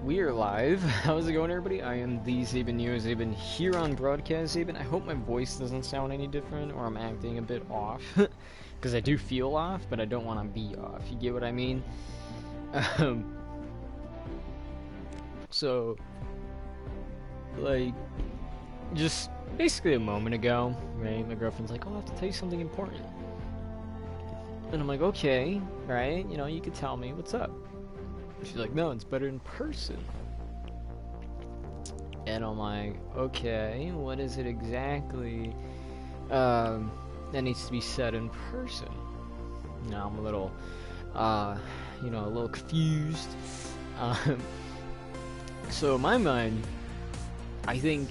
We are live. How's it going, everybody? I am the Zaben Neo Zaben here on Broadcast Zaben. I hope my voice doesn't sound any different or I'm acting a bit off. Because I do feel off, but I don't want to be off. You get what I mean? Um, so, like, just basically a moment ago, right? My girlfriend's like, oh, I have to tell you something important. And I'm like, okay, right? You know, you could tell me, what's up? She's like, no, it's better in person. And I'm like, okay, what is it exactly that needs to be said in person? Now I'm a little, a little confused. So in my mind, I think,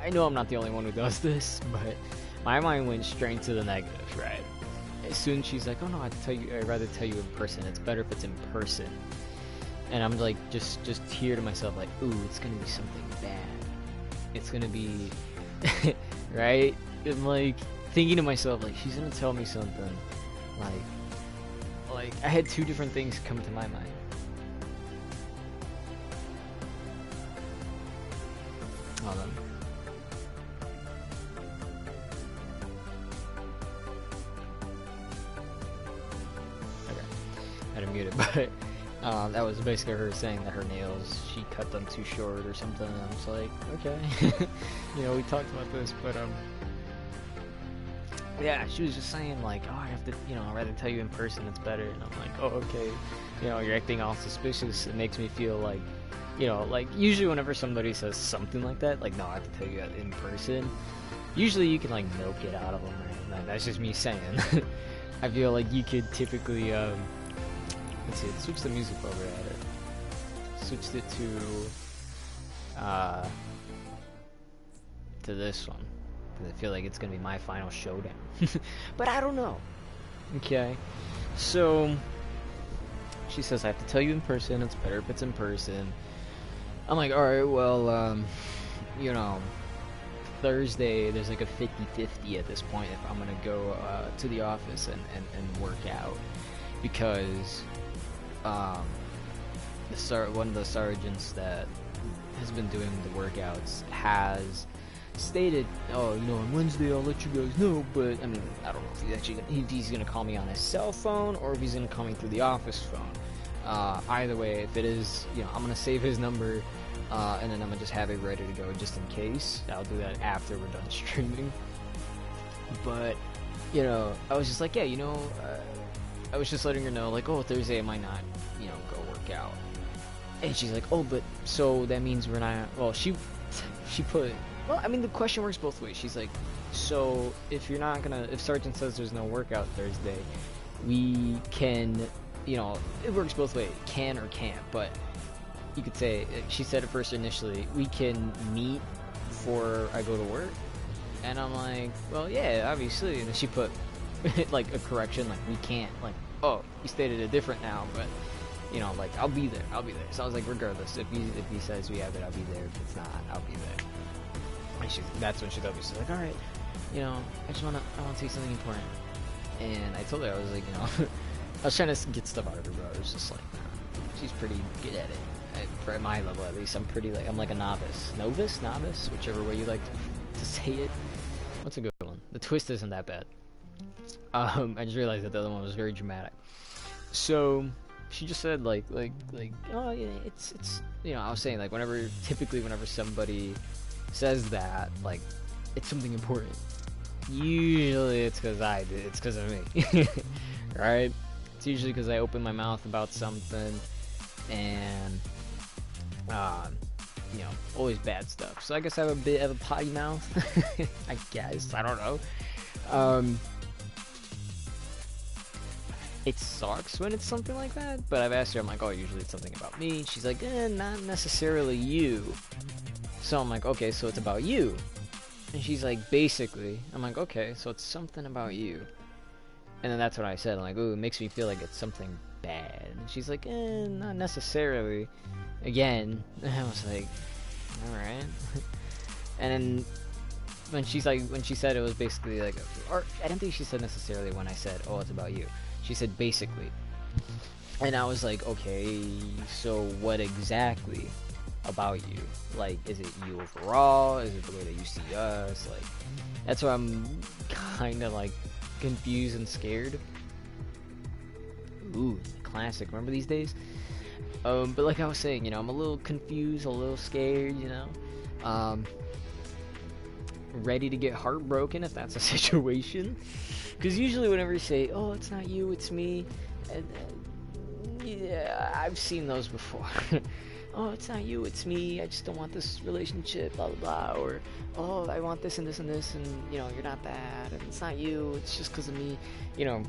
I know I'm not the only one who does this, but my mind went straight to the negative, right? As soon as she's like, oh no, I'd rather tell you in person. It's better if it's in person. And I'm like, just here to myself, like, ooh, it's gonna be something bad. It's gonna be, right? I'm like thinking to myself, like, she's gonna tell me something, like I had two different things come to my mind. Hold on. Okay, I had to mute it, but. That was basically her saying that her nails, she cut them too short or something, and I was like, okay. You know, we talked about this, but, yeah, she was just saying, like, oh, I have to, I'd rather tell you in person, it's better, and I'm like, oh, okay, you're acting all suspicious. It makes me feel like, like, usually whenever somebody says something like that, like, no, I have to tell you that in person, usually you can, like, milk it out of them, right? That's just me saying. I feel like you could typically, let's see, switch the music over at it. Switched it to this one. Because I feel like it's going to be my final showdown. But I don't know. Okay. So, she says, I have to tell you in person. It's better if it's in person. I'm like, alright, well, Thursday, there's like a 50-50 at this point if I'm going to go to the office and work out. Because one of the sergeants that has been doing the workouts has stated, oh, on Wednesday I'll let you guys know, but I mean, I don't know if he's gonna call me on his cell phone or if he's gonna call me through the office phone. Either way, if it is, I'm gonna save his number, and then I'm gonna just have it ready to go just in case. I'll do that after we're done streaming. But, I was just like, yeah, I was just letting her know, like, oh, Thursday I might not, go work out. And she's like, oh, but, so that means we're not, well, she put, well, I mean, the question works both ways. She's like, so, if Sergeant says there's no workout Thursday, we can, it works both ways, can or can't, but you could say, she said at first initially, we can meet before I go to work, and I'm like, well, yeah, obviously, and then she put, like, a correction, like, we can't, like, oh, he stated it different now, but, like, I'll be there. So I was like, regardless, if he says we have it, I'll be there. If it's not, I'll be there. And that's when she told me, she's like, alright, I want to tell you something important. And I told her, I was like, I was trying to get stuff out of her, bro. I was just like, she's pretty good at it. For my level, at least, I'm like a novice, whichever way you like to say it. What's a good one? The twist isn't that bad. I just realized that the other one was very dramatic. So she just said like oh yeah, it's I was saying like typically whenever somebody says that, like, it's something important. Usually it's because of me. Right? It's usually because I open my mouth about something and always bad stuff. So I guess I have a bit of a potty mouth. I guess, I don't know. It sucks when it's something like that, but I've asked her, I'm like, oh, usually it's something about me. She's like, not necessarily you. So I'm like, okay, so it's about you. And she's like, basically. I'm like, okay, so it's something about you. And then that's what I said. I'm like, ooh, it makes me feel like it's something bad. And she's like, not necessarily. Again, I was like, alright. And then when she said it was basically like, or I don't think she said necessarily when I said, oh, it's about you. She said basically. And I was like, okay, so what exactly about you? Like, is it you overall? Is it the way that you see us? Like, that's why I'm kind of like confused and scared. Ooh, classic. Remember these days? But like I was saying, you know, I'm a little confused, a little scared, you know. Ready to get heartbroken if that's a situation. Because usually whenever you say, oh, it's not you, it's me, and yeah, I've seen those before. Oh, it's not you, it's me, I just don't want this relationship, blah, blah, blah. Or, oh, I want this and this and this, and, you know, you're not that, and it's not you, it's just because of me. You know,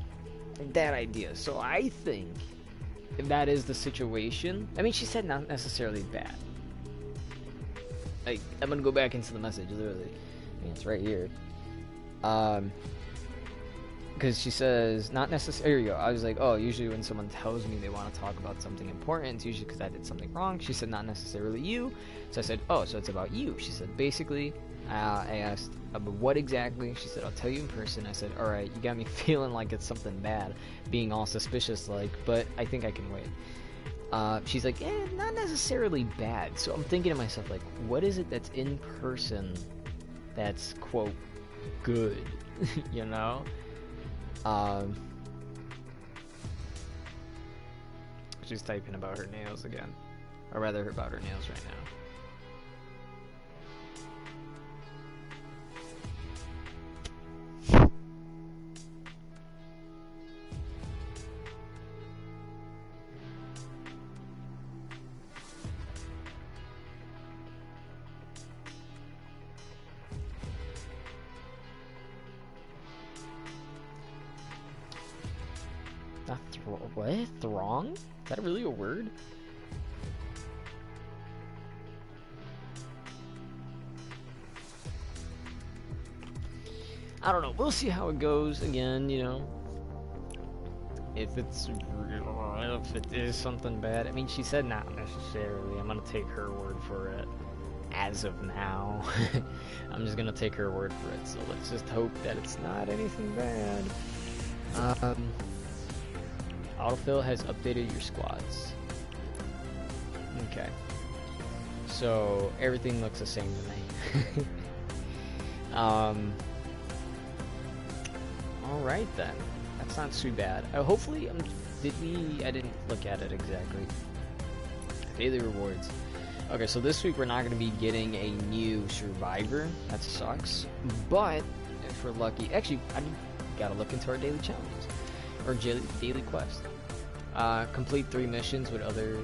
that idea. So I think if that is the situation, I mean, she said not necessarily bad. Like, I'm gonna go back into the message, literally. I mean, it's right here. Because she says, not necessarily, here you go. I was like, oh, usually when someone tells me they want to talk about something important, it's usually because I did something wrong. She said, not necessarily you. So I said, oh, so it's about you. She said, basically, I asked, but what exactly? She said, I'll tell you in person. I said, alright, you got me feeling like it's something bad, being all suspicious like, but I think I can wait. She's like, not necessarily bad. So I'm thinking to myself, like, what is it that's in person that's, quote, good? You know? She's typing about her nails again. Or rather, about her nails right now. What? Throng? Is that really a word? I don't know. We'll see how it goes again, you know. If it's real, if it is something bad. I mean, she said not necessarily. I'm gonna take her word for it. As of now. I'm just gonna take her word for it. So let's just hope that it's not anything bad. Autofill has updated your squads. Okay. So everything looks the same to me. Alright then. That's not too bad. Hopefully, I didn't look at it exactly. Daily rewards. Okay, so this week we're not going to be getting a new survivor. That sucks. But, if we're lucky, actually, I gotta look into our daily challenges. Or daily quest. Complete 3 missions with other...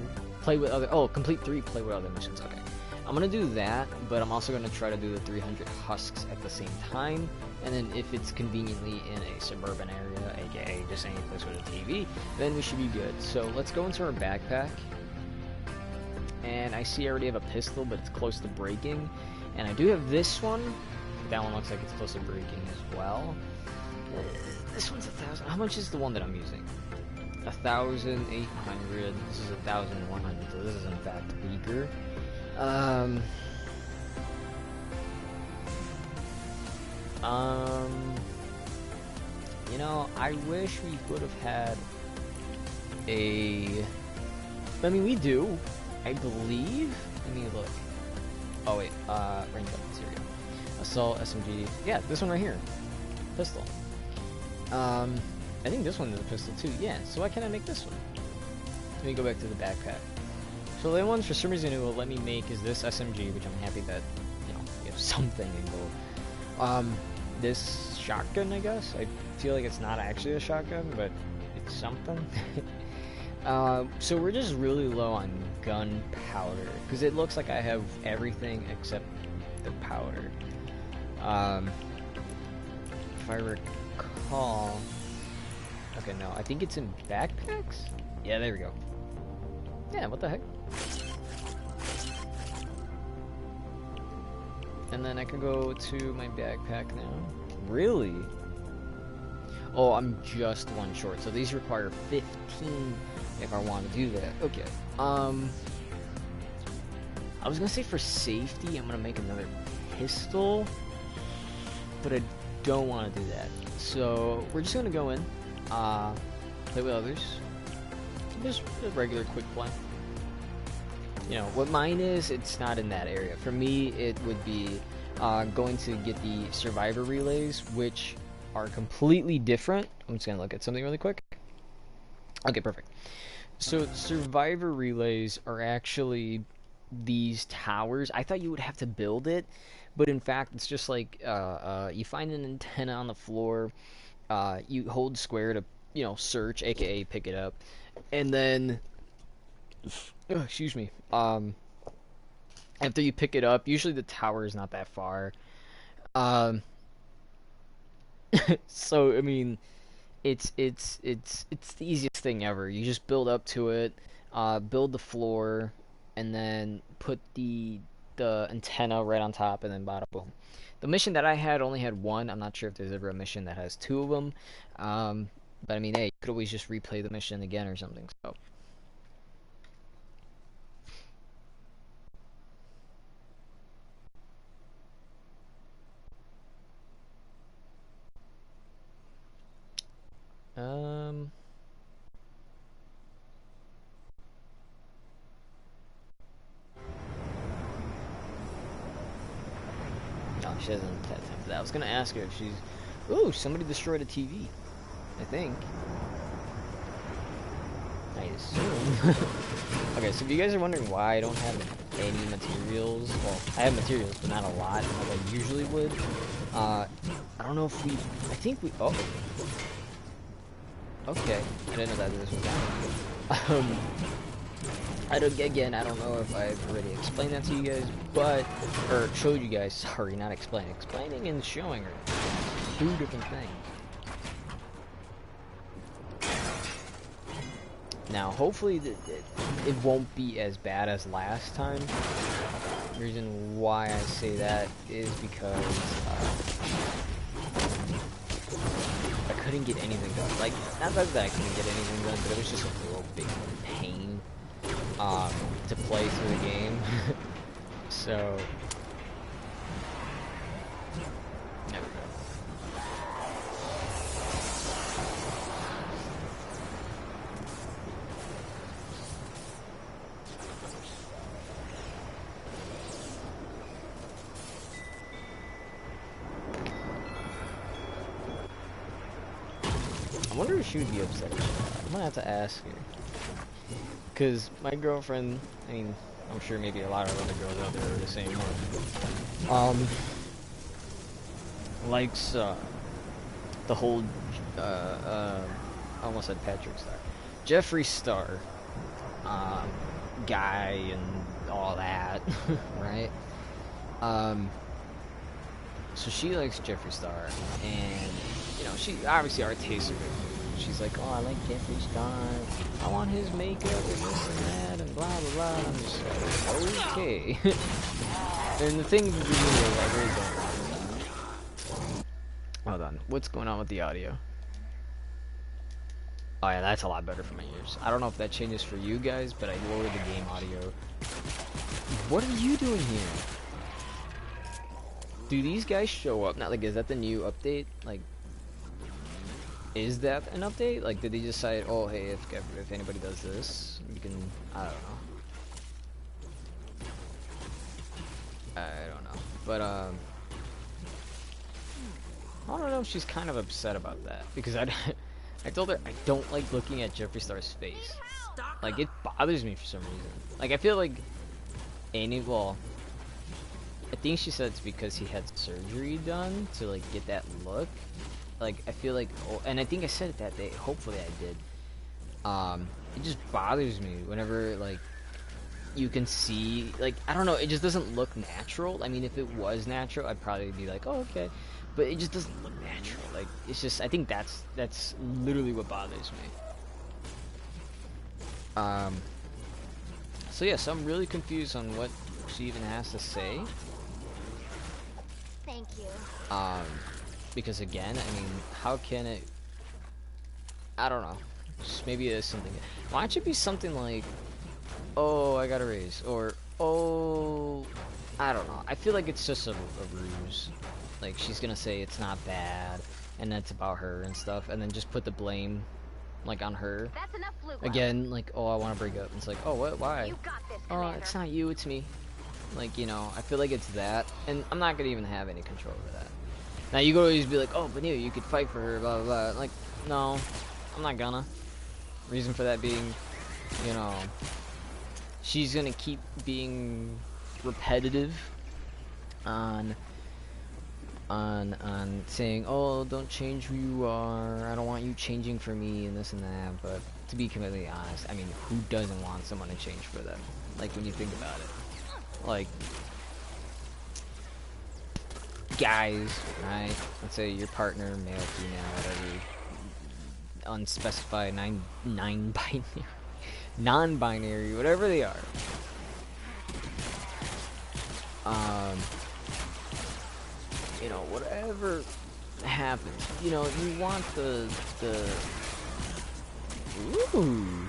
complete 3 play with other missions. Okay. I'm gonna do that, but I'm also gonna try to do the 300 husks at the same time. And then if it's conveniently in a suburban area, aka just any place with a TV, then we should be good. So let's go into our backpack. And I see I already have a pistol, but it's close to breaking. And I do have this one. That one looks like it's close to breaking as well. This one's 1,000. How much is the one that I'm using? 1,800. This is 1,100. So this is in fact weaker. You know, I wish we would have had a... I mean, we do, I believe. Let me look. Oh wait, range weapons, here we go. Assault, SMG. Yeah, this one right here. Pistol. I think this one is a pistol too. Yeah, so why can't I make this one? Let me go back to the backpack. So the one for some reason it will let me make is this SMG, which I'm happy that, you know, we have something in gold. This shotgun, I guess. I feel like it's not actually a shotgun, but it's something. So we're just really low on gunpowder, because it looks like I have everything except the powder. If I recall... Okay, no, I think it's in backpacks? Yeah, there we go. Yeah, what the heck? And then I can go to my backpack now. Really? Oh, I'm just one short. So these require 15 if I want to do that. Okay. I was gonna say for safety, I'm gonna make another pistol, but I don't want to do that. So we're just gonna go in, play with others, just a regular quick play. You know, what mine is, it's not in that area. For me, it would be going to get the survivor relays, which are completely different. I'm just going to look at something really quick. Okay, perfect. So survivor relays are actually these towers. I thought you would have to build it, but in fact, it's just like you find an antenna on the floor, you hold square to, you know, search, aka pick it up, and then, oh, excuse me, after you pick it up, usually the tower is not that far. Um, so I mean, it's the easiest thing ever. You just build up to it, build the floor, and then put the antenna right on top, and then bada boom. The mission that I had only had one. I'm not sure if there's ever a mission that has two of them. But I mean, hey, you could always just replay the mission again or something. So. Um. No, she doesn't have time for that. I was gonna ask her if she's. Ooh, somebody destroyed a TV. I think. I assume. Okay, so if you guys are wondering why I don't have any materials, well, I have materials, but not a lot, like I usually would. I don't know if we. I think we. Oh. Okay, I didn't know that this was down. I don't know if I've already explained that to you guys, but, or showed you guys, sorry, not explaining. Explaining and showing are two different things. Now, hopefully it won't be as bad as last time. The reason why I say that is because I couldn't get anything done. Like, not that I couldn't get anything done, but it was just a real big pain to play through the game. So, there we go. I wonder if she would be upset with that. I'm gonna have to ask her. Because my girlfriend, I mean, I'm sure maybe a lot of other girls out there are the same one. Likes, the whole, I almost said Patrick Star. Jeffree Star, guy and all that, right? So she likes Jeffree Star, and, you know, she, obviously our tastes are different. She's like, oh, I like Jeffree Star, I want his makeup and this and that, and blah, blah, blah. I'm just like, okay. And the thing with me is I really don't like that. Hold on, what's going on with the audio? Oh yeah, that's a lot better for my ears. I don't know if that changes for you guys, but I lowered the game audio. What are you doing here? Do these guys show up? Not like, is that the new update? Like, is that an update? Like, did they decide, oh, hey, if anybody does this, you can, I don't know. I don't know. But, I don't know if she's kind of upset about that. Because I told her I don't like looking at Jeffree Star's face. Like, it bothers me for some reason. Like, I feel like well, I think she said it's because he had surgery done to, like, get that look. Like, I feel like, oh, and I think I said it that day, hopefully I did. It just bothers me whenever, like, you can see, like, I don't know, it just doesn't look natural. I mean, if it was natural, I'd probably be like, oh, okay. But it just doesn't look natural. Like, it's just, I think that's literally what bothers me. So yeah, so I'm really confused on what she even has to say. Thank you. Because again, I mean, how can it, I don't know, just maybe it is something, why don't it be something like, oh, I got a raise, or, oh, I don't know, I feel like it's just a ruse, like, she's gonna say it's not bad, and that's about her and stuff, and then just put the blame, like on her. That's enough flu. Again, like, oh, I want to break up. It's like, oh, what? Why? You got this, Oh, Commander. it's not you, it's me. Like, you know, I feel like it's that, and I'm not gonna even have any control over that. Now you could always be like, oh, but you could fight for her, blah blah blah. Like, no, I'm not gonna. Reason for that being, you know, she's gonna keep being repetitive on saying, oh, don't change who you are, I don't want you changing for me, and this and that. But to be completely honest, I mean, who doesn't want someone to change for them? Like, when you think about it, like, guys, right? Let's say your partner, male, female, whatever, unspecified, non-binary, non-binary, whatever they are. You know, whatever happens, you know, you want the ooh.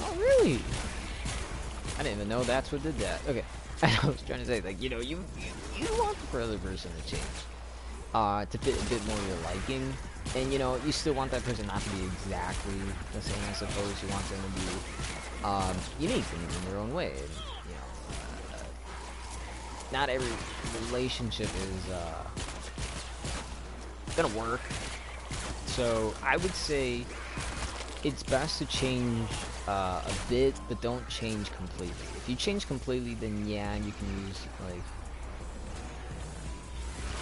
Oh, really? I didn't even know that's what did that. Okay. I was trying to say, like, you know, you want the other person to change, to fit a bit more your liking, and, you know, you still want that person not to be exactly the same. I suppose you want them to be unique in their own way. And, you know, not every relationship is gonna work. So I would say it's best to change a bit, but don't change completely. If you change completely, then yeah, you can use, like,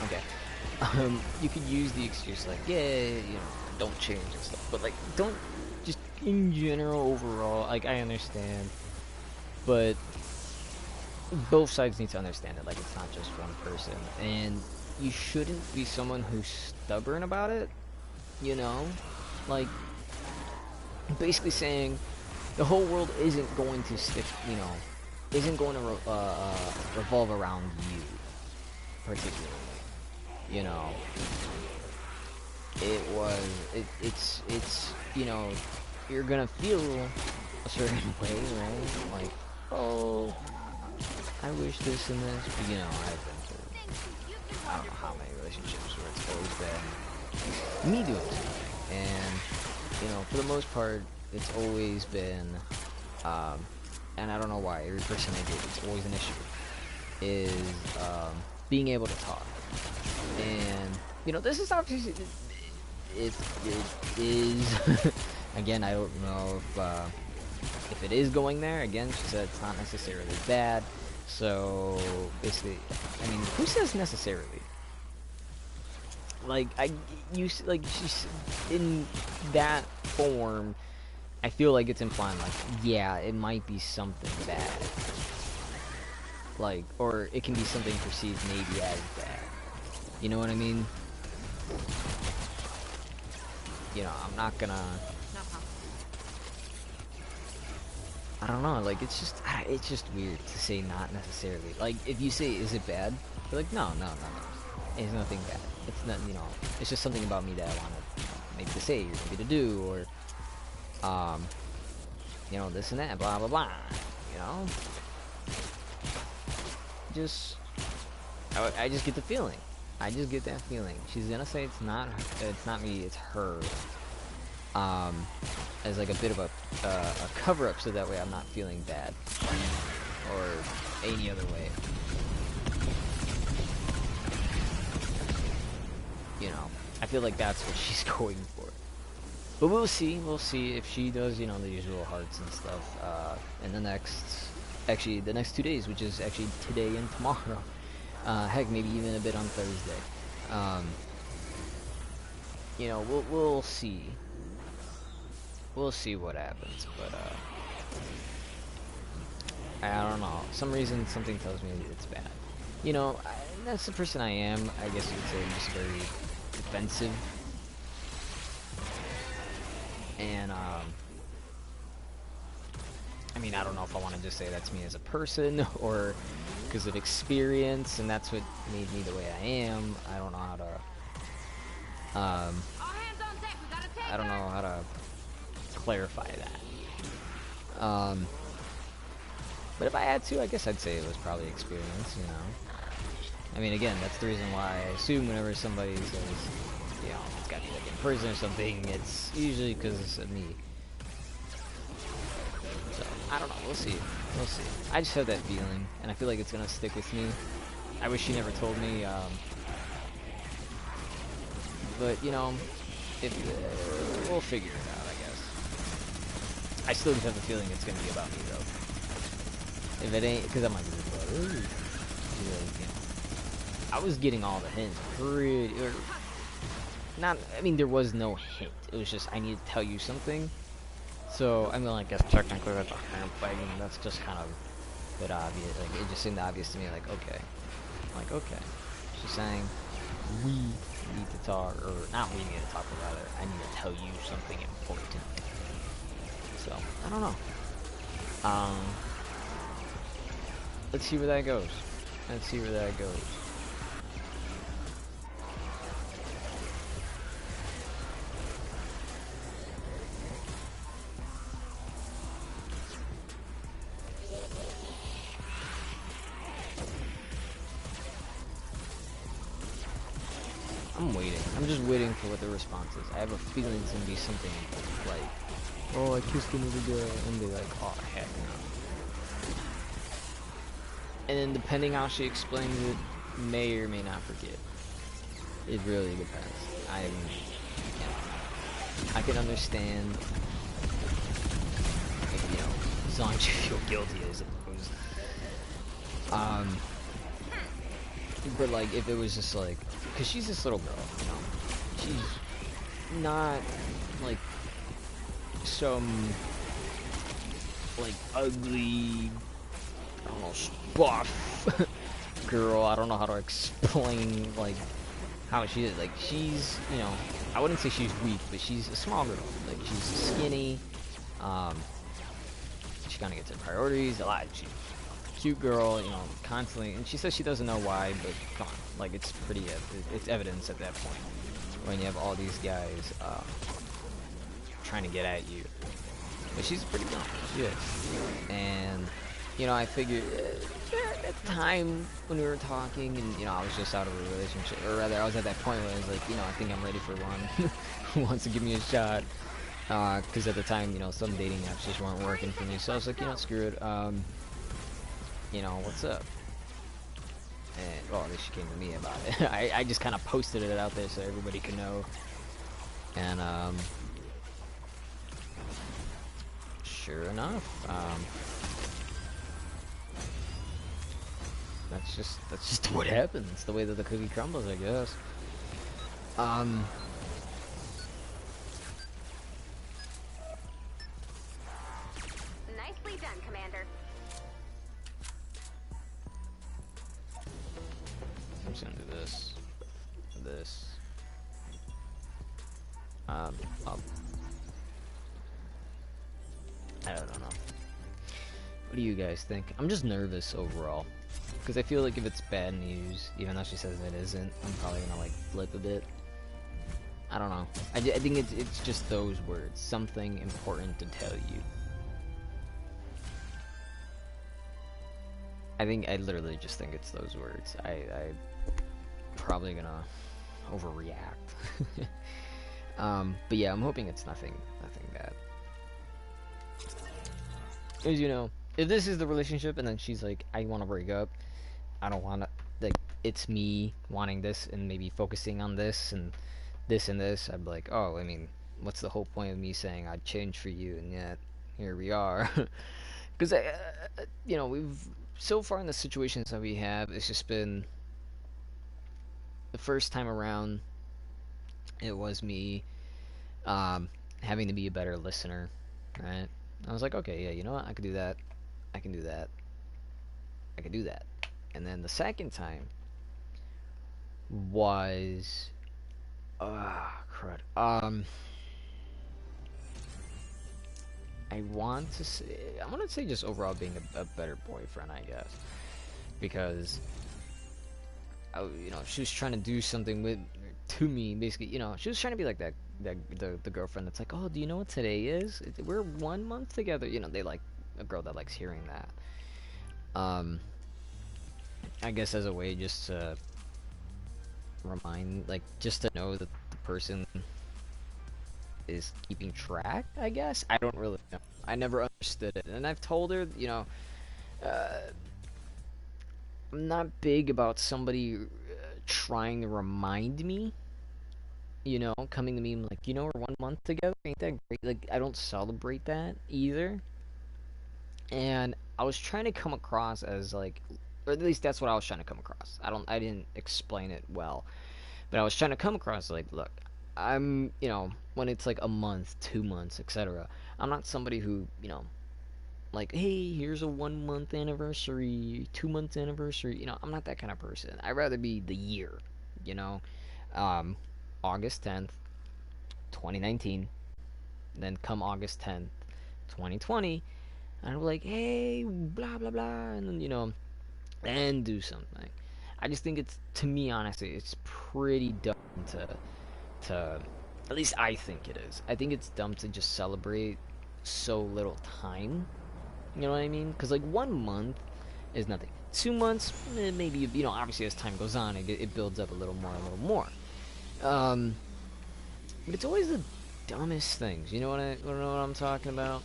okay, you could use the excuse like, yeah, you know, don't change and stuff, but, like, don't, just in general, overall, like, I understand, but both sides need to understand it, like, it's not just one person, and you shouldn't be someone who's stubborn about it, you know, like, basically saying the whole world isn't going to stick, you know, isn't going to revolve around you, particularly, you know, it's, you know, you're gonna feel a certain way, right, like, oh, I wish this and this, but, you know, I've been through, I don't know how many relationships where it's always been me doing something, and, you know, for the most part, it's always been, and I don't know why, every person I date, it's always an issue, is, being able to talk, and, you know, this is obviously, it is, again, I don't know if it is going there, again, she said it's not necessarily bad, so, basically, I mean, who says necessarily? Like, she's, in that form, I feel like it's implying, like, yeah, it might be something bad. Like, or it can be something perceived maybe as bad. You know what I mean? You know, I'm not gonna... I don't know, like, it's just weird to say not necessarily. Like, if you say, is it bad? You're like, no. It's nothing bad. It's not, you know, it's just something about me that I want to, you know, maybe to say, or maybe to do, or, you know, this and that, blah, blah, blah, you know? Just, I just get the feeling. I just get that feeling. She's gonna say it's not me, it's her. As like a bit of a cover-up, so that way I'm not feeling bad, or any other way. You know, I feel like that's what she's going for. But we'll see if she does, you know, the usual hearts and stuff, in the next 2 days, which is actually today and tomorrow. Heck, maybe even a bit on Thursday. You know, we'll see. We'll see what happens, but, I don't know. Some reason, something tells me it's bad. You know, that's the person I am. I guess you could say I'm just very defensive. And, I mean, I don't know if I want to just say that's me as a person, or because of experience, and that's what made me the way I am. I don't know how to, I don't know how to clarify that. But if I had to, I guess I'd say it was probably experience, you know. I mean, again, that's the reason why I assume whenever somebody says, you know, it's gotta be like in person or something, it's usually because of me. So, I don't know, we'll see. We'll see. I just have that feeling, and I feel like it's gonna stick with me. I wish she never told me, but, you know, if, we'll figure it out, I guess. I still just have a feeling it's gonna be about me, though. If it ain't, because I might be like, ooh, you know, I was getting all the hints pretty, or not, I mean, there was no hint. It was just, I need to tell you something. So, I mean, I guess technically that's a hand fighting, that's just kind of a bit obvious. Like, it just seemed obvious to me, like, okay. I'm like, okay. She's saying, we need to talk, or not we need to talk about it, I need to tell you something important. So, I don't know. Let's see where that goes. Let's see where that goes. I'm waiting. I'm just waiting for what the response is. I have a feeling it's gonna be something like, oh, I kissed another girl, and they're like, oh, heck no. And then depending how she explains it, may or may not forget. It really depends. I can understand, like, you know, as long as you feel guilty, I suppose. But like, if it was just like, cause she's this little girl, you know, she's not like some like ugly, I don't know, buff girl. I don't know how to explain like how she is. Like, she's, you know, I wouldn't say she's weak, but she's a small girl. Like, she's skinny. She kind of gets her priorities a lot. She's a cute girl, you know, constantly. And she says she doesn't know why, but come on, like, it's pretty, it's evidence at that point when you have all these guys trying to get at you. But she's pretty young. She is. And, you know, I figured at the time when we were talking, and, you know, I was just out of a relationship, or rather, I was at that point where I was like, you know, I think I'm ready for one who wants to give me a shot. Because at the time, you know, some dating apps just weren't working for me. So I was like, you know, screw it. You know, what's up? And, well, at least she came to me about it. I just kind of posted it out there so everybody could know. And, sure enough, that's just what happens. It's the way that the cookie crumbles, I guess. Nicely done, Commander. I'm just gonna do this. This. I don't know. What do you guys think? I'm just nervous overall. Because I feel like if it's bad news, even though she says it isn't, I'm probably gonna like flip a bit. I don't know. I think it's just those words. Something important to tell you. I literally just think it's those words. I probably gonna overreact. But yeah, I'm hoping it's nothing bad. As you know, if this is the relationship and then she's like, I want to break up, I don't want to, like, it's me wanting this and maybe focusing on this and this and this, I'd be like, oh, I mean, what's the whole point of me saying I'd change for you, and yet here we are. Because you know, we've so far in the situations that we have, it's just been the first time around, it was me having to be a better listener, right? I was like, okay, yeah, you know what, I could do that, I can do that, I can do that. And then the second time was crud. I want to say just overall being a better boyfriend, I guess, because you know, she was trying to do something to me, basically. You know, she was trying to be like the girlfriend that's like, oh, do you know what today is? We're 1 month together. You know, they like a girl that likes hearing that. I guess as a way just to remind, like, just to know that the person is keeping track, I guess. I don't really know. I never understood it. And I've told her, uh, I'm not big about somebody trying to remind me, coming to me and like, we're 1 month together. Ain't that great? Like, I don't celebrate that either. And I was trying to come across as like, or at least that's what I was trying to come across. I didn't explain it well, but I was trying to come across like, look, I'm, when it's like a month, 2 months, etc. I'm not somebody who, like, hey, here's a 1 month anniversary, 2 months anniversary. I'm not that kind of person. I'd rather be the year, you know. Um, August 10th, 2019. Then come August 10th, 2020, and I'm like, hey, blah blah blah, and then and do something. I just think it's, to me, honestly, it's pretty dumb to at least I think it is. I think it's dumb to just celebrate so little time. You know what I mean? Because like 1 month is nothing. 2 months, maybe, obviously as time goes on, it builds up a little more, a little more. Um, but it's always the dumbest things. You know what I know what I'm talking about?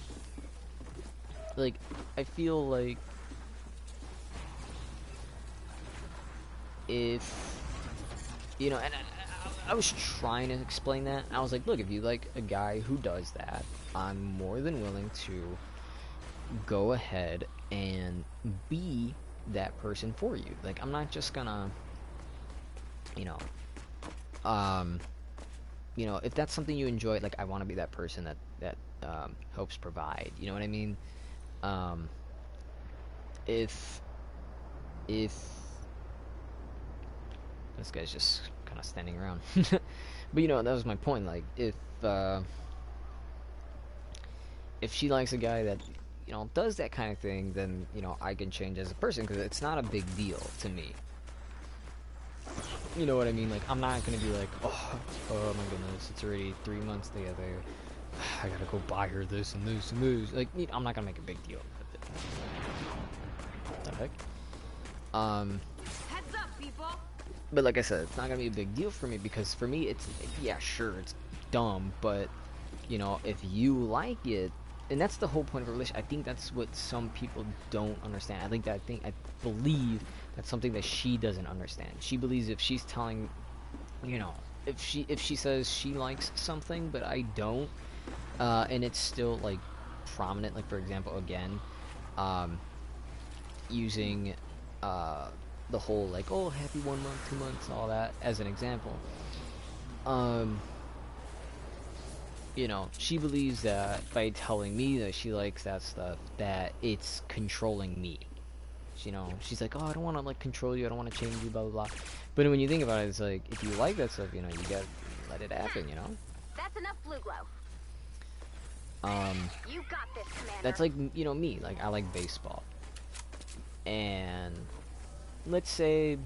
Like, I feel like if and I was trying to explain that. I was like, look, if you like a guy who does that, I'm more than willing to go ahead and be that person for you. Like, I'm not just gonna, you know, um, if that's something you enjoy, like, I want to be that person that helps provide. You know what I mean? Um, if this guy's just kind of standing around, but that was my point. Like, if she likes a guy that does that kind of thing, then I can change as a person because it's not a big deal to me. You know what I mean? Like, I'm not gonna be like, oh my goodness, it's already 3 months together. I gotta go buy her this and this and this. Like, I'm not gonna make a big deal of it. What the heck? Heads up, people. But like I said, it's not gonna be a big deal for me because for me, yeah, sure, it's dumb, but if you like it, and that's the whole point of a relationship. I think that's what some people don't understand. I believe that's something that she doesn't understand. She believes if she's telling, if she says she likes something but I don't, and it's still like prominent, like for example, again, using the whole like, oh, happy 1 month, 2 months, all that as an example. She believes that by telling me that she likes that stuff, that it's controlling me. She's like, oh, I don't want to like control you, I don't want to change you, blah blah blah. But when you think about it, it's like, if you like that stuff, you gotta let it happen. That's enough blue glow. You got this, Commander. That's like, me. Like, I like baseball, and let's say,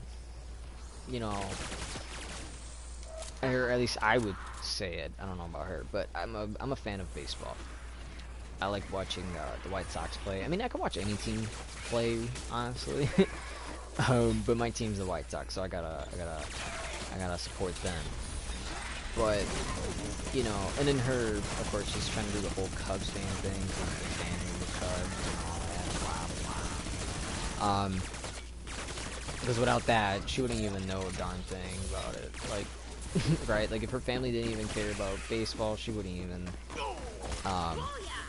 or at least I would say it. I don't know about her, but I'm a fan of baseball. I like watching the White Sox play. I mean, I can watch any team play, honestly. But my team's the White Sox, so I gotta support them. But and then her, of course, she's trying to do the whole Cubs fan thing, fanning the Cubs and all that. Blah blah. Because without that, she wouldn't even know a darn thing about it. Like, right? Like, if her family didn't even care about baseball, she wouldn't even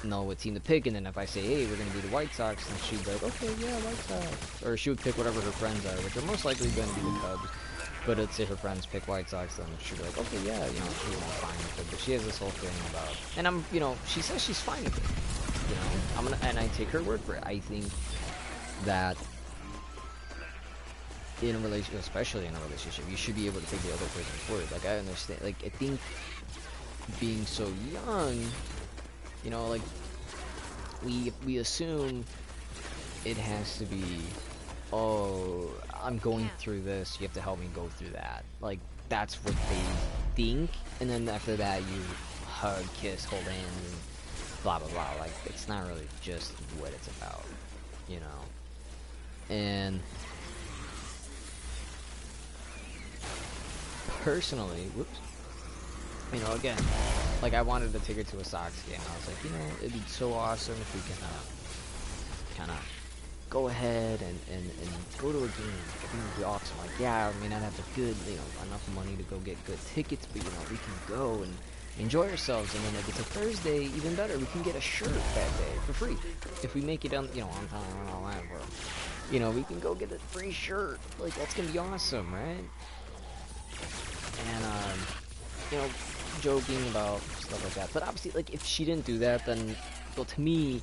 know what team to pick. And then if I say, hey, we're going to be the White Sox, then she'd be like, okay, yeah, White Sox. Or she would pick whatever her friends are, which are most likely going to be the Cubs. But let's say her friends pick White Sox, then she'd be like, okay, yeah, she would be fine with it. But she has this whole thing about, and she says she's fine with it. And I take her word for it. I think that in a relationship, especially in a relationship, you should be able to take the other person's word. Like, I understand. Like, I think being so young, like, we assume it has to be, oh, I'm going through this, you have to help me go through that. Like, that's what they think, and then after that, you hug, kiss, hold hands, and blah, blah, blah. Like, it's not really just what it's about, And personally, whoops. you know, again, like I wanted to take her to a Sox game. I was like, you know, it'd be so awesome if we can kind of go ahead and go to a game. I think it'd be awesome. Like, yeah, I may not have the good, you know, enough money to go get good tickets, but you know, we can go and enjoy ourselves. And then if it's a Thursday, even better, we can get a shirt that day for free if we make it on, you know, on time and all that, bro. You know, we can go get a free shirt. Like, that's gonna be awesome, right? And you know, joking about stuff like that. But obviously, like, if she didn't do that, then, well, to me,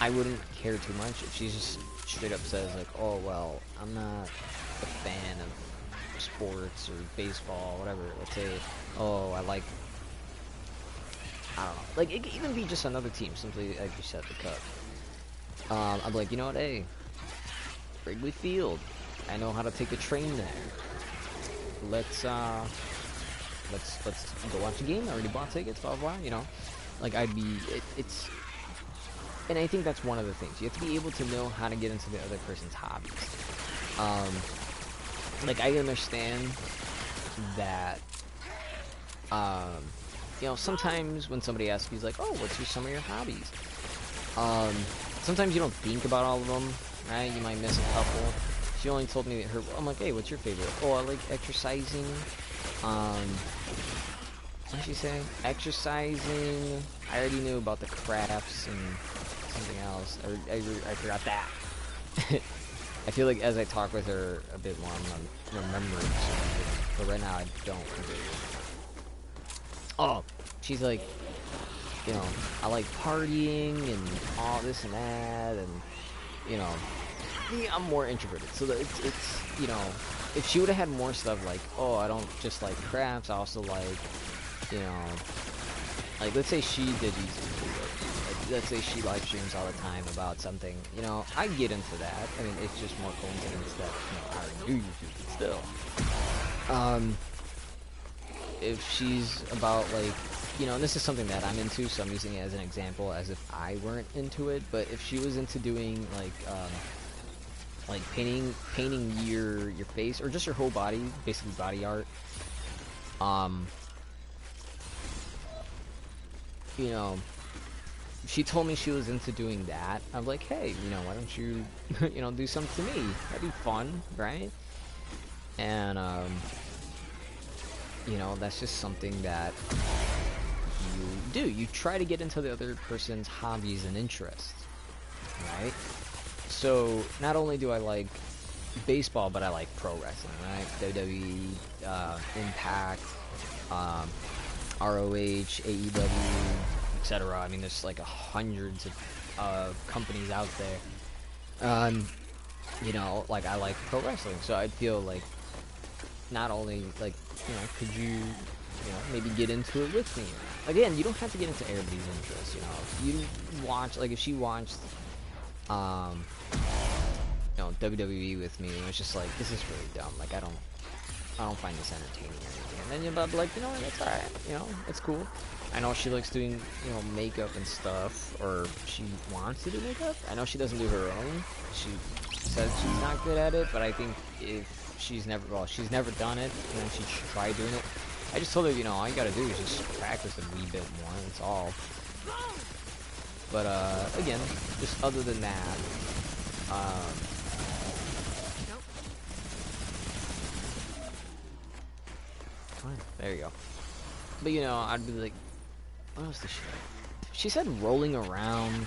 I wouldn't care too much. If she just straight up says, like, oh, well, I'm not a fan of sports or baseball, whatever. Let's say, oh, I like, I don't know. Like, it could even be just another team, simply, like you said, the Cubs. I'm like, you know what, hey, Wrigley Field. I know how to take a train there. Let's go watch a game. I already bought tickets, blah blah blah, you know. Like, I'd be it's and I think that's one of the things. You have to be able to know how to get into the other person's hobbies. Like, I understand that you know, sometimes when somebody asks you, like, oh, what's some of your hobbies? Sometimes you don't think about all of them, right? You might miss a couple. She only told me her. I'm like, hey, what's your favorite? Oh, I like exercising. What did she say? Exercising. I already knew about the crafts and something else. I forgot that. I feel like as I talk with her a bit more, I'm remembering something. But right now, I don't. Oh, she's like, you know, I like partying and all this and that, and you know. I'm more introverted, so that it's you know, if she would have had more stuff like, oh, I don't just like crafts, I also like, you know, like, let's say she did YouTube videos, like, let's say she live streams all the time about something, you know, I get into that. I mean, it's just more coincidence that, you know, I already do YouTube, but still. If she's about, like, you know, and this is something that I'm into, so I'm using it as an example as if I weren't into it, but if she was into doing, like painting your face or just your whole body, basically body art. You know, she told me she was into doing that. I'm like, hey, you know, why don't you, you know, do something to me? That'd be fun, right? And you know, that's just something that you do. You try to get into the other person's hobbies and interests, right? So, not only do I like baseball, but I like pro wrestling, right? WWE, Impact, ROH, AEW, etc. I mean, there's like hundreds of companies out there. You know, like, I like pro wrestling, so I'd feel like, not only, like, you know, could you know, maybe get into it with me? Again, you don't have to get into everybody's interests, you know. If you watch, like, if she watched, you know, WWE with me, and it's just like, this is really dumb. Like, I don't find this entertaining or anything. And then you're about like, you know, that's alright. You know, it's cool. I know she likes doing, you know, makeup and stuff, or she wants to do makeup. I know she doesn't do her own. She says she's not good at it, but I think if she's never done it, and then she should try doing it. I just told her, you know, all you gotta do is just practice a wee bit more. That's all. But again, just other than that, there you go. But you know, I'd be like, what else did she say? She said rolling around,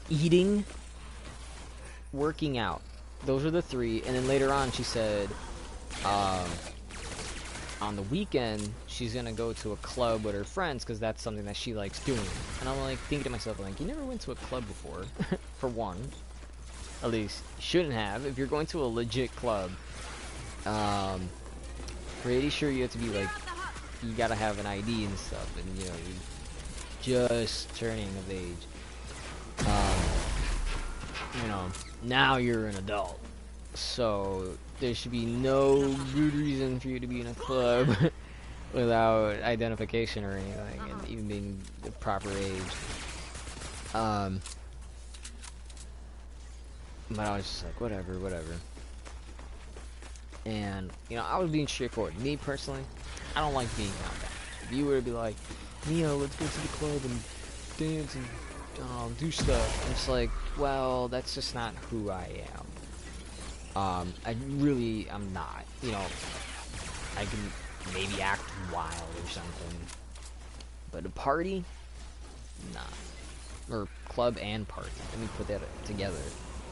eating, working out. Those are the three. And then later on, she said, on the weekend, she's gonna go to a club with her friends because that's something that she likes doing. And I'm like thinking to myself, like, you never went to a club before, for one. At least you shouldn't have. If you're going to a legit club, pretty sure you have to be like, you gotta have an ID and stuff, and you know, you're just turning of age. You know, now you're an adult. So there should be no good reason for you to be in a club without identification or anything, and even being the proper age. But I was just like, whatever. And, you know, I was being straightforward. Me, personally, I don't like being out there. If you were to be like, Neo, let's go to the club and dance and do stuff. And it's like, well, that's just not who I am. I'm not. You know, I can maybe act wild or something. But a party? Nah. Or club and party. Let me put that together.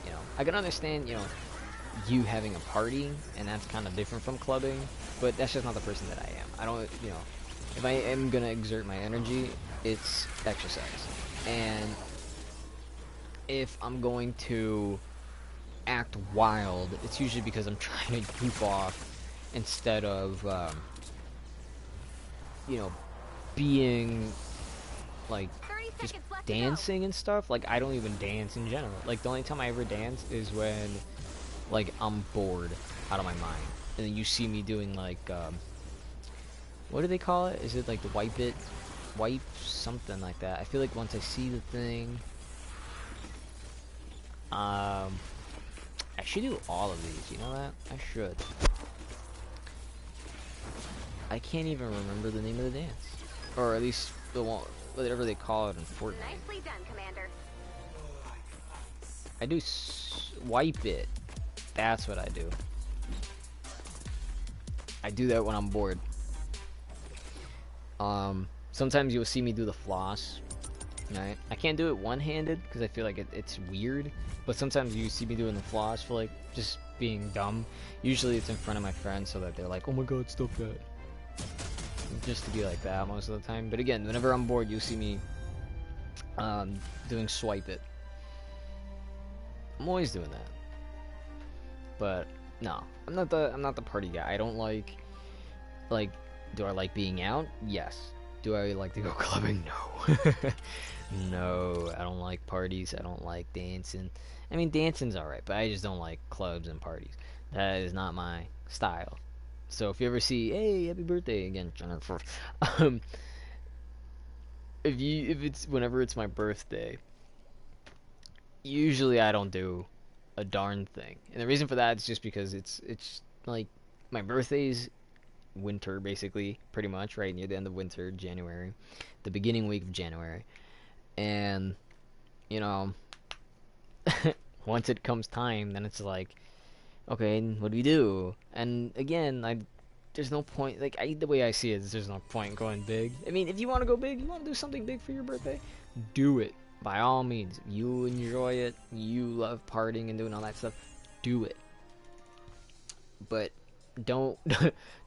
You know, I can understand, you know, you having a party, and that's kind of different from clubbing, but that's just not the person that I am. I don't, you know, if I am gonna exert my energy, it's exercise. And if I'm going to act wild, it's usually because I'm trying to goof off instead of, you know, being like just dancing and stuff. Like, I don't even dance in general. Like, the only time I ever dance is when, like, I'm bored out of my mind, and then you see me doing like, what do they call it? Is it like the wipe something like that? I feel like once I see the thing, I should do all of these. You know that? I should. I can't even remember the name of the dance, or at least the one, whatever they call it in Fortnite. Nicely done, Commander. I do wipe it. That's what I do. I do that when I'm bored. Sometimes you'll see me do the floss. Right? I can't do it one-handed because I feel like it's weird. But sometimes you see me doing the floss for like just being dumb. Usually it's in front of my friends so that they're like, "Oh my god, stop that." Just to be like that most of the time. But again, whenever I'm bored, you'll see me doing swipe it. I'm always doing that. But no, I'm not the party guy. I don't like, do I like being out? Yes. Do I like to go clubbing? No. No, I don't like parties. I don't like dancing. I mean, dancing's alright, but I just don't like clubs and parties. That is not my style. So if you ever see, hey, happy birthday again, Jennifer. If it's whenever it's my birthday, usually I don't do a darn thing. And the reason for that is just because it's like my birthday's winter, basically, pretty much, right near the end of winter, January, the beginning week of January. And, you know, once it comes time, then it's like, okay, what do we do? And again, there's no point, like, the way I see it is there's no point going big. I mean, if you want to go big, you want to do something big for your birthday, do it. By all means, you enjoy it, you love partying and doing all that stuff, do it. But don't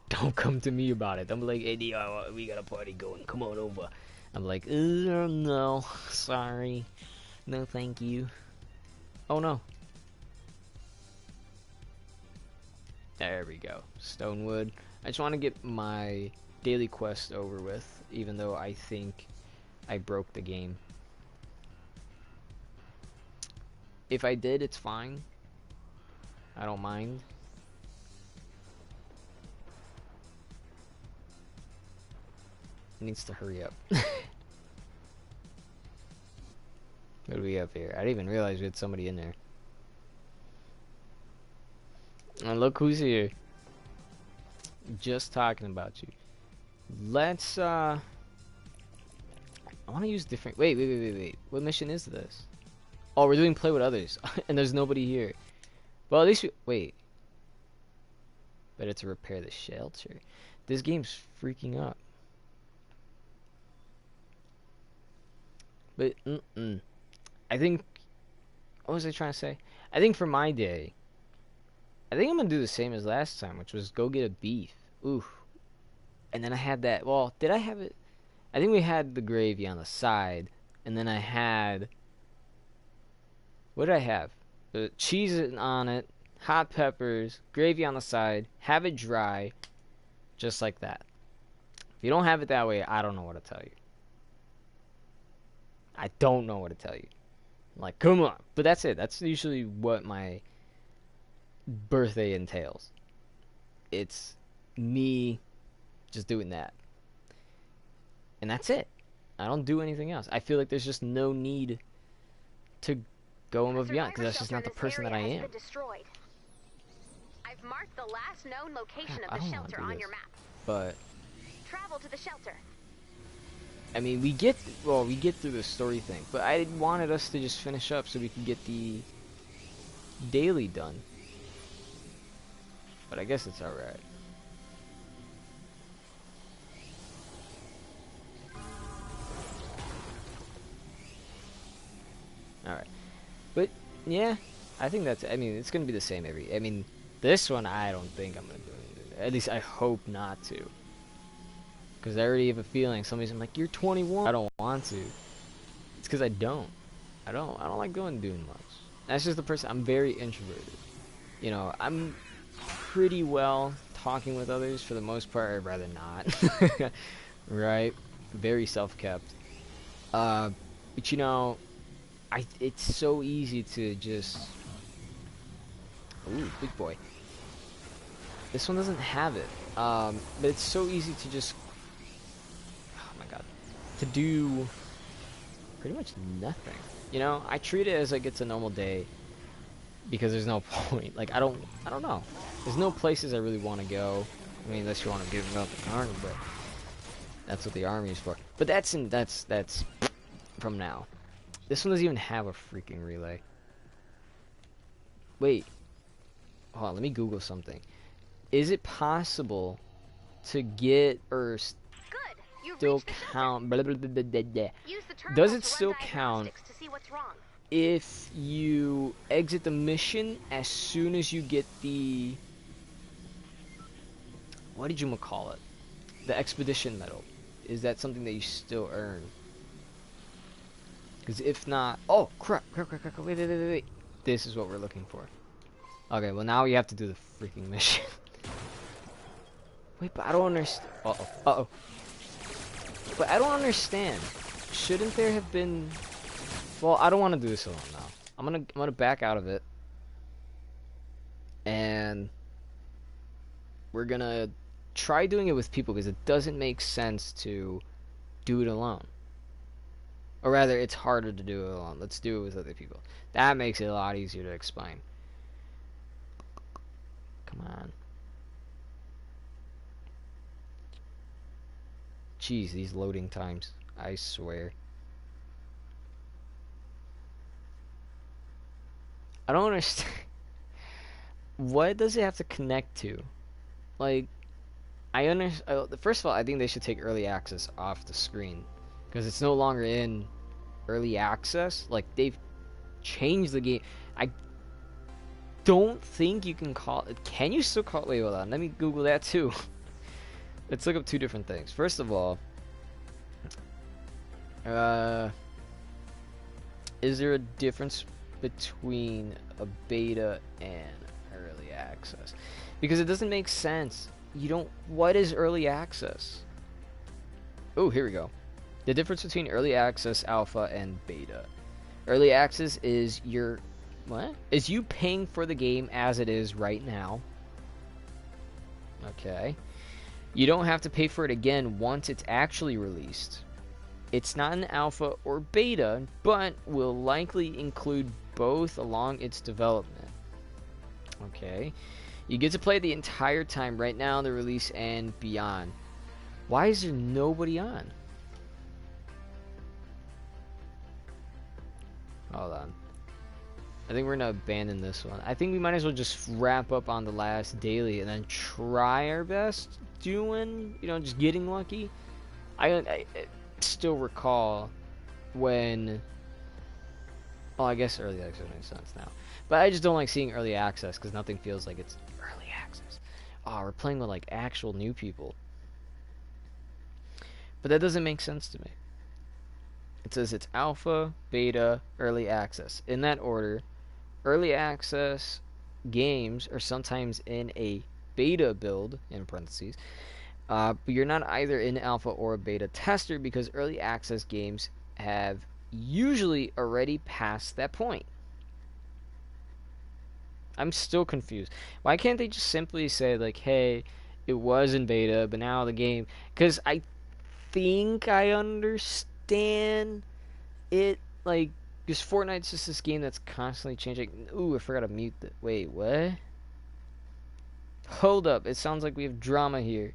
don't come to me about it. Don't be like, hey, Dio, we got a party going, come on over. I'm like, no, sorry, no thank you. Oh no. There we go, Stonewood. I just want to get my daily quest over with, even though I think I broke the game. If I did, it's fine. I don't mind. It needs to hurry up. What do we have here? I didn't even realize we had somebody in there. And look who's here. Just talking about you. Let's, I want to use different... Wait. What mission is this? Oh, we're doing play with others. And there's nobody here. Well, at least we... Wait. Better to repair the shelter. This game's freaking up. But, I think... What was I trying to say? I think for my day, I think I'm going to do the same as last time, which was go get a beef. Ooh. And then I had that... Well, did I have it? I think we had the gravy on the side. And then I had... What did I have? Cheese on it, hot peppers, gravy on the side, have it dry, just like that. If you don't have it that way, I don't know what to tell you. I don't know what to tell you. Like, come on. But that's it. That's usually what my birthday entails. It's me just doing that. And that's it. I don't do anything else. I feel like there's just no need to go above and beyond, because that's just not the person that I am. marked the last known location I of the don't wanna shelter do on this. your map. But Travel to the shelter. I mean, we get through the story thing, but I wanted us to just finish up so we could get the daily done. But I guess it's alright. Alright. But, yeah, I think that's, I mean, it's gonna be the same I mean, this one I don't think I'm gonna do anything. At least I hope not to. Because I already have a feeling somebody's gonna be like, you're 21. I don't want to. It's because I don't. I don't like doing much. That's just the person. I'm very introverted. You know, I'm pretty well talking with others for the most part. I'd rather not. Right? Very self-kept. But you know, it's so easy to just... Ooh, big boy. This one doesn't have it. But it's so easy to just... Oh my god. To do pretty much nothing. You know, I treat it as like it's a normal day because there's no point. Like I don't know. There's no places I really want to go. I mean, unless you want to give up the army, but that's what the army is for. But that's from now. This one doesn't even have a freaking relay. Wait. Hold on, let me Google something. Is it possible to get or still count? Blah, blah, blah, blah, blah, blah. Does it still count if you exit the mission as soon as you get the... What did you call it? The expedition medal. Is that something that you still earn? Because if not... Oh, crap. Wait. This is what we're looking for. Okay, well now we have to do the freaking mission. Wait, but I don't understand. Uh-oh. But I don't understand. Shouldn't there have been... Well, I don't want to do this alone now. I'm gonna back out of it. And we're gonna try doing it with people because it doesn't make sense to do it alone. Or rather, it's harder to do it alone. Let's do it with other people. That makes it a lot easier to explain. Come on. Jeez, these loading times. I swear. I don't understand. What does it have to connect to? Like, first of all, I think they should take early access off the screen. Because it's no longer in early access. Like, they've changed the game. I don't think you can call it... Can you still call it... Wait, hold on. Let me Google that too. Let's look up two different things. First of all, is there a difference between a beta and early access? Because it doesn't make sense. You don't... What is early access? Oh, here we go. The difference between early access, alpha, and beta. Early access is your... What? Is you paying for the game as it is right now. Okay. You don't have to pay for it again once it's actually released. It's not an alpha or beta, but will likely include both along its development. Okay. You get to play the entire time right now, the release and beyond. Why is there nobody on? Hold on. I think we're gonna abandon this one. I think we might as well just wrap up on the last daily and then try our best doing, you know, just getting lucky. I still recall when... Well, I guess early access makes sense now. But I just don't like seeing early access because nothing feels like it's early access. Oh, we're playing with like actual new people. But that doesn't make sense to me. It says it's alpha, beta, early access. In that order, early access games are sometimes in a beta build, in parentheses, but you're not either in alpha or a beta tester because early access games have usually already passed that point. I'm still confused. Why can't they just simply say, like, hey, it was in beta, but now the game... Because I think I understand it, like, because Fortnite's just this game that's constantly changing. Ooh, I forgot to mute the... Wait, what? Hold up, it sounds like we have drama here.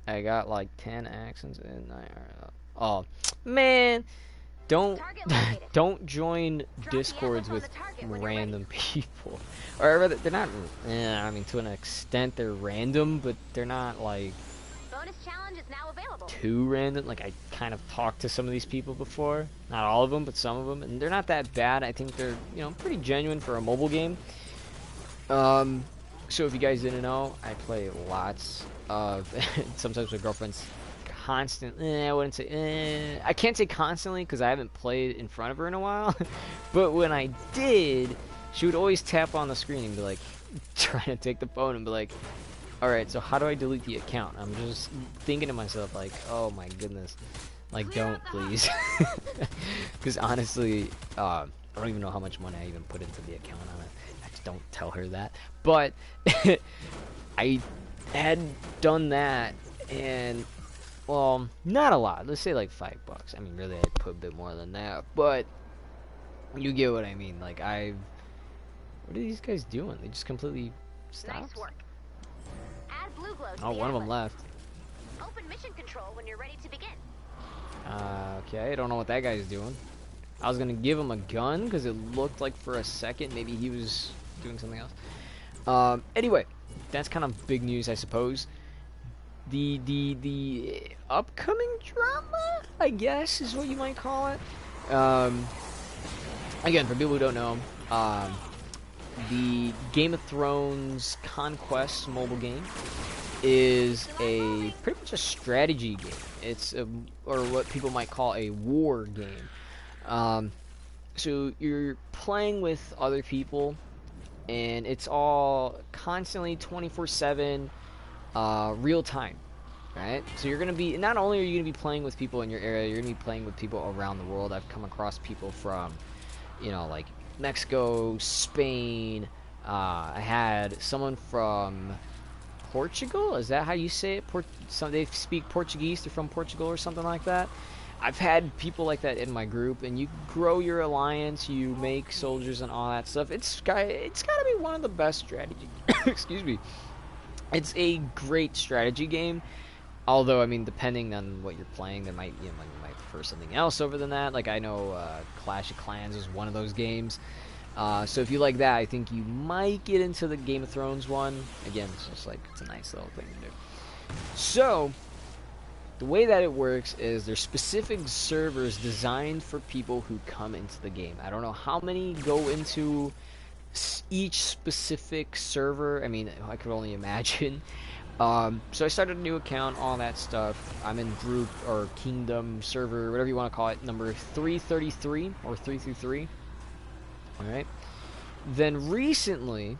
I got like 10 accents in there. Oh, man. Don't Target located. don't join Drop the discords atlas on with the target when you're random people. Or rather, they're not, I mean, to an extent they're random, but they're not like Bonus challenge is now available. too random. Like, I kind of talked to some of these people before. Not all of them, but some of them. And they're not that bad. I think they're, you know, pretty genuine for a mobile game. So if you guys didn't know, I play lots of, sometimes my girlfriend's constantly, I wouldn't say, I can't say constantly because I haven't played in front of her in a while. But when I did, she would always tap on the screen and be like, trying to take the phone and be like, alright, so how do I delete the account? I'm just thinking to myself like, oh my goodness, like don't please. Because honestly, I don't even know how much money I even put into the account on it. I just don't tell her that. But I had done that, and well, not a lot. Let's say like $5. I mean, really, I'd put a bit more than that, but you get what I mean. Like, what are these guys doing? They just completely stopped. Nice work. Add blue glow to Oh, the one of them atlas. left. Open mission control when you're ready to begin. Okay, I don't know what that guy's doing. I was gonna give him a gun because it looked like for a second maybe he was doing something else. Anyway, that's kind of big news, I suppose. The upcoming drama, I guess, is what you might call it. Again, for people who don't know, the Game of Thrones Conquest mobile game is pretty much a strategy game. It's or what people might call a war game. So you're playing with other people, and it's all constantly 24/7, real time, right? So you're gonna be, not only are you gonna be playing with people in your area, you're gonna be playing with people around the world. I've come across people from, you know, like Mexico, Spain. I had someone from Portugal. Is that how you say it? They speak Portuguese. They're from Portugal or something like that. I've had people like that in my group, and you grow your alliance, you make soldiers and all that stuff. It's got to be one of the best strategy. Excuse me. It's a great strategy game. Although, I mean, depending on what you're playing, you might prefer something else over than that. Like, I know Clash of Clans is one of those games. So if you like that, I think you might get into the Game of Thrones one. Again, it's just like, it's a nice little thing to do. So, the way that it works is there's specific servers designed for people who come into the game. I don't know how many go into each specific server. I mean, I could only imagine. So I started a new account, all that stuff. I'm in group or kingdom server, whatever you want to call it, number 333 or 333. All right. Then recently,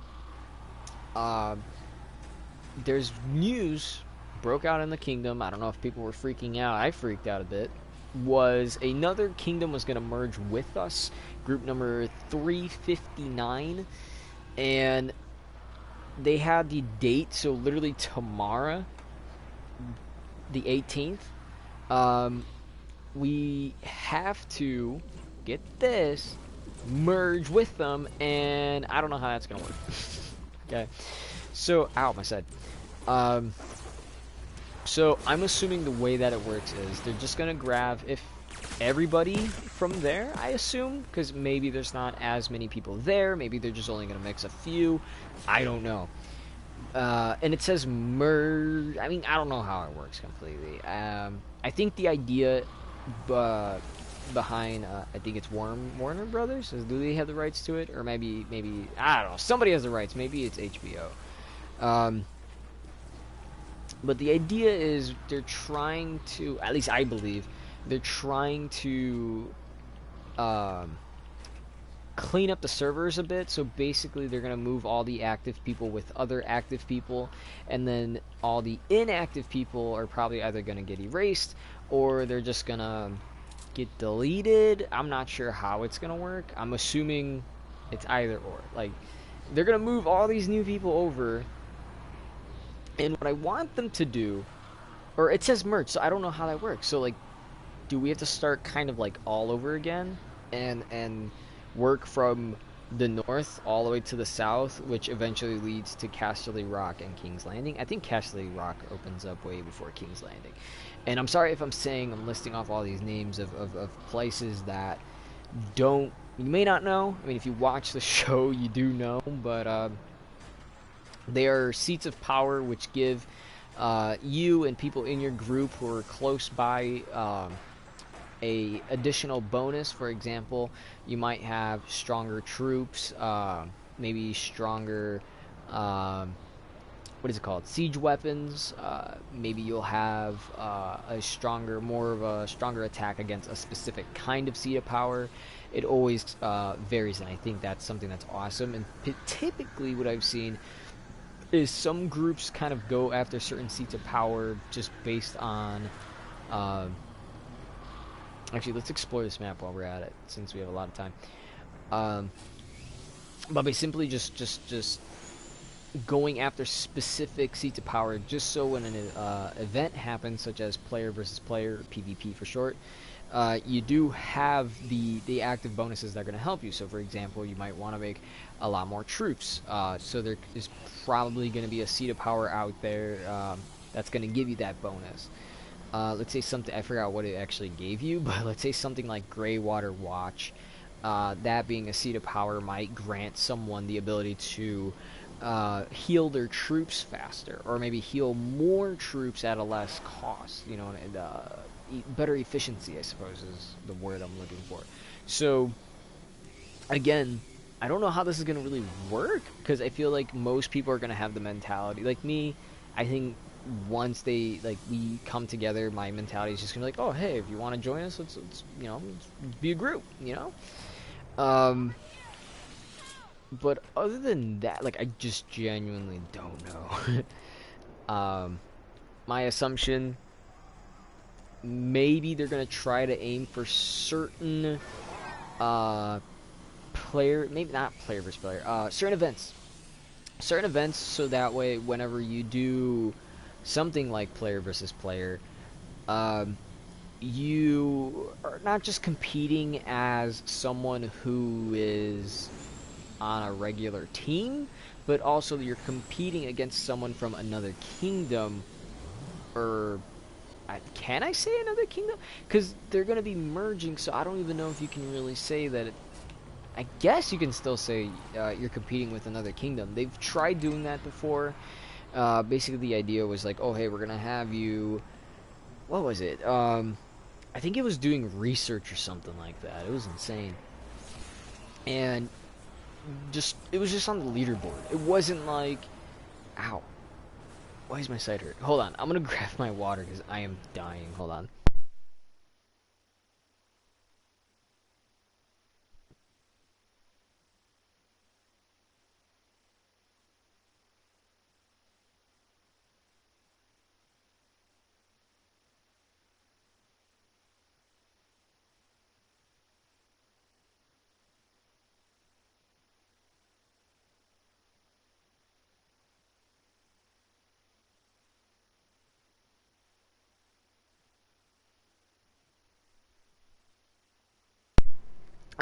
there's news broke out in the kingdom. I don't know if people were freaking out. I freaked out a bit. Was another kingdom was going to merge with us, group number 359, and they had the date, so literally tomorrow, the 18th. We have to get this, merge with them, and I don't know how that's gonna work. Okay, so ow, my side. So I'm assuming the way that it works is they're just gonna grab everybody from there, I assume, because maybe there's not as many people there. Maybe they're just only gonna mix a few. I don't know. And it says merge. I mean, I don't know how it works completely. I think the idea behind, I think it's Warner Brothers. Do they have the rights to it, or maybe I don't know. Somebody has the rights. Maybe it's HBO. But the idea is they're trying to, at least I believe, they're trying to clean up the servers a bit. So basically they're going to move all the active people with other active people, and then all the inactive people are probably either going to get erased or they're just going to get deleted. I'm not sure how it's going to work. I'm assuming it's either or. Like, they're going to move all these new people over, and what I want them to do, or it says merge, so I don't know how that works. So, like, do we have to start kind of like all over again and work from the north all the way to the south, which eventually leads to Casterly Rock and King's Landing. I think Casterly Rock opens up way before King's Landing. And I'm sorry if I'm listing off all these names of places that you may not know. I mean, if you watch the show, you do know, but they are seats of power which give you and people in your group who are close by a additional bonus. For example, you might have stronger troops, maybe stronger what is it called, siege weapons. Maybe you'll have more of a stronger attack against a specific kind of seat of power. It always varies, and I think that's something that's awesome. And typically what I've seen is some groups kind of go after certain seats of power just based on actually, let's explore this map while we're at it, since we have a lot of time. But by simply just going after specific seats of power, just so when an event happens, such as player versus player, PvP for short, you do have the active bonuses that are going to help you. So, for example, you might want to make a lot more troops. So there is probably going to be a seat of power out there that's going to give you that bonus. Let's say something, I forgot what it actually gave you, but let's say something like Greywater Watch. That being a seat of power might grant someone the ability to heal their troops faster, or maybe heal more troops at a less cost. You know, and better efficiency, I suppose, is the word I'm looking for. So, again, I don't know how this is going to really work, because I feel like most people are going to have the mentality, like me, I think once we come together, my mentality is just gonna be like, oh, hey, if you want to join us, let's let's be a group, But other than that, like, I just genuinely don't know. My assumption, maybe they're gonna try to aim for certain maybe not player versus player, certain events, so that way whenever you do something like player versus player, you are not just competing as someone who is on a regular team, but also you're competing against someone from another kingdom, or can I say another kingdom? Because they're going to be merging, so I don't even know if you can really say that. I guess you can still say you're competing with another kingdom. They've tried doing that before. Basically, the idea was like, oh, hey, we're going to have you... What was it? I think it was doing research or something like that. It was insane. And it was just on the leaderboard. It wasn't like... Ow. Why is my side hurt? Hold on. I'm going to grab my water because I am dying. Hold on.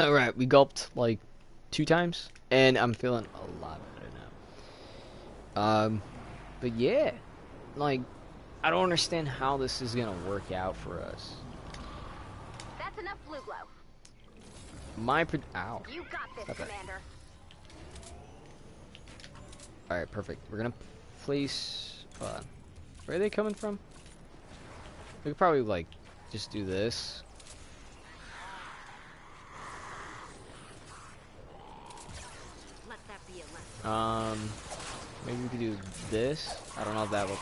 Alright, we gulped like 2 times, and I'm feeling a lot better now. But yeah, like, I don't understand how this is gonna work out for us. That's enough blue glow. Ow. You got this, Commander. Alright, perfect. We're gonna place... where are they coming from? We could probably, like, just do this. Maybe we could do this. I don't know if that will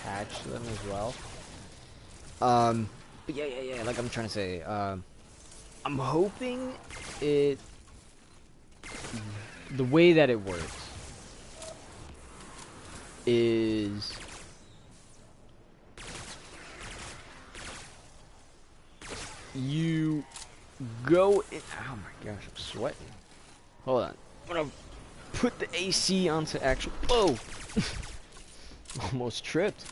catch them as well. But yeah, like I'm trying to say, I'm hoping the way that it works is you go in... Oh my gosh, I'm sweating. Hold on. I'm gonna put the AC onto actual... Oh! Almost tripped.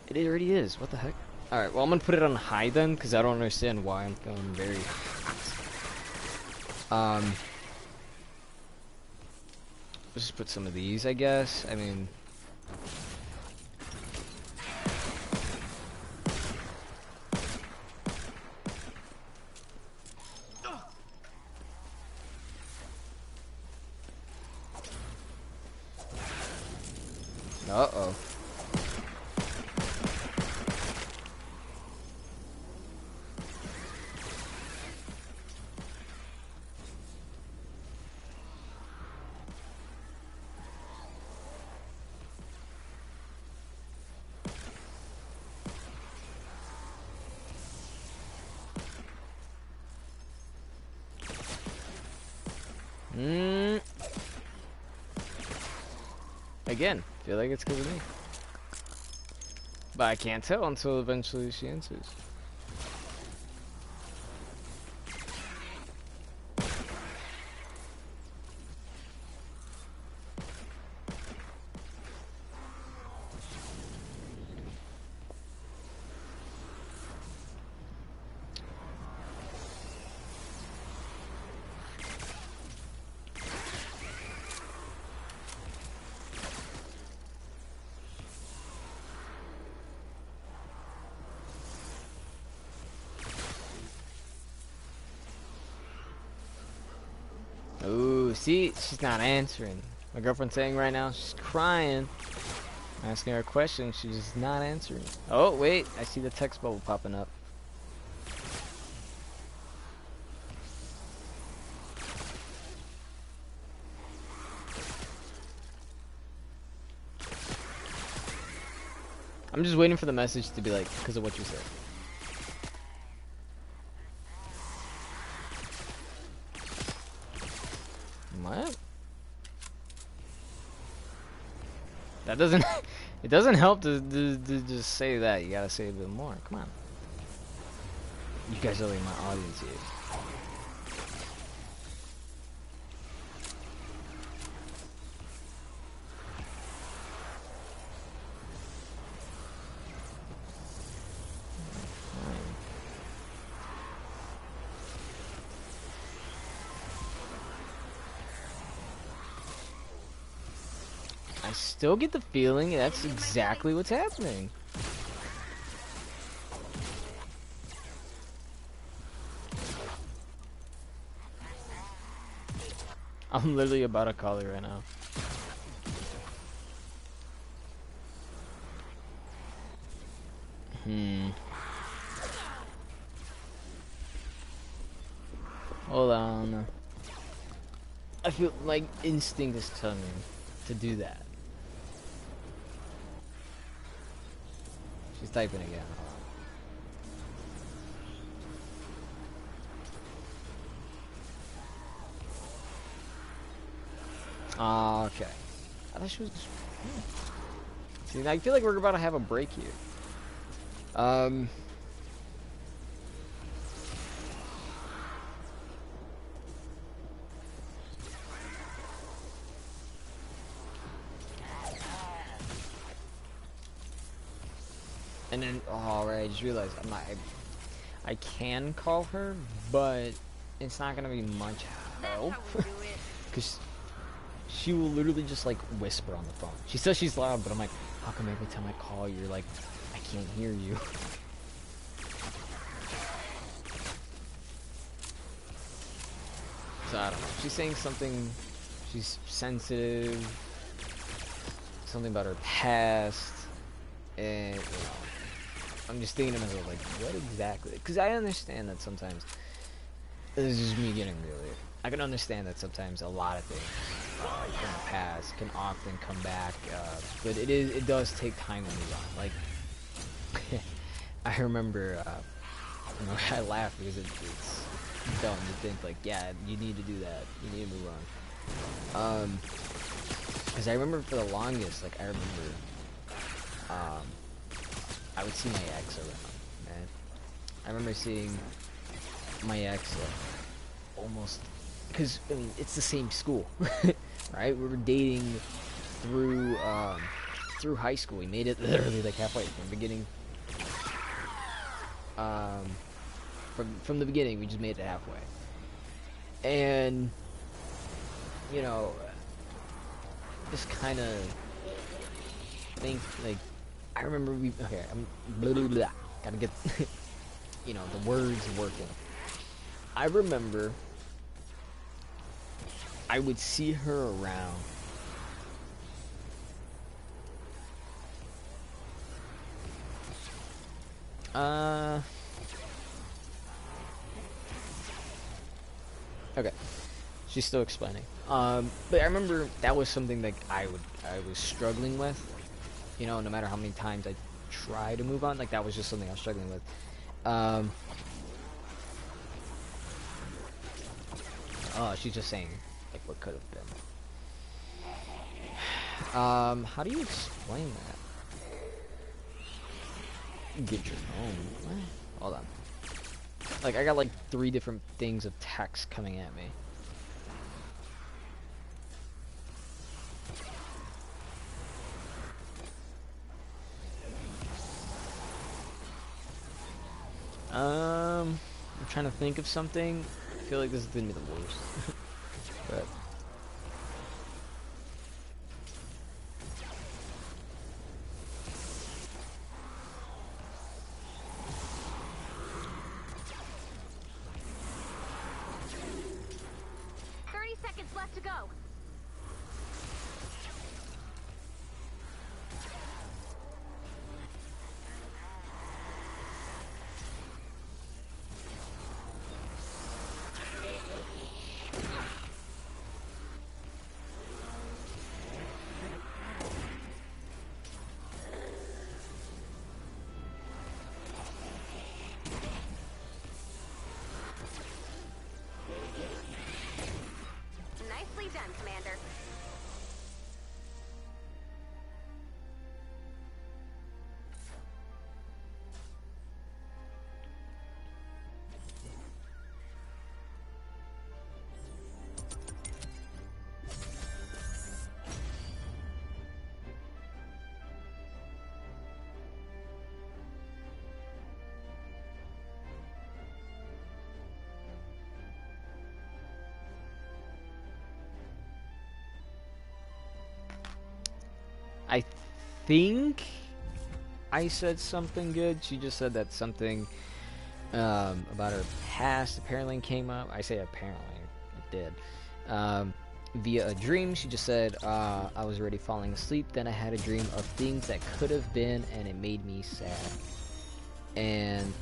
It already is. What the heck? Alright, well, I'm gonna put it on high then, because I don't understand why I'm feeling very hot. Let's just put some of these, I guess. I mean... Uh-oh. Again, feel like it's because of me. But I can't tell until eventually she answers. Ooh, see? She's not answering. My girlfriend's saying right now she's crying. I'm asking her a question, she's just not answering. Oh, wait, I see the text bubble popping up. I'm just waiting for the message to be like, because of what you said. What? That doesn't... It doesn't help to just say that. You gotta say a bit more. Come on. You guys are like my audience here. I still get the feeling that's exactly what's happening. I'm literally about to call her right now. Hold on. I feel like instinct is telling me to do that. She's typing again. Okay. I thought she was... See, I feel like we're about to have a break here. And then, oh, right, I just realized I'm not... I can call her, but it's not gonna be much help. Because she will literally just, like, whisper on the phone. She says she's loud, but I'm like, how come every time I call you're like, I can't hear you? So, I don't know. She's saying something, she's sensitive, something about her past, and, you know, I'm just thinking to myself, like, what exactly? Because I understand that sometimes, this is just me getting really, I can understand that sometimes a lot of things from the past can often come back, but it does take time to move on. Like, I remember, you know, I laugh because it's dumb to think, like, yeah, you need to do that, you need to move on. Because I remember for the longest, like, I remember, I would see my ex around, man. I remember seeing my ex, almost, because, I mean, it's the same school, right? We were dating through high school. We made it literally, like, halfway from the beginning. From the beginning, we just made it halfway. And, you know, just kind of think like I remember we okay. I'm blah, blah, blah. Gotta get you know the words working. I remember I would see her around. Okay. She's still explaining. But I remember that was something that I was struggling with. You know, no matter how many times I try to move on, like that was just something I was struggling with. Oh, she's just saying like what could have been. How do you explain that? Get your own. What? Hold on. Like I got like 3 different things of text coming at me. I'm trying to think of something. I feel like this is gonna be the worst. But 30 seconds left to go. Nicely done, Commander. I think I said something good. She just said that something about her past apparently came up. I say apparently, it did. Via a dream, she just said, I was already falling asleep. Then I had a dream of things that could have been, and it made me sad. And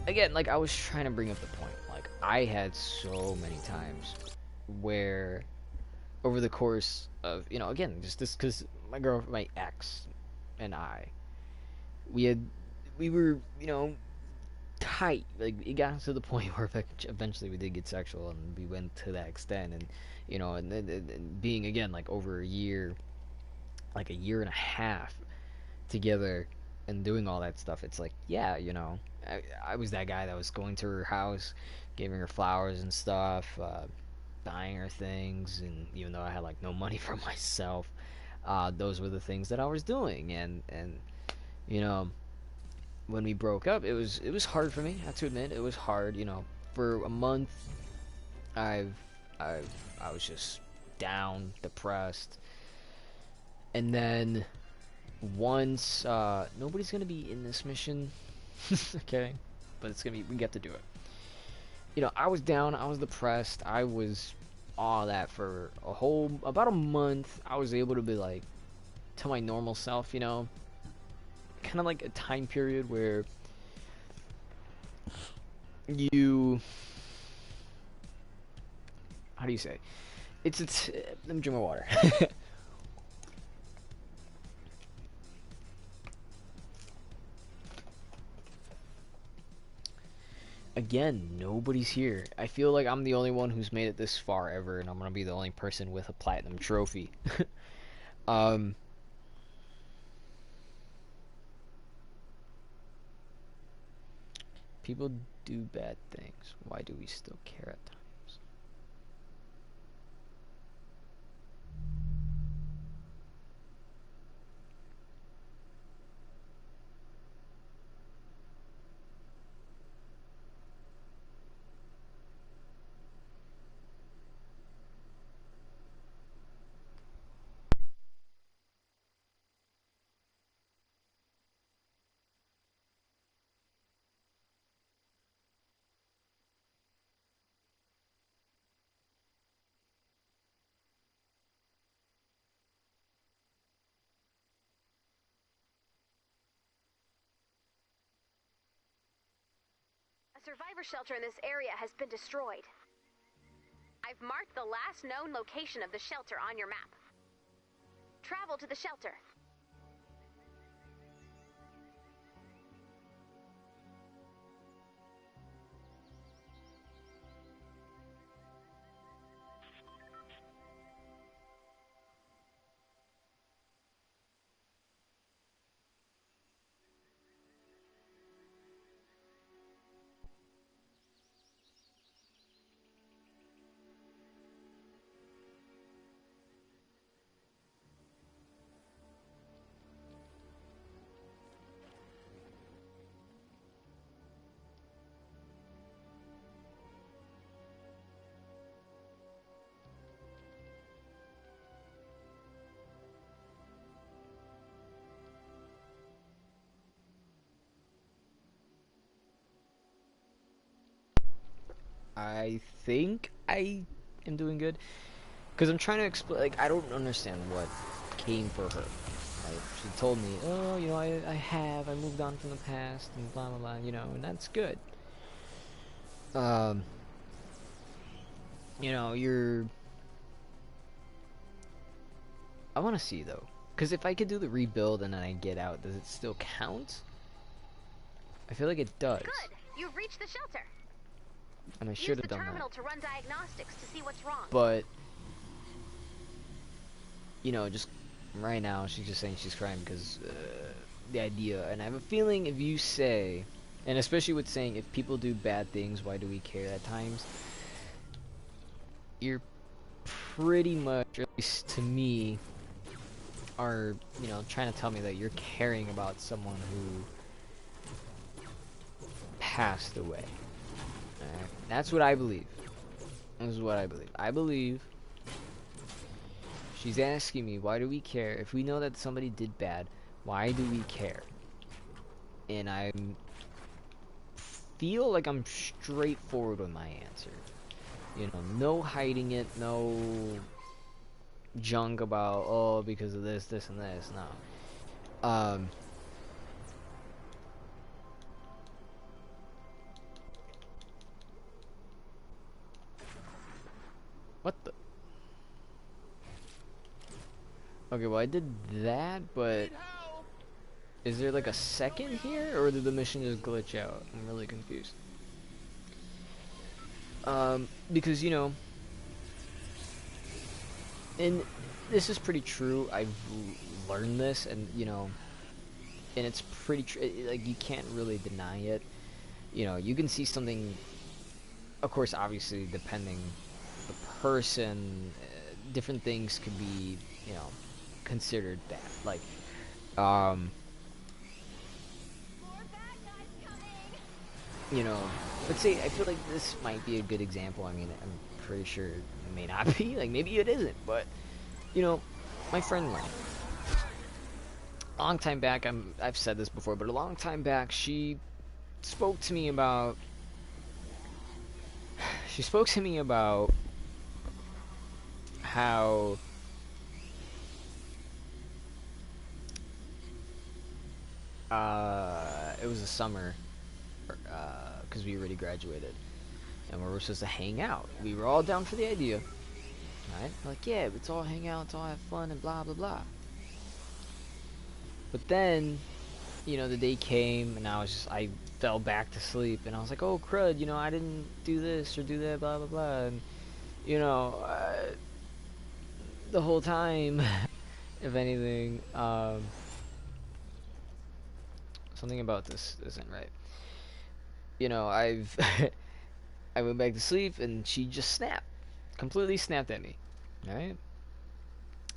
again, like I was trying to bring up the point. Like I had so many times where over the course of again just this because my ex and we we were tight. Like it got to the point where eventually we did get sexual and we went to that extent, and and being again like over a year, like a year and a half together and doing all that stuff. It's like I was that guy that was going to her house, giving her flowers and stuff, buying her things, and even though I had like no money for myself, those were the things that I was doing. And you know when we broke up, it was hard for me. I have to admit, it was hard. For a month, I've I was just down, depressed, and then once nobody's gonna be in this mission, okay, but we get to do it. I was down, I was depressed, I was all that for about a month. I was able to be like to my normal self, kind of like a time period where you how do you say it's let me drink my water. Again, nobody's here. I feel like I'm the only one who's made it this far ever, and I'm gonna be the only person with a platinum trophy. um People do bad things. Why do we still care at times? survivor shelter in this area has been destroyed. I've marked the last known location of the shelter on your map. Travel to the shelter. I think I am doing good. Because I'm trying to explain, like, I don't understand what came for her. Right? She told me, oh, you know, I moved on from the past, and blah, blah, blah, you know, and that's good. Um, you know, I want to see, though. Because if I could do the rebuild and then I get out, does it still count? I feel like it does. Good. You've reached the shelter. And I should have done that. Use the terminal to run diagnostics to see what's wrong. But, you know, just right now, she's just saying she's crying because the idea. And I have a feeling if you say, and especially with saying if people do bad things, why do we care at times? You're pretty much, or at least to me, are, you know, trying to tell me that you're caring about someone who passed away. Alright? That's what I believe. This is what I believe. I believe she's asking me, why do we care? If we know that somebody did bad, why do we care? And I feel like I'm straightforward with my answer. You know, no hiding it, no junk about, oh, because of this, this, and this. No. What the? Okay, well, I did that, but is there like a second here, or did the mission just glitch out? I'm really confused. Because, you know, and this is pretty true. I've learned this, and, you know, and it's pretty like, you can't really deny it. You know, you can see something, of course, obviously, depending the person, different things could be, you know, considered bad. Like, you know, let's say, I feel like this might be a good example. I mean, I'm pretty sure it may not be, like, maybe it isn't, but, you know, my friend Lynn, a long time back, I've said this before, but a long time back, she spoke to me about how it was a summer, because we already graduated, and we were supposed to hang out. We were all down for the idea, right? Like, yeah, let's all hang out, let's all have fun, and blah, blah, blah. But then, you know, the day came, and I fell back to sleep, and I was like, oh, crud, you know, I didn't do this or do that, blah, blah, blah, and, you know, the whole time, if anything, something about this isn't right. You know, I went back to sleep, and she just snapped. Completely snapped at me. Right?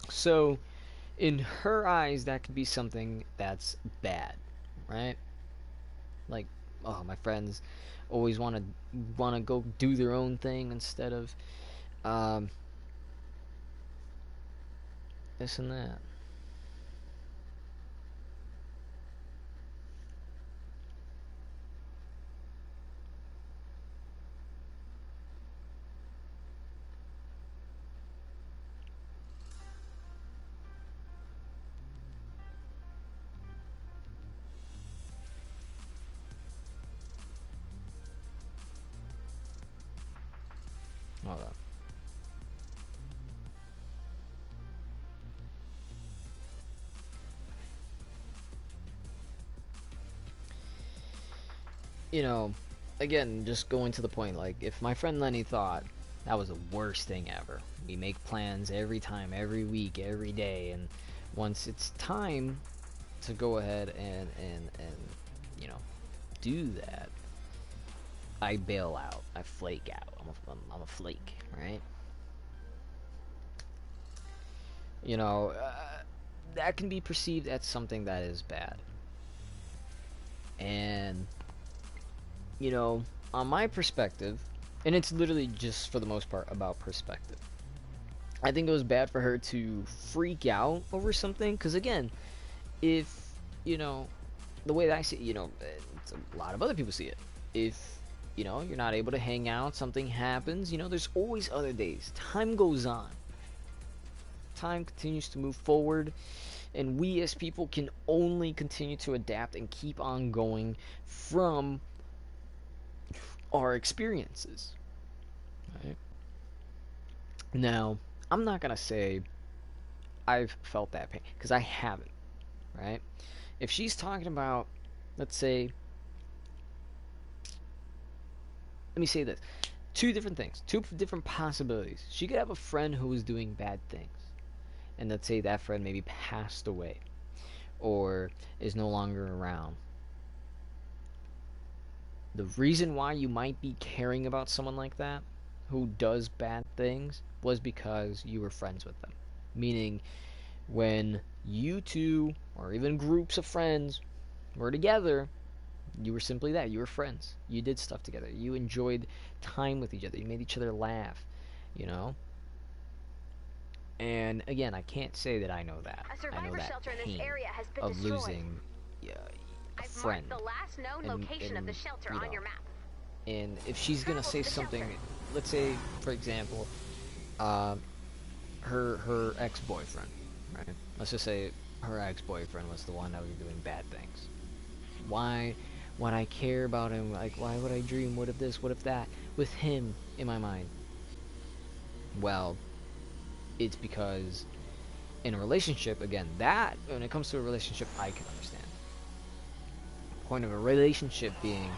So, in her eyes, that could be something that's bad. Right? Like, oh, my friends always want to go do their own thing instead of this and that. Hold on. You know, again, just going to the point, like, if my friend Lenny thought that was the worst thing ever, we make plans every time, every week, every day, and once it's time to go ahead and you know, do that, I bail out, I flake out, I'm a flake, right? You know, that can be perceived as something that is bad. And, you know, on my perspective, and it's literally just for the most part about perspective, I think it was bad for her to freak out over something. Because, again, if, you know, the way that I see it, you know, a lot of other people see it. If, you know, you're not able to hang out, something happens, you know, there's always other days. Time goes on. Time continues to move forward, and we as people can only continue to adapt and keep on going from our experiences. Right? Now, I'm not gonna say I've felt that pain because I haven't. Right? If she's talking about, let's say, let me say this: two different things, two different possibilities. She could have a friend who was doing bad things, and let's say that friend maybe passed away or is no longer around. The reason why you might be caring about someone like that who does bad things was because you were friends with them. Meaning, when you two or even groups of friends were together, you were simply that. You were friends. You did stuff together. You enjoyed time with each other. You made each other laugh, you know? And again, I can't say that I know that. I know that pain of losing a friend. I've marked the last known location of the shelter on your map. And if she's gonna say something, let's say, for example, her ex-boyfriend, right? Let's just say her ex-boyfriend was the one that was doing bad things. Why would I care about him? Like, why would I dream? What if this? What if that? With him in my mind. Well, it's because in a relationship, again, that when it comes to a relationship, I can understand. The point of a relationship being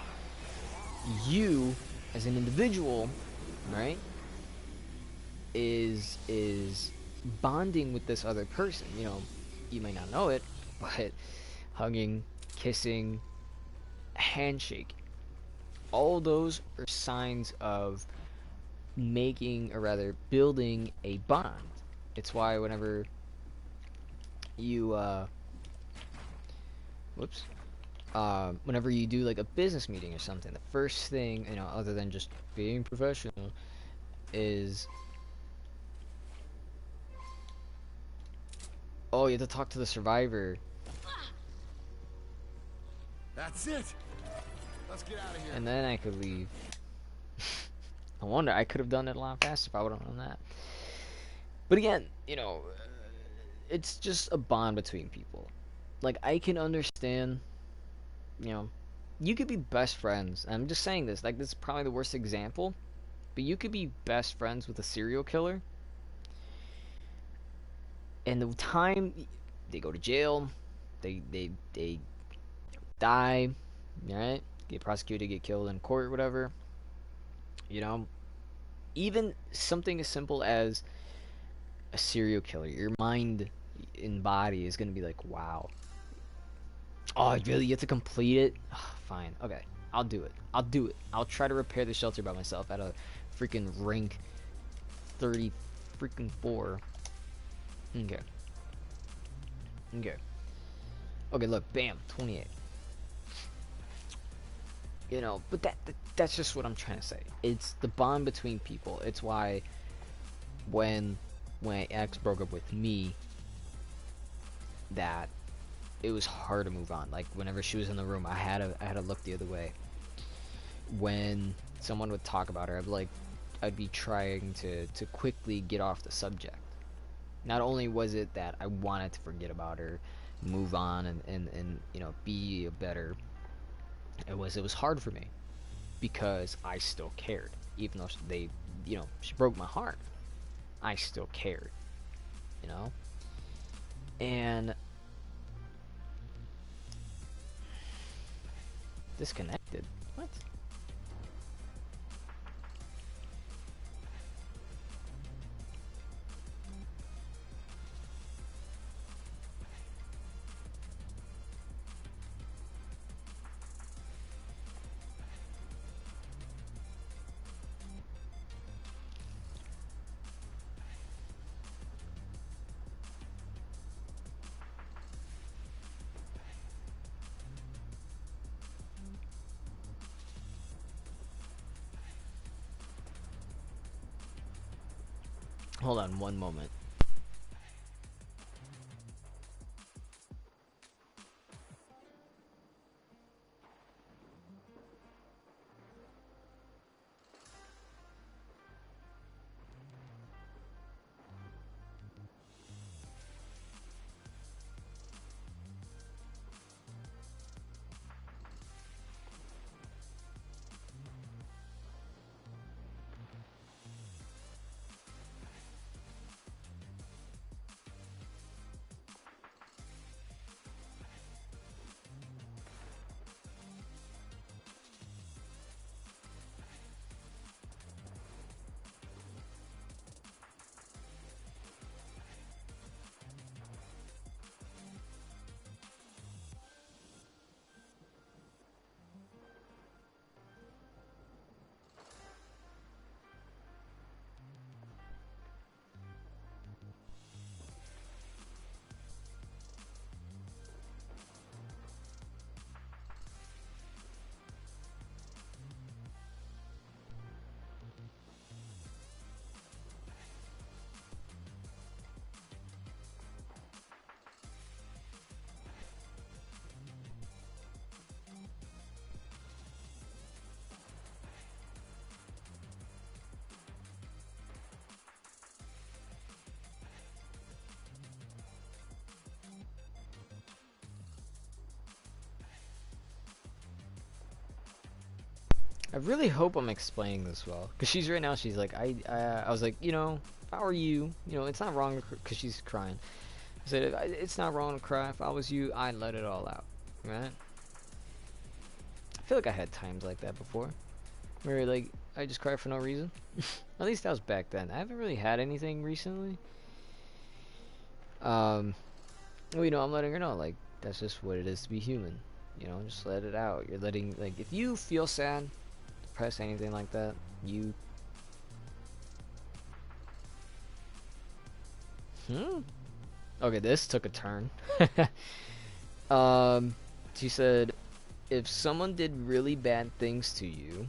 you as an individual, right, is bonding with this other person. You know, you may not know it, but hugging, kissing, handshake, all those are signs of making, or rather building, a bond. It's why whenever you whenever you do like a business meeting or something, the first thing, you know, other than just being professional, is, oh, you have to talk to the survivor. That's it. Let's get out of here. And then I could leave. I wonder, I could have done it a lot faster if I would have known that. But again, you know, it's just a bond between people. Like, I can understand, you know, you could be best friends. I'm just saying this, like, this is probably the worst example, but you could be best friends with a serial killer, and the time they go to jail, they die, right? Get prosecuted, get killed in court, or whatever. You know, even something as simple as a serial killer, your mind and body is gonna be like, wow. Oh, really? You have to complete it? Oh, fine. Okay. I'll do it. I'll do it. I'll try to repair the shelter by myself at a freaking rank 30 freaking 4. Okay. Okay. Okay, look. Bam. 28. You know, but that's just what I'm trying to say. It's the bond between people. It's why when my ex broke up with me, that it was hard to move on. Like, whenever she was in the room, I had to look the other way. When someone would talk about her, I'd be trying to quickly get off the subject. Not only was it that I wanted to forget about her, move on, and you know, be better, it was hard for me because I still cared, even though they you know, she broke my heart, I still cared, you know? And disconnected. What? Hold on one moment. I really hope I'm explaining this well, because she's right now. She's like, I was like, you know, if I were you, you know, it's not wrong, because she's crying. I said, it's not wrong to cry. If I was you, I'd let it all out, right? I feel like I had times like that before, where like I just cry for no reason. At least that was back then. I haven't really had anything recently. Well, you know, I'm letting her know, like, that's just what it is to be human. You know, just let it out. You're letting, like, if you feel sad, depressed, anything like that, you... Okay, this took a turn. She said, if someone did really bad things to you,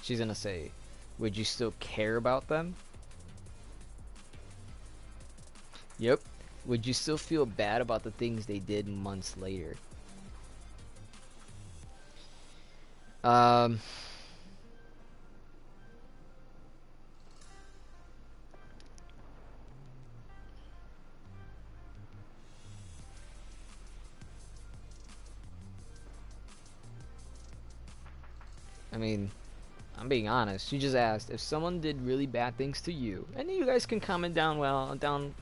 she's gonna say, would you still care about them? Yep. Would you still feel bad about the things they did months later? I mean, I'm being honest. She just asked if someone did really bad things to you, and you guys can comment down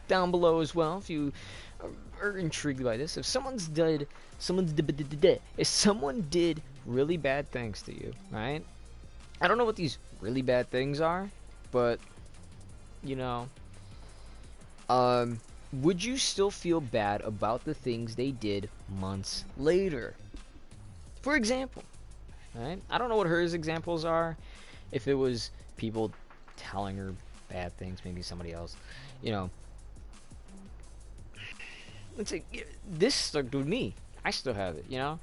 below as well if you are intrigued by this. If someone did really bad things to you, right? I don't know what these really bad things are, but you know, would you still feel bad about the things they did months later? For example, right? I don't know what her examples are. If it was people telling her bad things, maybe somebody else, you know. Let's say this stuck with me. I still have it, you know.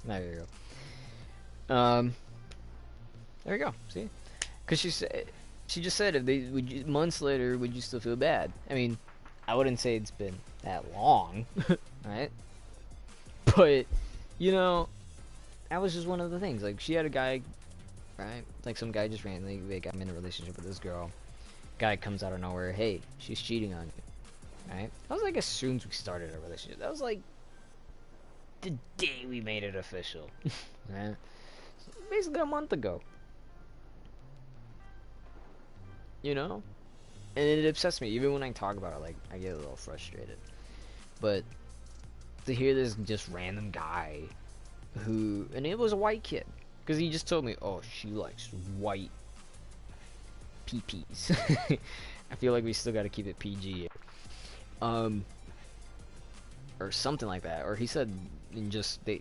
There you go. There you go. See, Cause she just said if they would months later, would you still feel bad? I mean, I wouldn't say it's been that long, right? But you know, that was just one of the things. Like she had a guy, right? Like some guy just randomly, like I'm in a relationship with this girl. Guy comes out of nowhere, hey, she's cheating on you, right? That was like as soon as we started a relationship. That was like the day we made it official, right? So basically a month ago, you know. And it upsets me even when I talk about it. Like I get a little frustrated, but to hear this just random guy who, and it was a white kid, because he just told me, oh, she likes white PPs. I feel like we still got to keep it PG, or something like that. Or he said,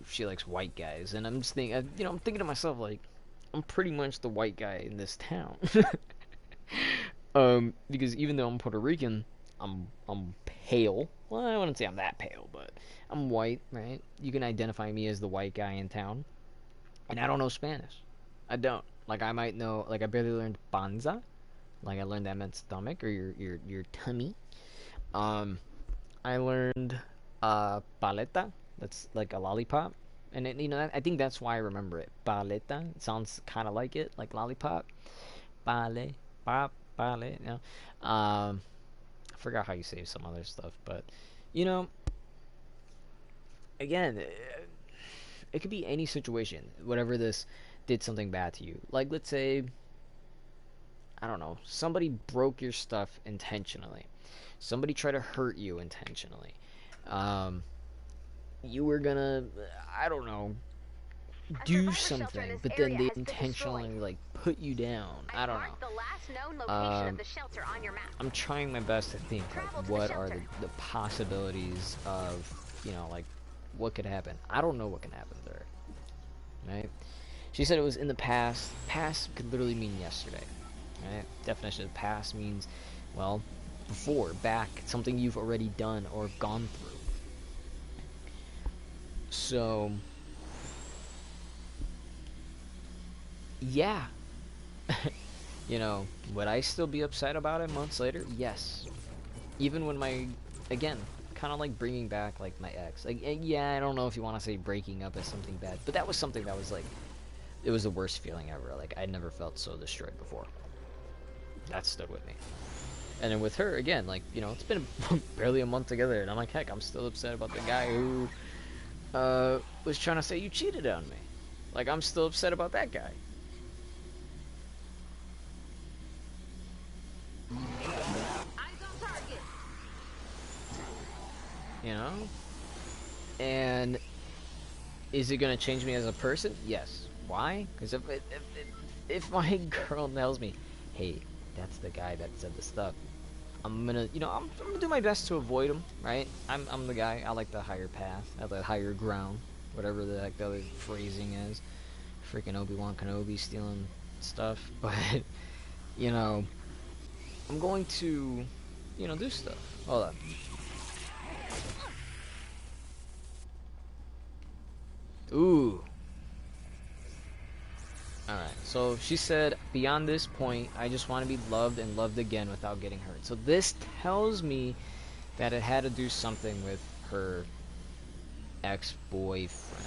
she likes white guys, and I'm just thinking, I'm thinking to myself like, I'm pretty much the white guy in this town. Because even though I'm Puerto Rican, I'm pale. Well, I wouldn't say I'm that pale, but I'm white, right? You can identify me as the white guy in town, and I don't know Spanish. I don't. Like I might know, like I barely learned panza. Like I learned that meant stomach or your tummy. Um, I learned paleta. That's like a lollipop, and I think that's why I remember it. Paleta. It sounds kind of like it, like lollipop. Pale, pop, pale. You know. I forgot how you say some other stuff, but you know, again, it could be any situation. Whatever this did something bad to you, like let's say, I don't know, somebody broke your stuff intentionally. Somebody tried to hurt you intentionally. Um, you were gonna, I don't know, A do survivor shelter in something, this but then area they has been intentionally destroyed. like put you down. I I've don't marked the last known know. location of the shelter on your map. I'm trying my best to think like Travel to the what are shelter. the possibilities of like what could happen. I don't know what can happen there. Right? She said it was in the past. Past could literally mean yesterday. Right? Definition of past means, well, before, back, something you've already done or gone through. So, yeah. Would I still be upset about it months later? Yes. Even when again, kind of like bringing back like my ex. Like, yeah, I don't know if you want to say breaking up as something bad, but that was something that was like, it was the worst feeling ever. Like, I never felt so destroyed before. That stood with me. And then with her, again, like, it's been barely a month together, and I'm like, heck, I'm still upset about the guy who was trying to say you cheated on me. Like, I'm still upset about that guy. Eyes on target. And is it gonna change me as a person? Yes. Why? Because if my girl tells me, hey, that's the guy that said the stuff, I'm gonna do my best to avoid him, right? I'm the guy. I like the higher path, I like the higher ground, whatever the other phrasing is. Freaking Obi-Wan Kenobi stealing stuff, but I'm going to, do stuff. Hold on. Ooh. Alright, so she said, beyond this point, I just want to be loved and loved again without getting hurt. So this tells me that it had to do something with her ex-boyfriend.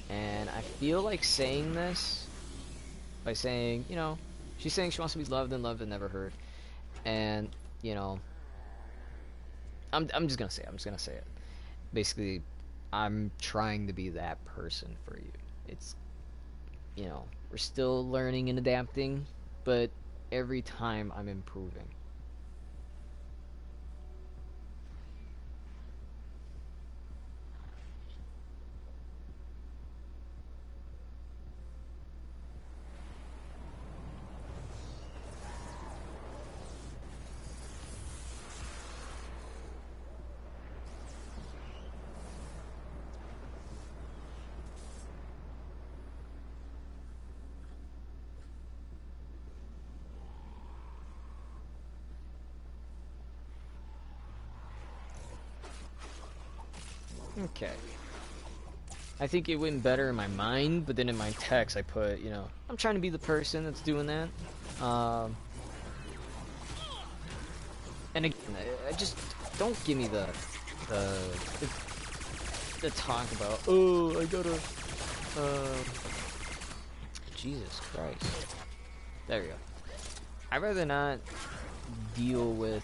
And I feel like saying this by saying, she's saying she wants to be loved and never hurt. And, I'm just gonna say it. I'm just gonna say it. Basically, I'm trying to be that person for you. It's, we're still learning and adapting, but every time I'm improving. Okay. I think it went better in my mind, but then in my text I put, you know, I'm trying to be the person that's doing that. And again, I just don't give me the the, the talk about, oh, I gotta, Jesus Christ. There we go. I'd rather not deal with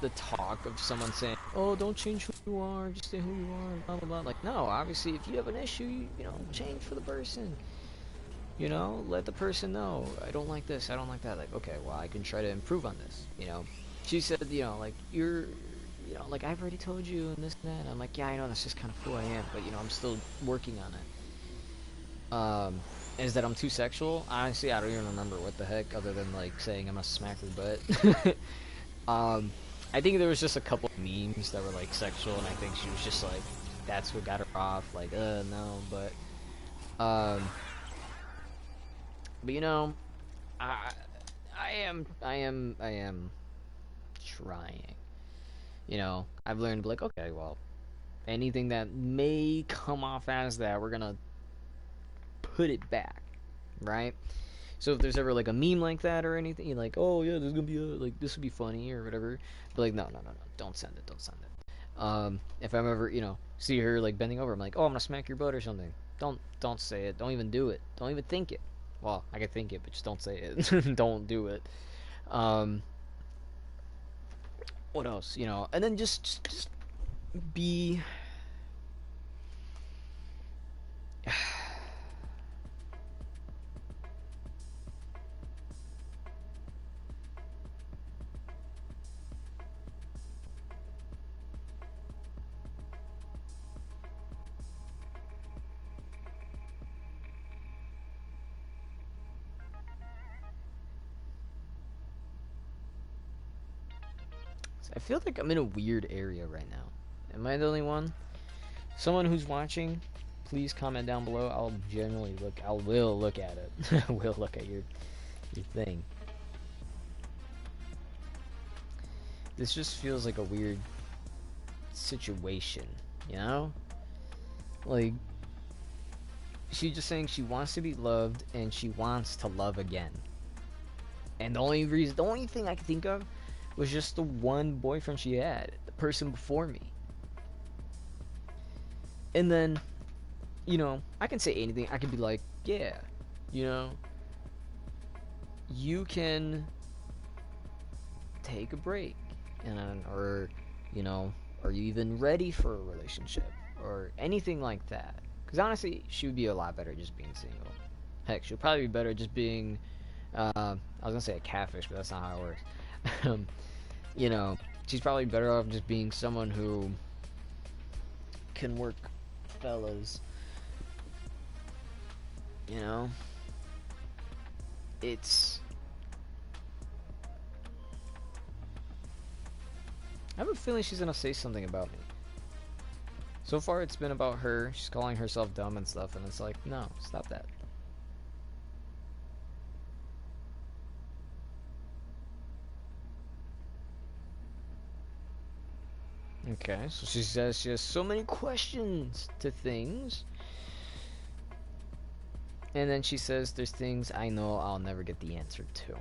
the talk of someone saying, oh, don't change who you are, just stay who you are, blah blah blah. Like, no, obviously if you have an issue, you know, change for the person. You know, let the person know, I don't like this, I don't like that. Like, okay, well, I can try to improve on this, you know. She said, you know, like, you know, like, I've already told you and this and that. And I'm like, yeah, I know, that's just kind of who I am, but, you know, I'm still working on it. Is that I'm too sexual? Honestly, I don't even remember what the heck, other than, like, saying I'm gonna smack her butt. I think there was just a couple of memes that were, like, sexual, and I think she was just, like, that's what got her off, like, no, but, you know, I am trying. You know, I've learned to be like, okay, well, anything that may come off as that, we're gonna put it back, right? So if there's ever like a meme like that or anything, you're like, oh yeah, there's gonna be a, like, this would be funny or whatever. But like, no, don't send it, don't send it. If I'm ever, you know, see her like bending over, I'm like, oh, I'm gonna smack your butt or something. Don't say it. Don't even do it. Don't even think it. Well, I can think it, but just don't say it. Don't do it. Um, what else? You know, and then just be. I feel like I'm in a weird area right now. Am I the only one? Someone who's watching, please comment down below. I'll generally look. I will look at it. I will look at your thing. This just feels like a weird situation, you know? Like, she's just saying she wants to be loved and she wants to love again. And the only thing I could think of was just the one boyfriend she had, the person before me. And then, you know, I can say anything. I can be like, yeah, you know, you can take a break, and or, you know, are you even ready for a relationship or anything like that? Because honestly, she would be a lot better just being single. Heck, she'll probably be better just being, I was gonna say a catfish, but that's not how it works. You know, she's probably better off just being someone who can work fellas. You know? It's... I have a feeling she's gonna say something about me. So far it's been about her. She's calling herself dumb and stuff, and it's like, no, stop that. Okay, so she says she has so many questions to things. And then she says there's things I know I'll never get the answer to.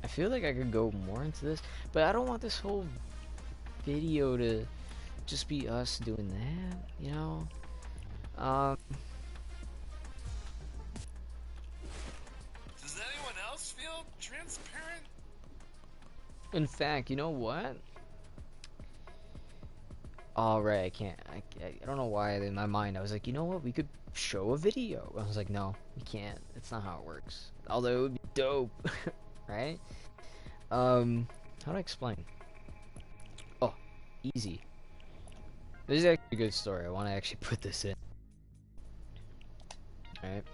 I feel like I could go more into this, but I don't want this whole video to just be us doing that, you know? Does anyone else feel transparent? In fact, you know what? Alright, I don't know why in my mind I was like, you know what, we could show a video. I was like, no, we can't. That's not how it works. Although it would be dope, right? How do I explain? Oh, easy. This is actually a good story. I want to actually put this in. Alright.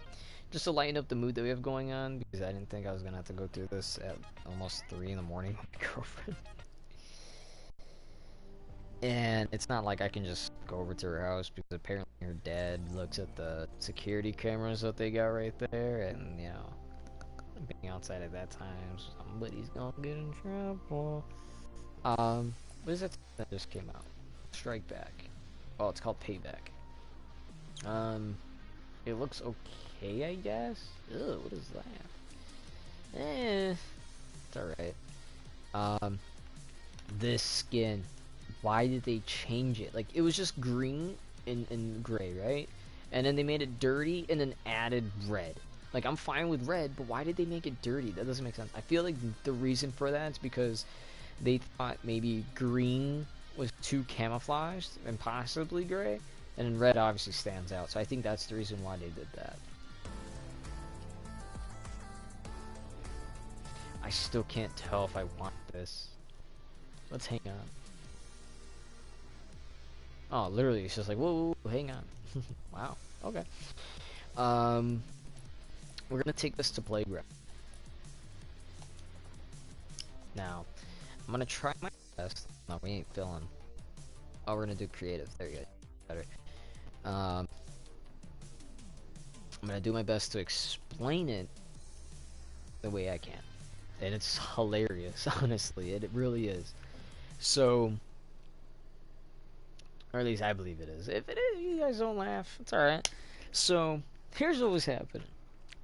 just to lighten up the mood that we have going on, because I didn't think I was gonna have to go through this at almost 3 in the morning with my girlfriend. And it's not like I can just go over to her house, because apparently her dad looks at the security cameras that they got right there, and you know, being outside at that time, somebody's gonna get in trouble. What is that just came out? Strike Back. Oh, it's called Payback. It looks okay, I guess. Ugh, what is that? It's alright. This skin, why did they change it? Like, it was just green and gray, right? And then they made it dirty and then added red. Like, I'm fine with red, but why did they make it dirty? That doesn't make sense. I feel like the reason for that is because they thought maybe green was too camouflaged and possibly gray, and then red obviously stands out. So I think that's the reason why they did that. I still can't tell if I want this. Let's hang on. Oh, literally, it's just like, whoa, hang on. Wow, okay. We're gonna take this to Playground. Now, I'm gonna try my best. No, we ain't filling. Oh, we're gonna do creative. There you go. Better. I'm gonna do my best to explain it the way I can. And it's hilarious, honestly. It really is. So, or at least I believe it is. If it is, you guys don't laugh. It's alright. So, here's what was happening.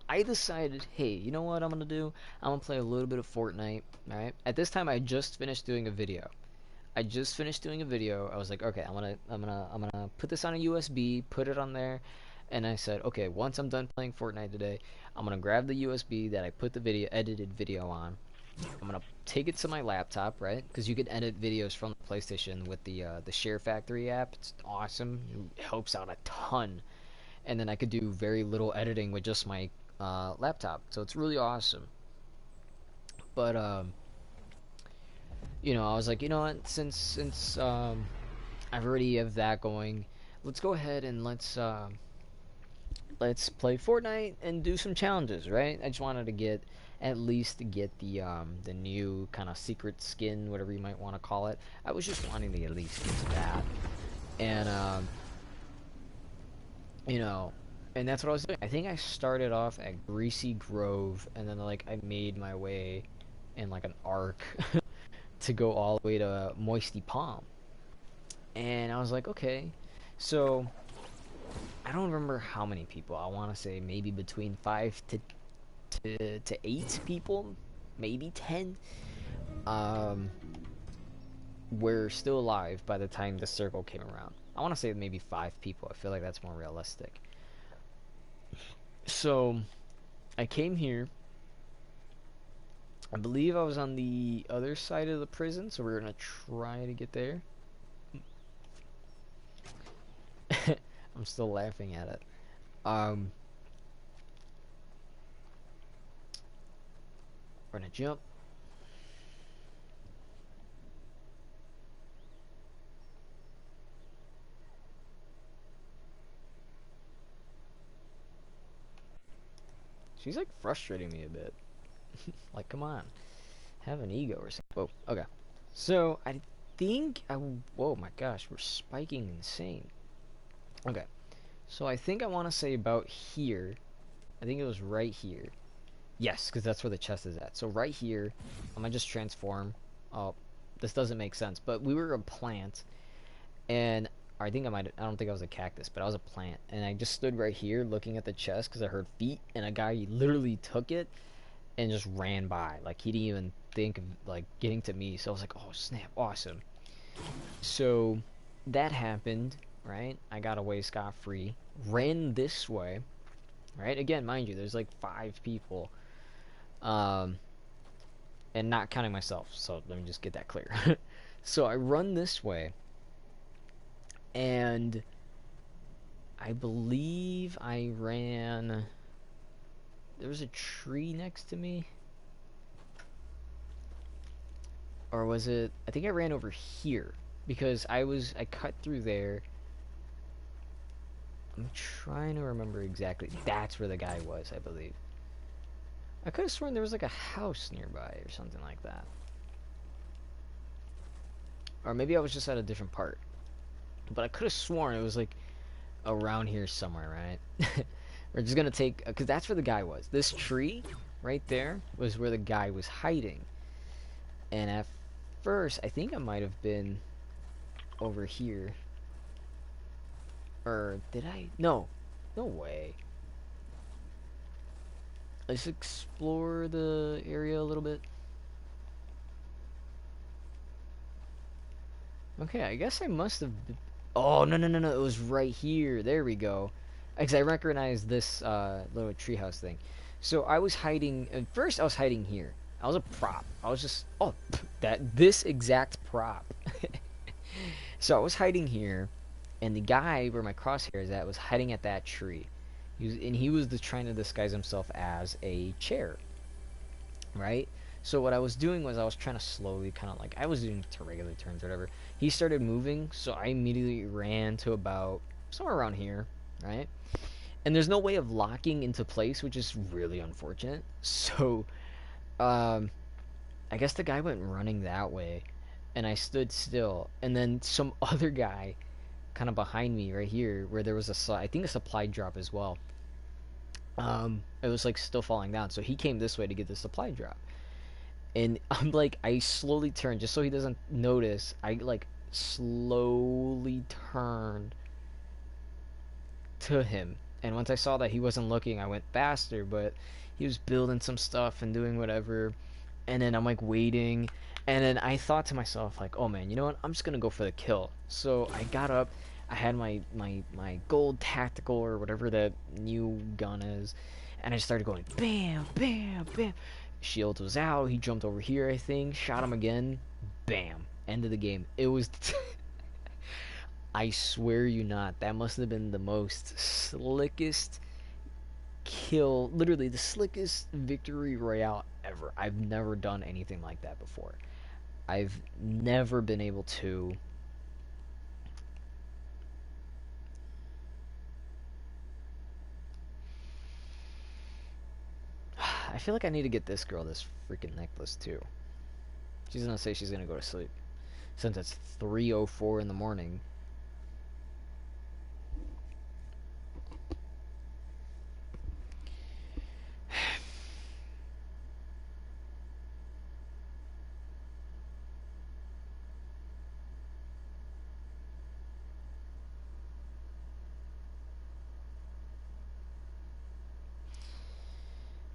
I decided, hey, you know what I'm gonna do? I'm gonna play a little bit of Fortnite, alright? At this time, I just finished doing a video. I was like, okay, I'm gonna put this on a USB, put it on there, and I said, okay, once I'm done playing Fortnite today, I'm gonna grab the USB that I put the edited video on. I'm gonna take it to my laptop, right? Because you can edit videos from the PlayStation with the Share Factory app. It's awesome. It helps out a ton. And then I could do very little editing with just my laptop, so it's really awesome. But you know, I was like, you know what? Since I've already have that going, let's go ahead and let's play Fortnite and do some challenges, right? I just wanted to get at least to get the new kind of secret skin, whatever you might want to call it. I was just wanting to at least get to that, and you know, and that's what I was doing. I think I started off at Greasy Grove, and then like I made my way in like an arc to go all the way to Moisty Palm. And I was like, okay, so I don't remember how many people. I want to say maybe between 5 to 8 people, maybe 10. Were still alive by the time the circle came around. I want to say maybe 5 people. I feel like that's more realistic. So I came here. I believe I was on the other side of the prison, so we're gonna try to get there. I'm still laughing at it. We're gonna jump. She's like frustrating me a bit. Like, come on, have an ego or something. Oh, okay. So I think whoa, my gosh, we're spiking insane. Okay, so I think I want to say about here. I think it was right here. Yes, because that's where the chest is at. So right here, I'm gonna just transform. Oh, this doesn't make sense, but we were a plant, and I think I don't think I was a cactus, but I was a plant, and I just stood right here looking at the chest because I heard feet, and a guy literally took it and just ran by. Like, he didn't even think of like getting to me. So I was like, oh snap, awesome. So that happened, right? I got away scot-free, ran this way, right? Again, mind you, there's like 5 people, and not counting myself, so let me just get that clear. So I run this way, and I believe I ran, there was a tree next to me, or was it, I think I ran over here, because I cut through there, I'm trying to remember exactly. That's where the guy was, I believe. I could have sworn there was like a house nearby or something like that. Or maybe I was just at a different part. But I could have sworn it was like around here somewhere, right? We're just gonna take, because that's where the guy was. This tree right there was where the guy was hiding. And at first, I think I might have been over here. Or did I? No. No way. Let's explore the area a little bit. Okay, I guess I must have been... Oh, no, no, no, no. It was right here. There we go. Because I recognize this little treehouse thing. So I was hiding... At first, I was hiding here. I was a prop. I was just... Oh, this exact prop. So I was hiding here. And the guy where my crosshair is at was hiding at that tree. He was trying to disguise himself as a chair. Right? So what I was doing was I was trying to slowly kind of like... I was doing to regular turns or whatever. He started moving, so I immediately ran to about somewhere around here, right? And there's no way of locking into place, which is really unfortunate. So, I guess the guy went running that way, and I stood still. And then some other guy, kind of behind me, right here, where there was I think a supply drop as well. It was like still falling down, so he came this way to get the supply drop. And I'm like, I slowly turned just so he doesn't notice. I like slowly turned to him, and once I saw that he wasn't looking, I went faster. But he was building some stuff and doing whatever, and then I'm like waiting, and then I thought to myself like, oh man, you know what? I'm just gonna go for the kill. So I got up. I had my gold tactical or whatever that new gun is, and I started going bam, bam, bam. Shield was out. He jumped over here, I think. Shot him again. Bam. End of the game. It was. I swear you not. That must have been the most slickest kill. Literally, the slickest victory royale ever. I've never done anything like that before. I've never been able to. I feel like I need to get this girl this freaking necklace too. She's gonna say she's gonna go to sleep. Since it's 3:04 in the morning.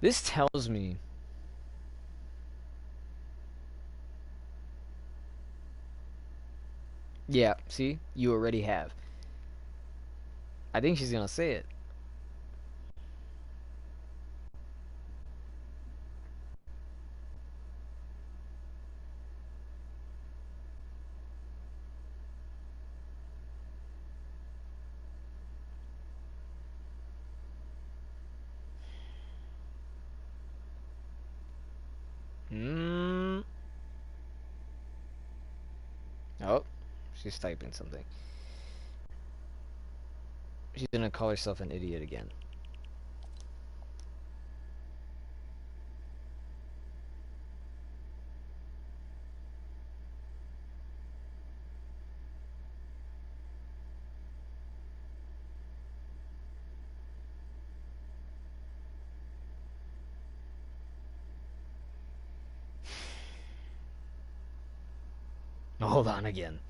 This tells me... Yeah, see? You already have. I think she's gonna say it. Hmm. Oh, she's typing something. She's gonna call herself an idiot again. Hold on again.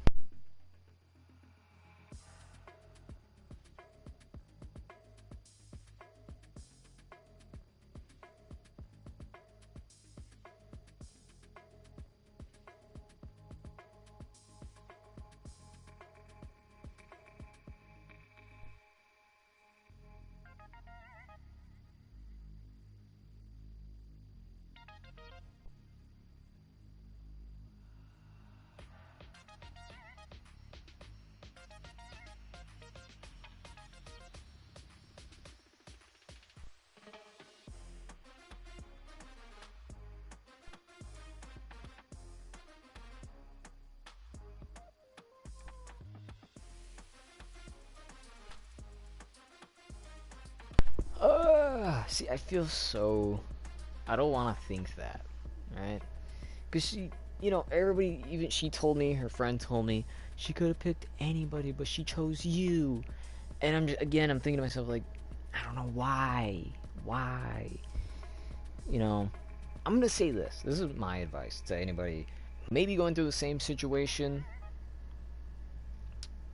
See, I feel so. I don't want to think that, right? Because she, everybody, even she told me, her friend told me, she could have picked anybody, but she chose you. And I'm thinking to myself, like, I don't know why. Why? I'm gonna say this. This is my advice to anybody maybe going through the same situation.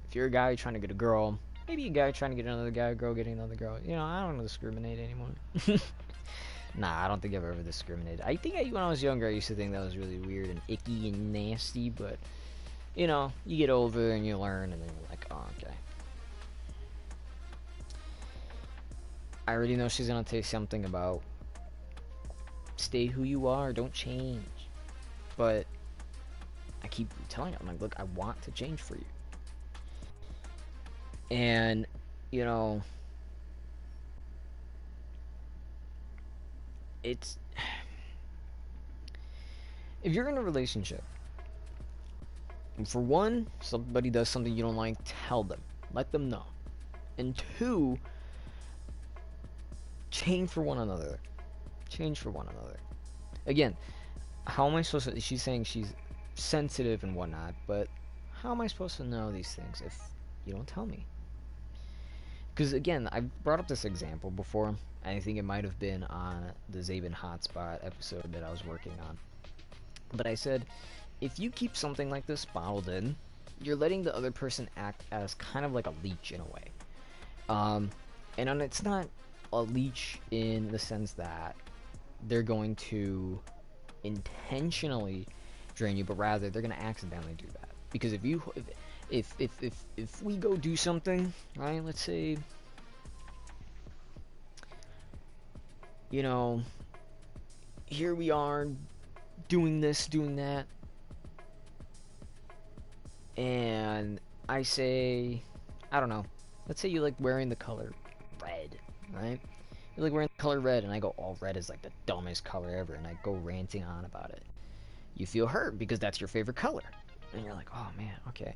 If you're a guy trying to get a girl, maybe a guy trying to get another guy, a girl getting another girl. I don't discriminate anymore. Nah, I don't think I've ever discriminated. I think when I was younger, I used to think that was really weird and icky and nasty, but, you get older and you learn, and then you're like, oh, okay. I already know she's gonna say something about stay who you are, don't change. But I keep telling her, I'm like, look, I want to change for you. And, it's if you're in a relationship, and for one, somebody does something you don't like, tell them. Let them know. And two, change for one another. Change for one another. Again, how am I supposed to... She's saying she's sensitive and whatnot, but how am I supposed to know these things if you don't tell me? Because, again, I've brought up this example before. I think it might have been on the Zaben Hotspot episode that I was working on. But I said, if you keep something like this bottled in, you're letting the other person act as kind of like a leech in a way. And it's not a leech in the sense that they're going to intentionally drain you, but rather they're going to accidentally do that. Because if we go do something, right? Let's say, here we are doing this, doing that, and I say, I don't know, let's say you like wearing the color red, right? You like wearing the color red, and I go, oh, red is like the dumbest color ever, and I go ranting on about it. You feel hurt because that's your favorite color, and you're like, oh man, okay.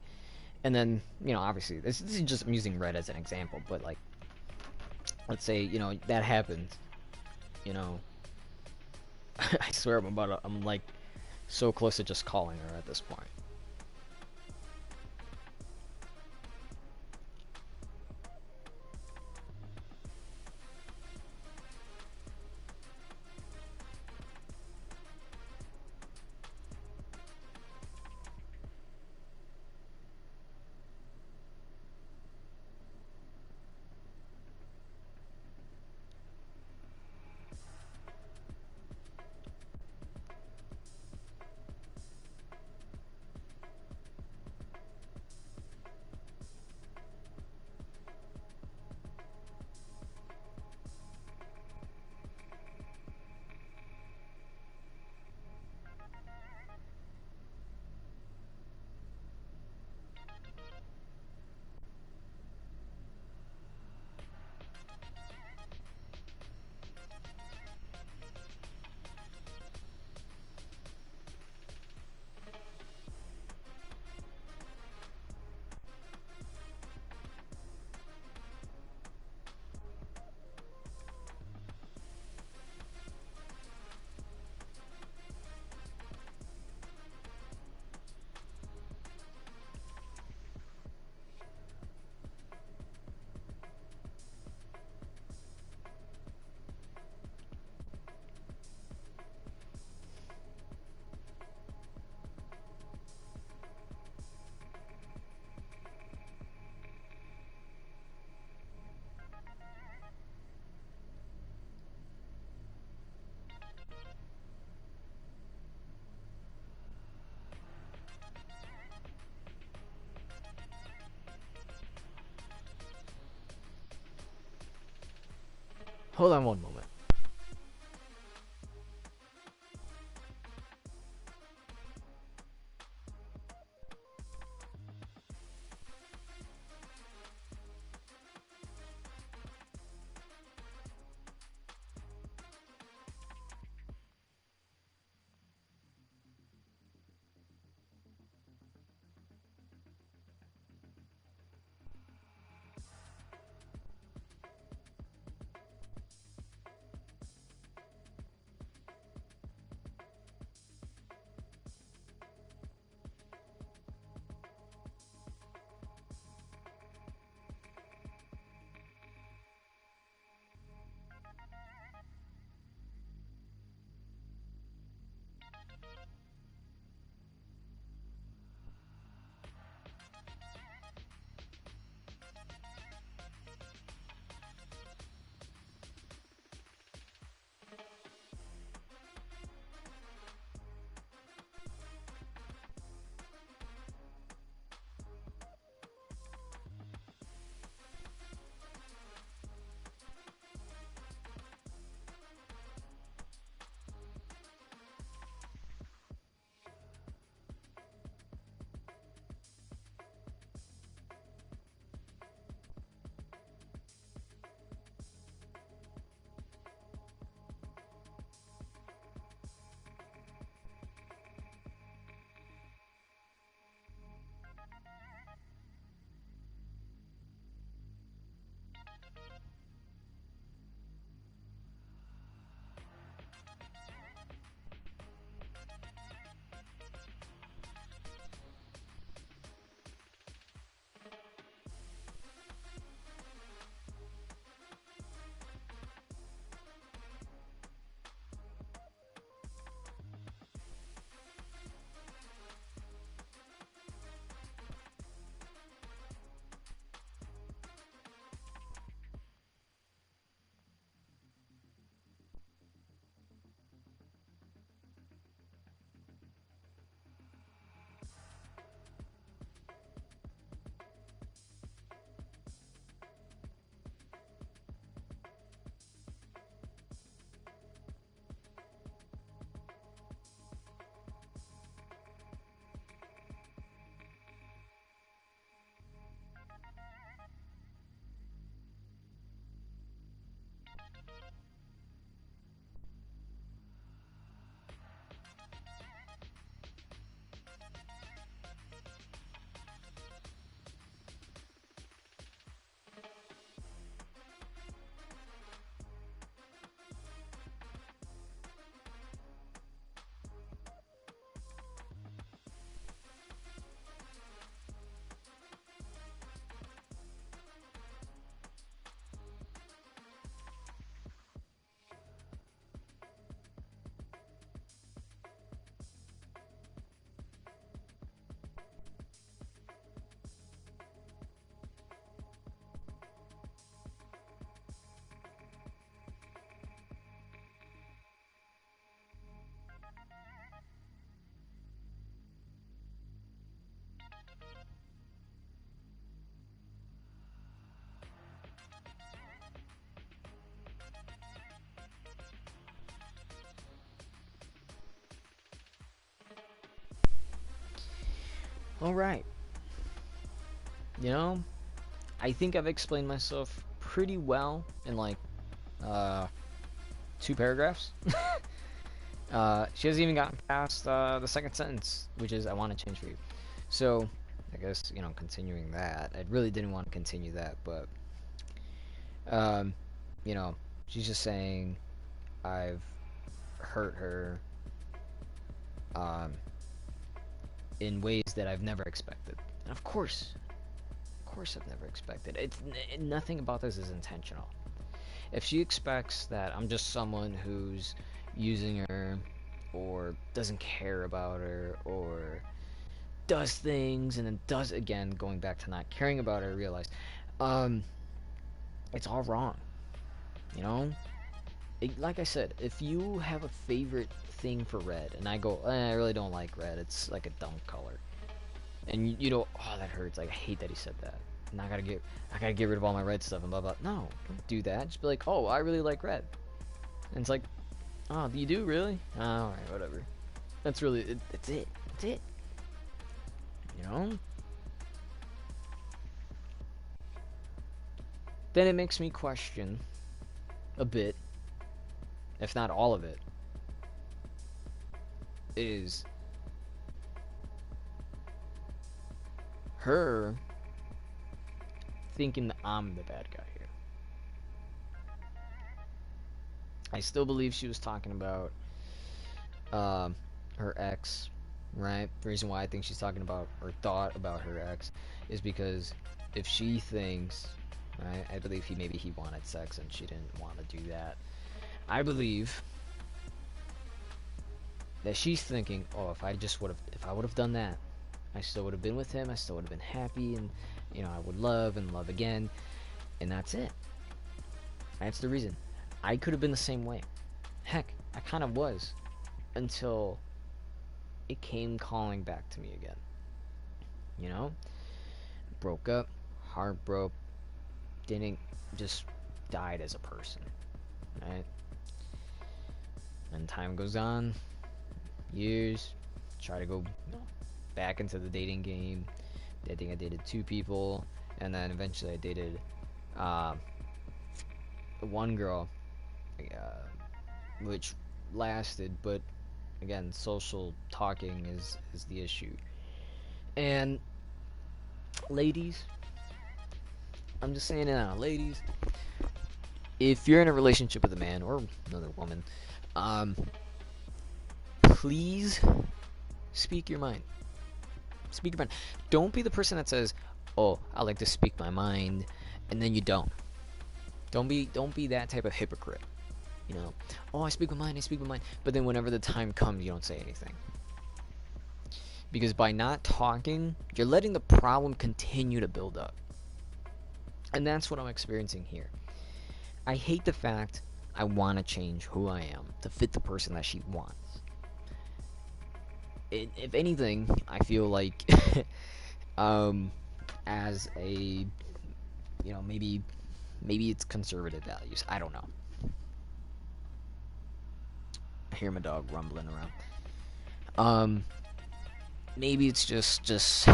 And then, obviously, this is just, I'm using red as an example, but like, let's say, that happened, I swear I'm like so close to just calling her at this point. Hold on one moment. Alright. You know, I think I've explained myself pretty well in like 2 paragraphs. She hasn't even gotten past the second sentence, which is, I want to change for you. So, I guess, you know, continuing that. I really didn't want to continue that, but, you know, she's just saying I've hurt her in ways that I've never expected. And of course I've never expected. Nothing about this is intentional. If she expects that I'm just someone who's using her or doesn't care about her or does things and then does again, going back to not caring about her, I realize it's all wrong. You know? Like I said, if you have a favorite thing for red and I go, I really don't like red, it's like a dumb color. And you know, oh, that hurts. Like, I hate that he said that. And I gotta get rid of all my red stuff and blah blah. No, don't do that. Just be like, oh, I really like red. And it's like, oh, you do really? Oh, all right, whatever. That's really that's it. That's it. You know. Then it makes me question a bit, if not all of it, is her thinking that I'm the bad guy here. I still believe she was talking about her ex, right? The reason why I think she's talking about or thought about her ex is because if she thinks, right, I believe maybe he wanted sex and she didn't want to do that. I believe that she's thinking, oh, if I would have done that, I still would have been with him, I still would have been happy, and you know, I would love and love again, and that's it. That's the reason. I could have been the same way. Heck, I kind of was, until it came calling back to me again. You know? Broke up, heart broke, didn't, just died as a person, right? And time goes on, years, try to go back into the dating game. I think I dated 2 people, and then eventually I dated one girl, which lasted, but again, social talking is the issue. And ladies, I'm just saying it now, ladies, if you're in a relationship with a man or another woman, please speak your mind. Speak your mind. Don't be the person that says, "Oh, I like to speak my mind," and then you don't. Don't be that type of hypocrite. You know, "Oh, I speak my mind," but then whenever the time comes, you don't say anything. Because by not talking, you're letting the problem continue to build up. And that's what I'm experiencing here. I hate the fact I want to change who I am to fit the person that she wants. If anything, I feel like as a, you know, maybe it's conservative values. I don't know. I hear my dog rumbling around. Maybe it's just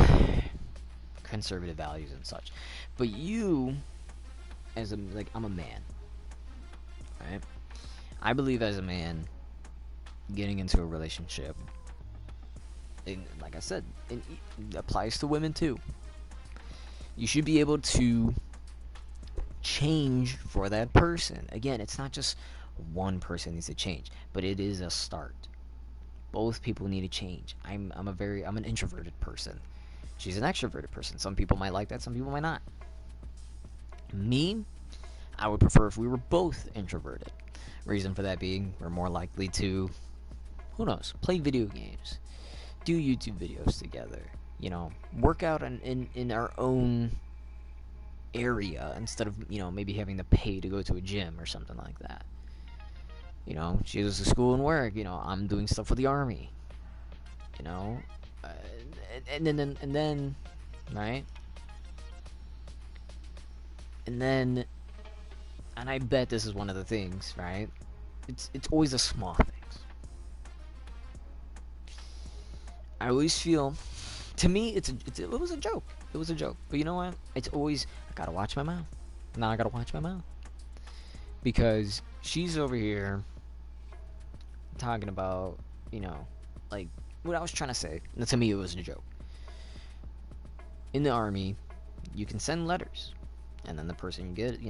conservative values and such. But you, as a, like, I'm a man, right? I believe as a man, getting into a relationship, and like I said, it applies to women too. You should be able to change for that person. Again, it's not just one person needs to change, but it is a start. Both people need to change. I'm an introverted person. She's an extroverted person. Some people might like that, some people might not. Me, I would prefer if we were both introverted. Reason for that being, we're more likely to, who knows, play video games, do YouTube videos together, you know, work out in our own area instead of, you know, maybe having to pay to go to a gym or something like that. You know, she goes to school and work, you know, I'm doing stuff for the army, you know, and then, right? And I bet this is one of the things, right? It's always the small things. I always feel To me, it was a joke. It was a joke. But you know what? It's always, I gotta watch my mouth. Now I gotta watch my mouth. Because she's over here talking about, like, what I was trying to say. And to me, it was a joke. In the army, you can send letters. And then the person you get,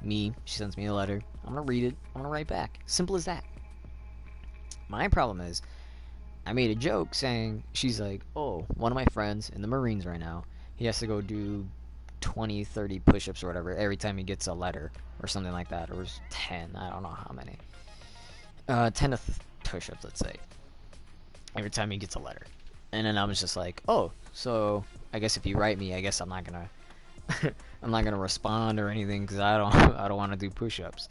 me, she sends me a letter. I'm gonna read it. I'm gonna write back. Simple as that. My problem is, I made a joke saying, she's like, oh, one of my friends in the Marines right now, he has to go do 20, 30 push-ups or whatever every time he gets a letter or something like that, or 10, I don't know how many. 10 push-ups, let's say, every time he gets a letter. And then I was just like, oh, so I guess if you write me, I guess I'm not gonna I'm not gonna respond or anything because I don't want to do push-ups.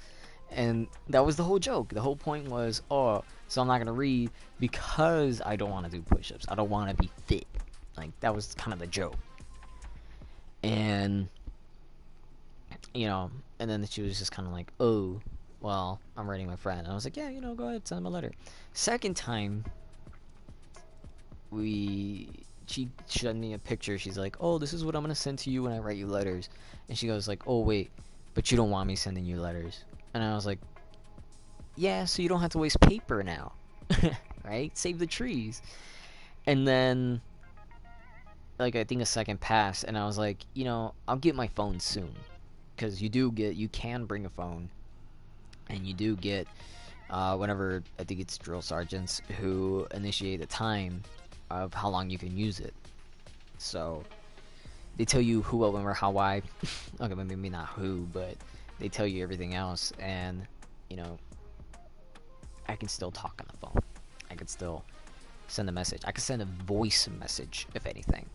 And that was the whole joke. The whole point was, oh, so I'm not gonna read because I don't want to do push-ups. I don't want to be fit. Like, that was kind of the joke. And and then she was just kind of like, oh, well, I'm writing my friend. And I was like, yeah, go ahead, send him a letter. Second time, she showed me a picture. She's like, oh, this is what I'm gonna send to you when I write you letters. And she goes like, oh, wait, but you don't want me sending you letters. And I was like, yeah, so you don't have to waste paper now. Right? Save the trees. And then, like, I think a second passed, and I was like, I'll get my phone soon. Because you can bring a phone. And you do get, whenever, I think it's drill sergeants who initiate a time of how long you can use it. So, they tell you who, what, when, where, how, why. Okay, maybe not who, but they tell you everything else. And, I can still talk on the phone. I could still send a message. I could send a voice message, if anything.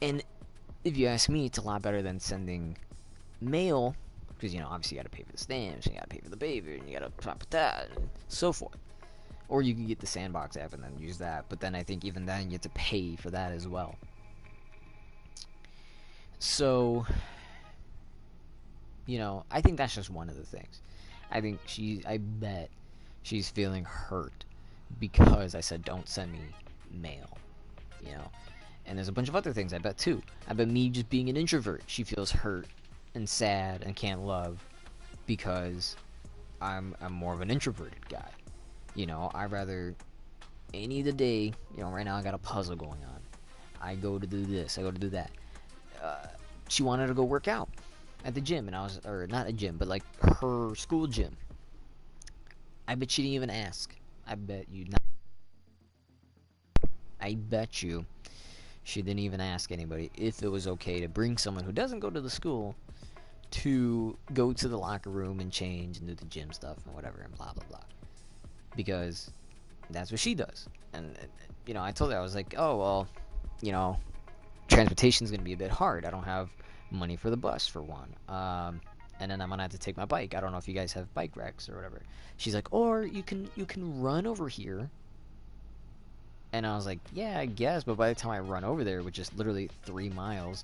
And if you ask me, it's a lot better than sending mail, because, obviously you gotta pay for the stamps, you gotta pay for the paper, and you gotta put that, and so forth. Or you can get the Sandbox app and then use that, but then I think even then you have to pay for that as well. So, I think that's just one of the things. I bet she's feeling hurt because I said don't send me mail, And there's a bunch of other things I bet too. I bet me just being an introvert, she feels hurt and sad and can't love because I'm more of an introverted guy. I rather any of the day, right now I got a puzzle going on. I go to do this, I go to do that. She wanted to go work out at the gym, and or not a gym, but like her school gym. I bet she didn't even ask. I bet you she didn't even ask anybody if it was okay to bring someone who doesn't go to the school to go to the locker room and change and do the gym stuff and whatever and blah blah blah. Because that's what she does. And I told her, I was like, oh well, transportation's gonna be a bit hard. I don't have money for the bus for one. And then I'm gonna have to take my bike. I don't know if you guys have bike racks or whatever. She's like, or you can run over here. And I was like, yeah, I guess, but by the time I run over there, which is literally 3 miles,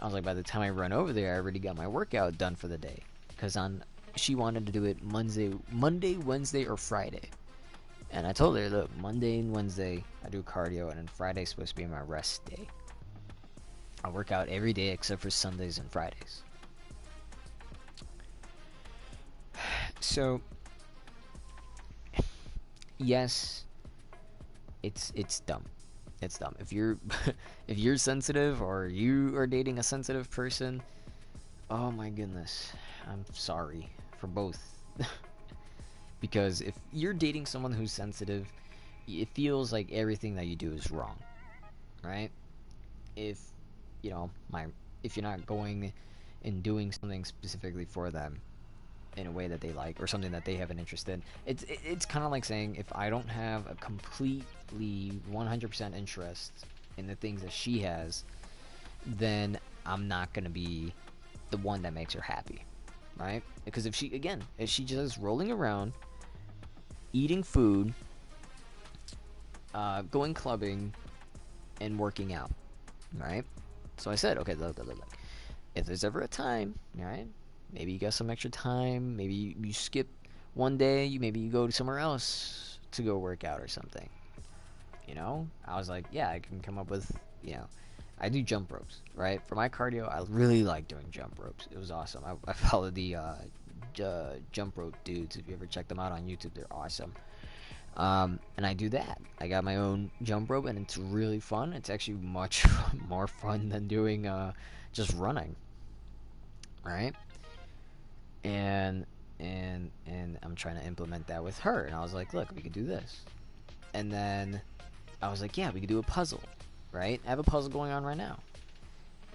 I was like, by the time I run over there, I already got my workout done for the day. Because she wanted to do it Monday, Wednesday, or Friday. And I told her, look, Monday and Wednesday, I do cardio, and then Friday's supposed to be my rest day. I work out every day except for Sundays and Fridays. So, yes, it's dumb. It's dumb. If you're if you're sensitive or you are dating a sensitive person, oh my goodness, I'm sorry for both. Because if you're dating someone who's sensitive, it feels like everything that you do is wrong, right? If if you're not going and doing something specifically for them in a way that they like, or something that they have an interest in, it's kind of like saying, if I don't have a completely 100% interest in the things that she has, then I'm not gonna be the one that makes her happy, right? Because if she just rolling around, eating food, going clubbing, and working out, right? So I said, okay, look. If there's ever a time, right? Maybe you got some extra time. Maybe you skip one day. Maybe you go to somewhere else to go work out or something. You know, I was like, yeah, I can come up with, you know, I do jump ropes, right? For my cardio, I really like doing jump ropes. It was awesome. I followed the jump rope dudes. If you ever check them out on YouTube, they're awesome. And I do that. I got my own jump rope, and it's really fun. It's actually much more fun than doing just running, right? And and I'm trying to implement that with her, and I was like, look, we could do this. And then I was like, yeah, we could do a puzzle, right? I have a puzzle going on right now.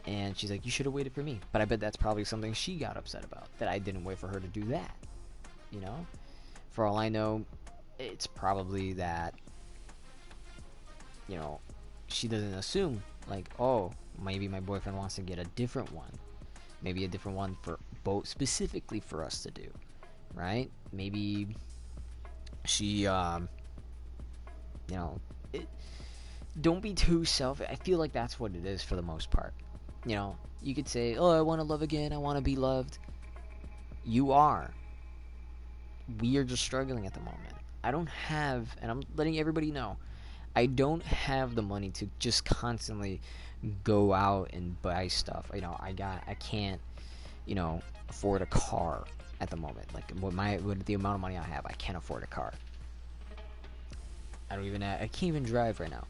And she's like, you should have waited for me. But I bet that's probably something she got upset about, that I didn't wait for her to do that. You know? For all I know, it's probably that, you know, she doesn't assume, like, oh, maybe my boyfriend wants to get a different one. Maybe a different one for both, specifically for us to do, right? Maybe she, you know, don't be too selfish. I feel like that's what it is for the most part. You know, you could say, oh, I want to love again, I want to be loved. You are. We are just struggling at the moment. I don't have, and I'm letting everybody know, I don't have the money to just constantly go out and buy stuff. You know, I can't, you know, afford a car at the moment. Like, with the amount of money I have, I can't afford a car. I can't even drive right now.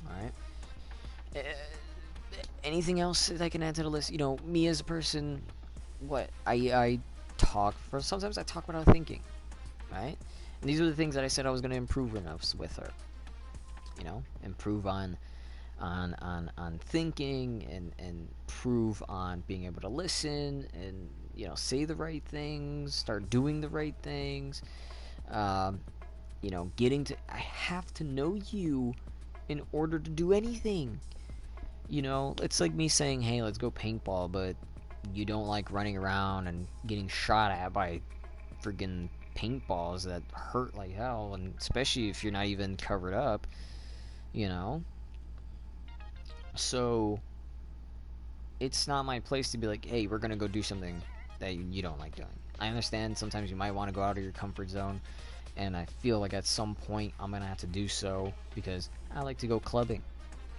Alright? Anything else that I can add to the list? You know, me as a person, what? I talk, sometimes I talk without thinking. Right? And these are the things that I said I was going to improve enough with her. You know? Improve on thinking, and improve on being able to listen, and, you know, say the right things, start doing the right things. You know, I have to know you in order to do anything. You know, it's like me saying, hey, let's go paintball, but you don't like running around and getting shot at by friggin' paintballs that hurt like hell, and especially if you're not even covered up, you know? So, it's not my place to be like, hey, we're gonna go do something that you don't like doing. I understand sometimes you might want to go out of your comfort zone, and I feel like at some point I'm gonna have to do so, because I like to go clubbing.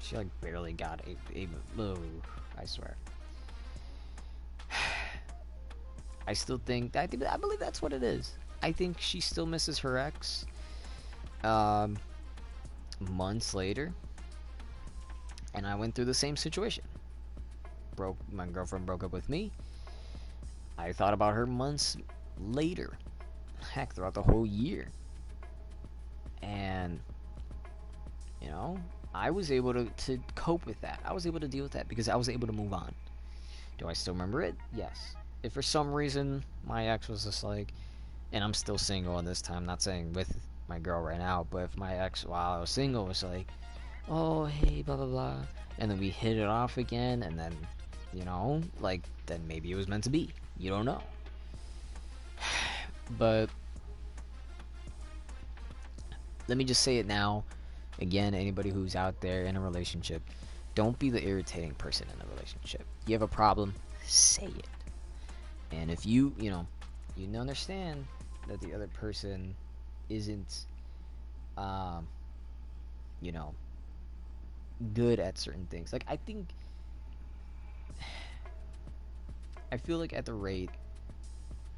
She like barely got a I swear. I still think, I believe that's what it is. I think she still misses her ex. Months later, and I went through the same situation. My girlfriend broke up with me. I thought about her months later. Heck, throughout the whole year. And, you know, I was able to cope with that. I was able to deal with that because I was able to move on. Do I still remember it? Yes. If for some reason my ex was just like, and I'm still single at this time, not saying with my girl right now, but if my ex while I was single was like, oh, hey, blah, blah, blah, and then we hit it off again, and then, you know, like, then maybe it was meant to be. You don't know. But let me just say it now. Again, anybody who's out there in a relationship, don't be the irritating person in a relationship. You have a problem, say it. And if you understand that the other person isn't, you know, good at certain things. Like, I feel like at the rate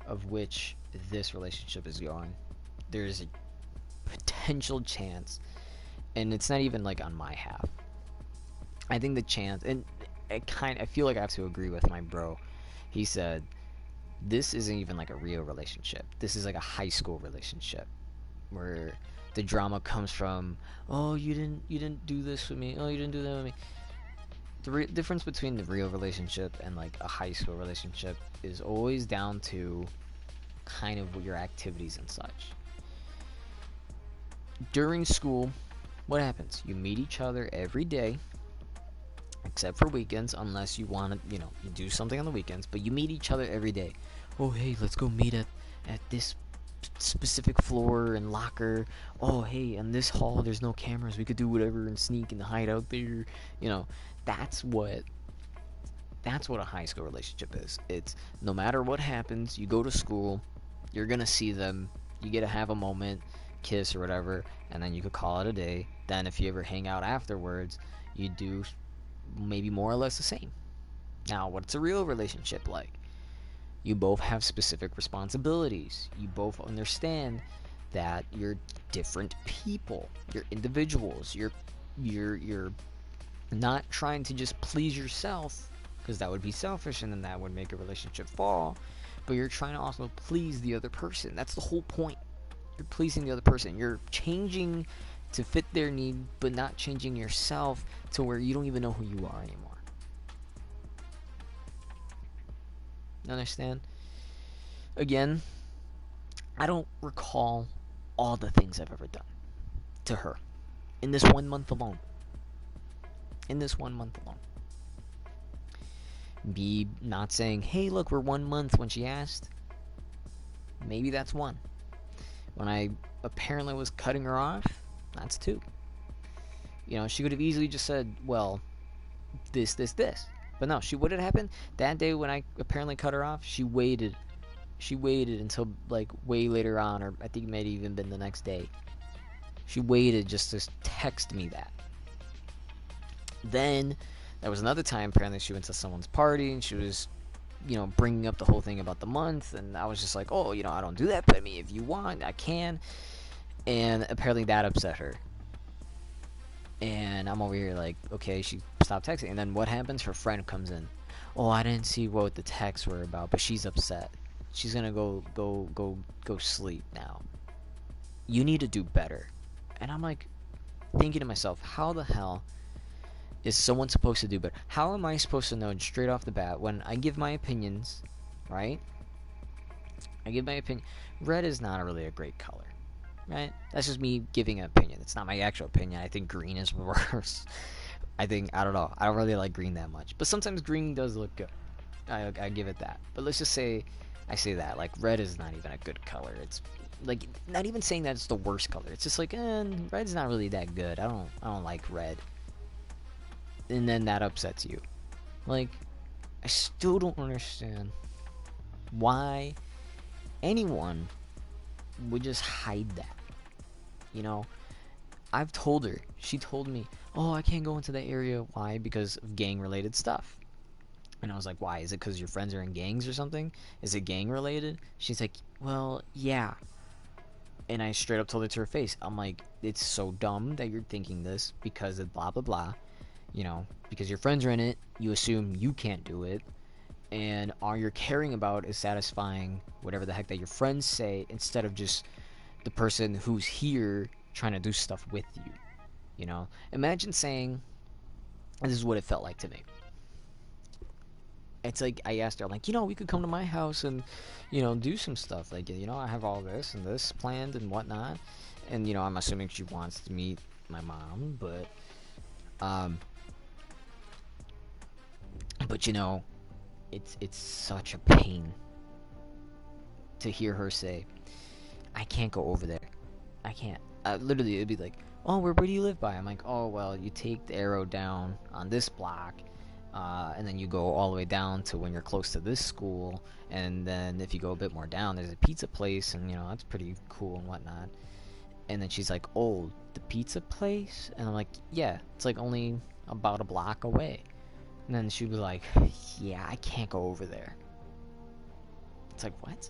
of which this relationship is going, there's a potential chance, and it's not even like on my half. I think the chance, and I feel like I have to agree with my bro. He said, this isn't even like a real relationship. This is like a high school relationship where the drama comes from, oh, you didn't do this with me. Oh, you didn't do that with me. The difference between the real relationship and like a high school relationship is always down to kind of your activities and such. During school, what happens? You meet each other every day, except for weekends, unless you want to, you do something on the weekends, but you meet each other every day. Oh, hey, let's go meet at this specific floor and locker. Oh, hey, in this hall there's no cameras, we could do whatever and sneak and hide out there. That's what a high school relationship is. It's no matter what happens, you go to school, you're gonna see them, you get to have a moment, kiss or whatever, and then you could call it a day. Then if you ever hang out afterwards, you do maybe more or less the same. Now, what's a real relationship like? You both have specific responsibilities. You both understand that you're different people. You're individuals. You're not trying to just please yourself, because that would be selfish and then that would make a relationship fall. But you're trying to also please the other person. That's the whole point. You're pleasing the other person. You're changing to fit their need, but not changing yourself to where you don't even know who you are anymore. Understand? Again, I don't recall all the things I've ever done to her in this 1 month alone. In this 1 month alone. Me not saying, hey, look, we're 1 month when she asked. Maybe that's one. When I apparently was cutting her off, that's two. You know, she could have easily just said, well, this. But no, what had happened that day when I apparently cut her off? She waited until like way later on, or I think it might have even been the next day. She waited just to text me that. Then there was another time apparently she went to someone's party and she was, you know, bringing up the whole thing about the month, and I was just like, oh, you know, I don't do that, but I mean, if you want, I can. And apparently that upset her. And I'm over here like, okay, she stopped texting. And then what happens? Her friend comes in. Oh, I didn't see what the texts were about, but she's upset. She's gonna go sleep now. You need to do better. And I'm like thinking to myself, how the hell is someone supposed to do better? How am I supposed to know straight off the bat when I give my opinions, right? I give my opinion. Red is not really a great color. Right? That's just me giving an opinion. It's not my actual opinion. I think green is worse. I don't know. I don't really like green that much. But sometimes green does look good. I give it that. But let's just say I say that. Like, red is not even a good color. It's, like, not even saying that it's the worst color. It's just like, red's not really that good. I don't like red. And then that upsets you. Like, I still don't understand why anyone would just hide that. You know, I've told her. She told me, oh, I can't go into that area. Why? Because of gang-related stuff. And I was like, why? Is it because your friends are in gangs or something? Is it gang-related? She's like, well, yeah. And I straight up told it to her face. I'm like, it's so dumb that you're thinking this because of blah, blah, blah. You know, because your friends are in it, you assume you can't do it. And all you're caring about is satisfying whatever the heck that your friends say instead of just the person who's here trying to do stuff with you. You know, imagine saying, this is what it felt like to me. It's like I asked her, like, you know, we could come to my house and, you know, do some stuff. Like, you know, I have all this and this planned and whatnot. And, you know, I'm assuming she wants to meet my mom, but you know, it's such a pain to hear her say, I can't go over there. I can't. Literally, it'd be like, oh, where do you live by? I'm like, oh, well, you take the arrow down on this block, and then you go all the way down to when you're close to this school, and then if you go a bit more down, there's a pizza place, and, you know, that's pretty cool and whatnot. And then she's like, oh, the pizza place? And I'm like, yeah, it's like only about a block away. And then she'd be like, yeah, I can't go over there. It's like, what?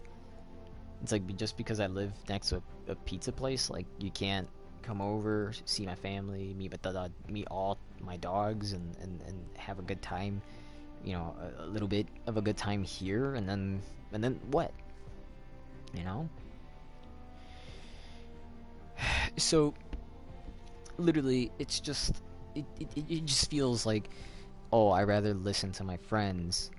It's like, just because I live next to a pizza place, like, you can't come over, see my family, meet all my dogs, and have a good time, you know, a little bit of a good time here, and then what? You know? So, literally, it's just, it just feels like, oh, I rather listen to my friends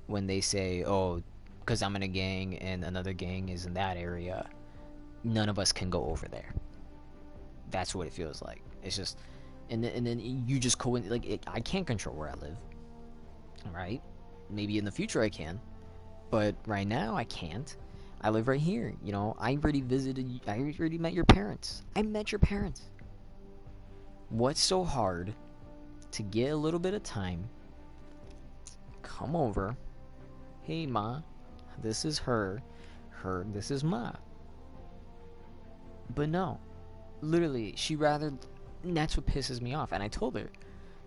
when they say, oh, because I'm in a gang and another gang is in that area, none of us can go over there. That's what it feels like. It's just, and then you just I can't control where I live, right? Maybe in the future I can, but right now I can't. I live right here. You know, I already met your parents. I met your parents. What's so hard to get a little bit of time? Come over. Hey, Ma. This is her. This is Ma. But no, literally, she rather. And that's what pisses me off. And I told her,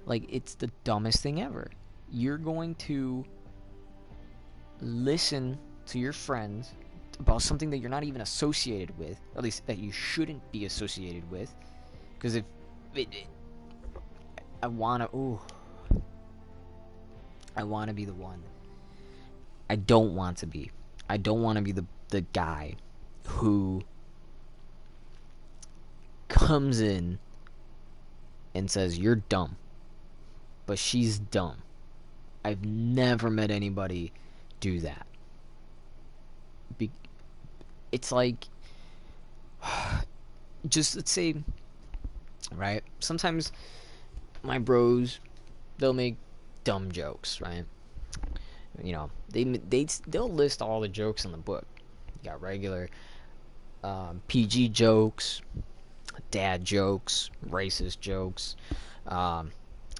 like, it's the dumbest thing ever. You're going to listen to your friends about something that you're not even associated with, at least that you shouldn't be associated with. Because if I want to be the one. I don't want to be. I don't want to be the guy who comes in and says, you're dumb. But she's dumb. I've never met anybody do that. It's like, just let's say, right? Sometimes my bros, they'll make dumb jokes, right? You know, they'll list all the jokes in the book. You got regular PG jokes, dad jokes, racist jokes,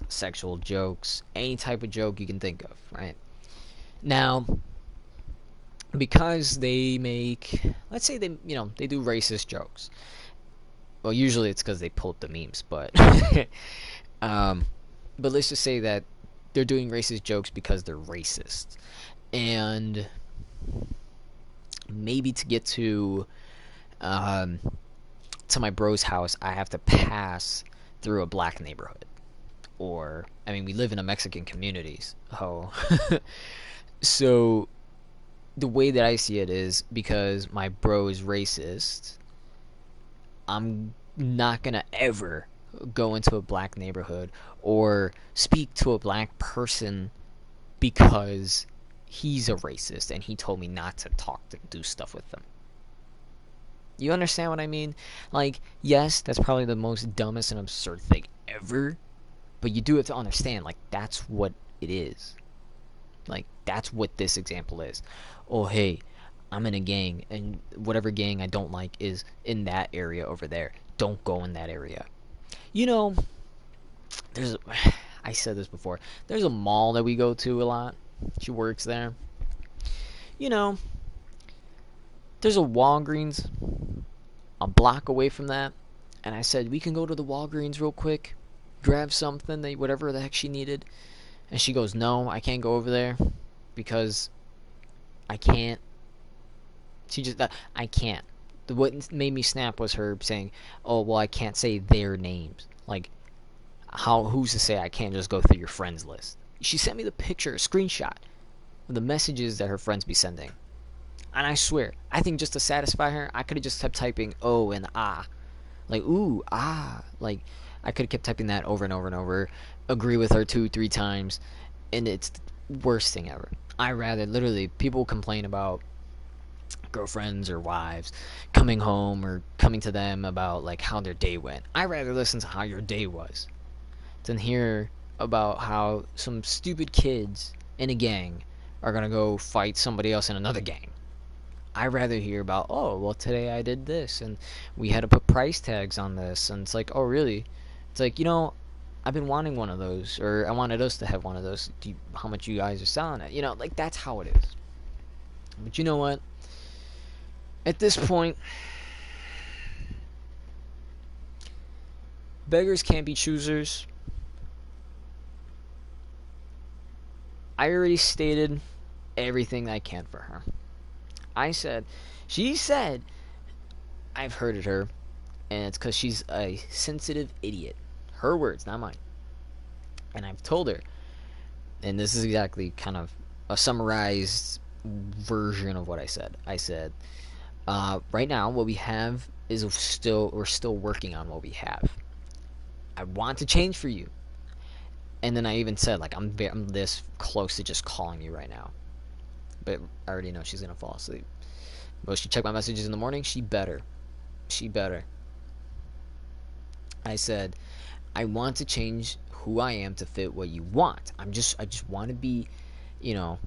sexual jokes, any type of joke you can think of, right? Now, because they make, let's say they do racist jokes. Well, usually it's because they pull up the memes, but but let's just say that they're doing racist jokes because they're racist, and maybe to get to my bro's house, I have to pass through a black neighborhood, or I mean, we live in a Mexican communities. Oh, so the way that I see it is because my bro is racist, I'm not gonna ever go into a black neighborhood or speak to a black person because he's a racist and he told me not to talk to do stuff with them. You understand what I mean? Like, yes, that's probably the most dumbest and absurd thing ever, but you do have to understand, like, that's what it is. Like, that's what this example is. Oh, hey, I'm in a gang, and whatever gang I don't like is in that area over there. Don't go in that area. You know, I said this before, there's a mall that we go to a lot. She works there. You know, there's a Walgreens a block away from that, and I said, we can go to the Walgreens real quick, grab something, whatever the heck she needed. And she goes, no, I can't go over there because I can't. I can't. What made me snap was her saying, oh, well, I can't say their names. Like, who's to say I can't just go through your friends list? She sent me the picture, a screenshot of the messages that her friends be sending. And I swear, I think just to satisfy her, I could have just kept typing oh and ah. Like, ooh, ah. Like, I could have kept typing that over and over and over. Agree with her 2-3 times. And it's the worst thing ever. I rather, literally, people complain about girlfriends or wives coming home or coming to them about, like, how their day went. I rather listen to how your day was than hear about how some stupid kids in a gang are going to go fight somebody else in another gang. I rather hear about, oh, well, today I did this, and we had to put price tags on this, and it's like, oh, really? It's like, I've been wanting one of those, or I wanted us to have one of those. How much you guys are selling it? Like, that's how it is. But you know what? At this point, beggars can't be choosers. I already stated everything I can for her. She said, I've hurted her, and it's because she's a sensitive idiot. Her words, not mine. And I've told her, and this is exactly kind of a summarized version of what I said. I said, right now, what we have is we're still working on what we have. I want to change for you. And then I even said, like, I'm this close to just calling you right now. But I already know she's gonna fall asleep. But she checked my messages in the morning. She better. I said, I want to change who I am to fit what you want. I just want to be, I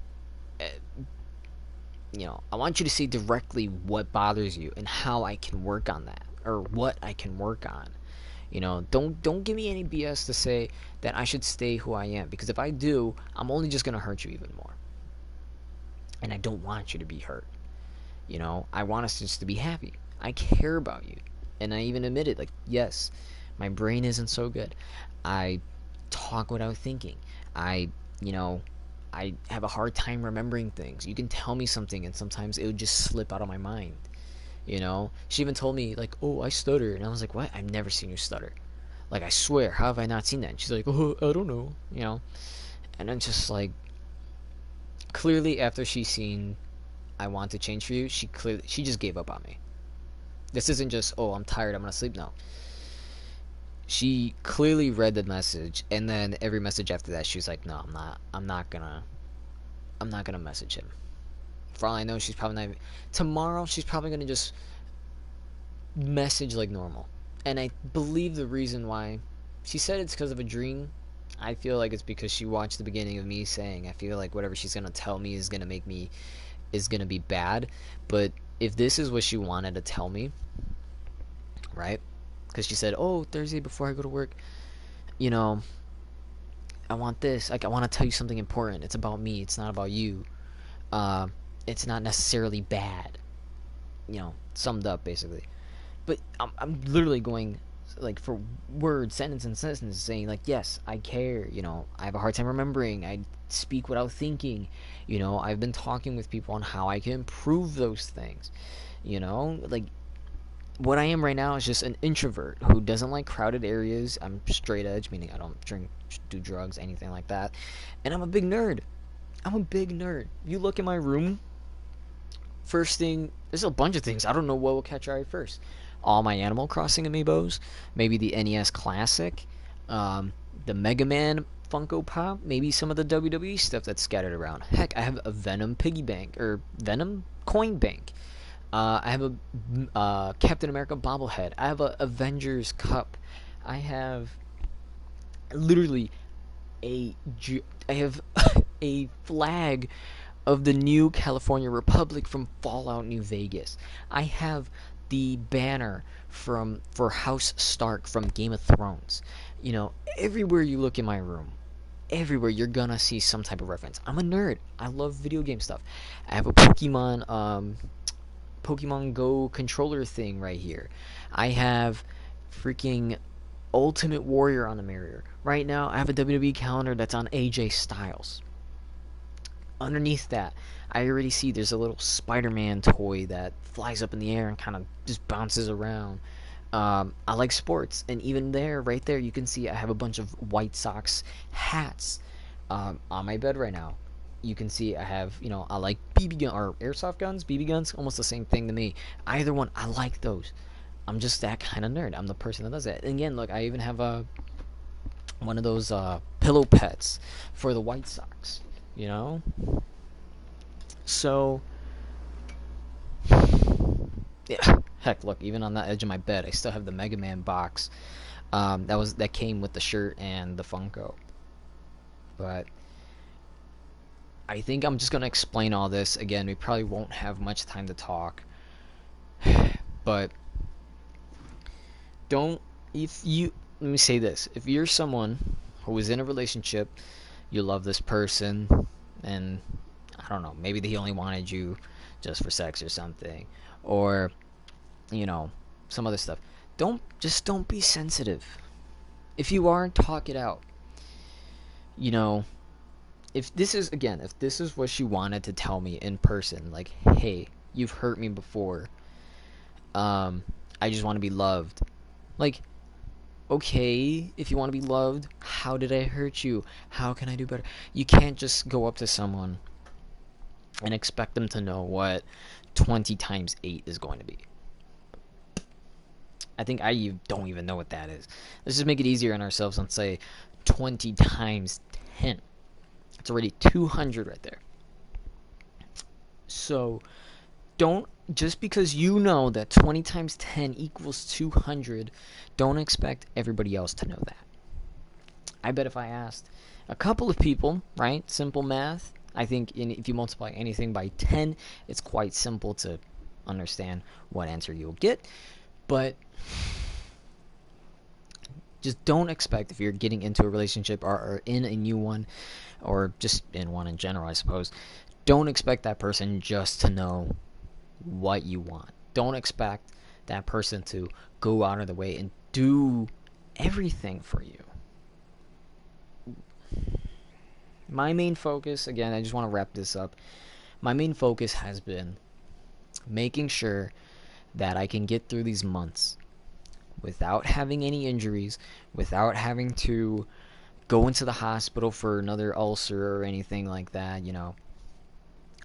want you to say directly what bothers you and how I can work on that, or what I can work on. Don't give me any BS to say that I should stay who I am, because if I do, I'm only just gonna hurt you even more. And I don't want you to be hurt. I want us just to be happy. I care about you. And I even admitted, like, yes, my brain isn't so good. I talk without thinking. I, you know, I have a hard time remembering things. You can tell me something, and sometimes it would just slip out of my mind. You know, she even told me like, "Oh, I stutter," and I was like, "What? I've never seen you stutter. Like, I swear, how have I not seen that?" And she's like, "Oh, I don't know," you know. And I'm just like, clearly after she's seen I want to change for you, she just gave up on me. This isn't just, oh, I'm tired, I'm gonna sleep. No, she clearly read the message, and then every message after that, she was like, "No, I'm not gonna message him." For all I know, she's probably not. Tomorrow, she's probably gonna just message like normal. And I believe the reason why she said it's because of a dream. I feel like it's because she watched the beginning of me saying I feel like whatever she's gonna tell me is gonna be bad. But if this is what she wanted to tell me, right? Because she said, "Oh, Thursday before I go to work, you know, I want this. Like, I want to tell you something important. It's about me. It's not about you. Uh, it's not necessarily bad." You know, summed up basically. But I'm literally going like for words, sentence and sentence, saying like, yes, I care. You know, I have a hard time remembering. I speak without thinking. You know, I've been talking with people on how I can improve those things. You know, like what I am right now is just an introvert who doesn't like crowded areas. I'm straight edge, meaning I don't drink, do drugs, anything like that. And I'm a big nerd. I'm a big nerd. You look in my room, first thing, there's a bunch of things. I don't know what will catch your eye first. All my Animal Crossing amiibos, maybe the NES Classic, the Mega Man Funko Pop, maybe some of the WWE stuff that's scattered around. Heck, I have a Venom piggy bank, or Venom coin bank. I have a Captain America bobblehead. I have a Avengers cup. I have literally I have a flag of the new California Republic from Fallout New Vegas. I have the banner for House Stark from Game of Thrones. You know, everywhere you look in my room, everywhere you're gonna see some type of reference. I'm a nerd. I love video game stuff. I have a Pokemon Go controller thing right here. I have freaking Ultimate Warrior on the mirror. Right now, I have a WWE calendar that's on AJ Styles. Underneath that, I already see there's a little Spider-Man toy that flies up in the air and kind of just bounces around. I like sports, and even there, right there, you can see I have a bunch of White Sox hats on my bed right now. You can see I have, you know, I like BB gun or airsoft guns, BB guns, almost the same thing to me. Either one, I like those. I'm just that kind of nerd. I'm the person that does that. And again, look, I even have one of those pillow pets for the White Sox. You know, so yeah. Heck, look, even on that edge of my bed, I still have the Mega Man box. That came with the shirt and the Funko. But I think I'm just gonna explain all this again. We probably won't have much time to talk, but don't if you let me say this: if you're someone who is in a relationship, you love this person, and I don't know, maybe he only wanted you just for sex or something, or you know, some other stuff. Don't be sensitive. If you are, talk it out. You know, if this is what she wanted to tell me in person, like, hey, you've hurt me before. I just want to be loved. Like, okay, if you want to be loved, how did I hurt you? How can I do better? You can't just go up to someone and expect them to know what 20 times 8 is going to be. I think I don't even know what that is. Let's just make it easier on ourselves and say 20 times 10. It's already 200 right there. So, don't, just because you know that 20 times 10 equals 200, don't expect everybody else to know that. I bet if I asked a couple of people, right, simple math, I think if you multiply anything by 10, it's quite simple to understand what answer you'll get. But just don't expect, if you're getting into a relationship or in a new one, or just in one in general, I suppose, don't expect that person just to know what you want. Don't expect that person to go out of the way and do everything for you. My main focus, again, I just want to wrap this up. My main focus has been making sure that I can get through these months without having any injuries, without having to go into the hospital for another ulcer or anything like that.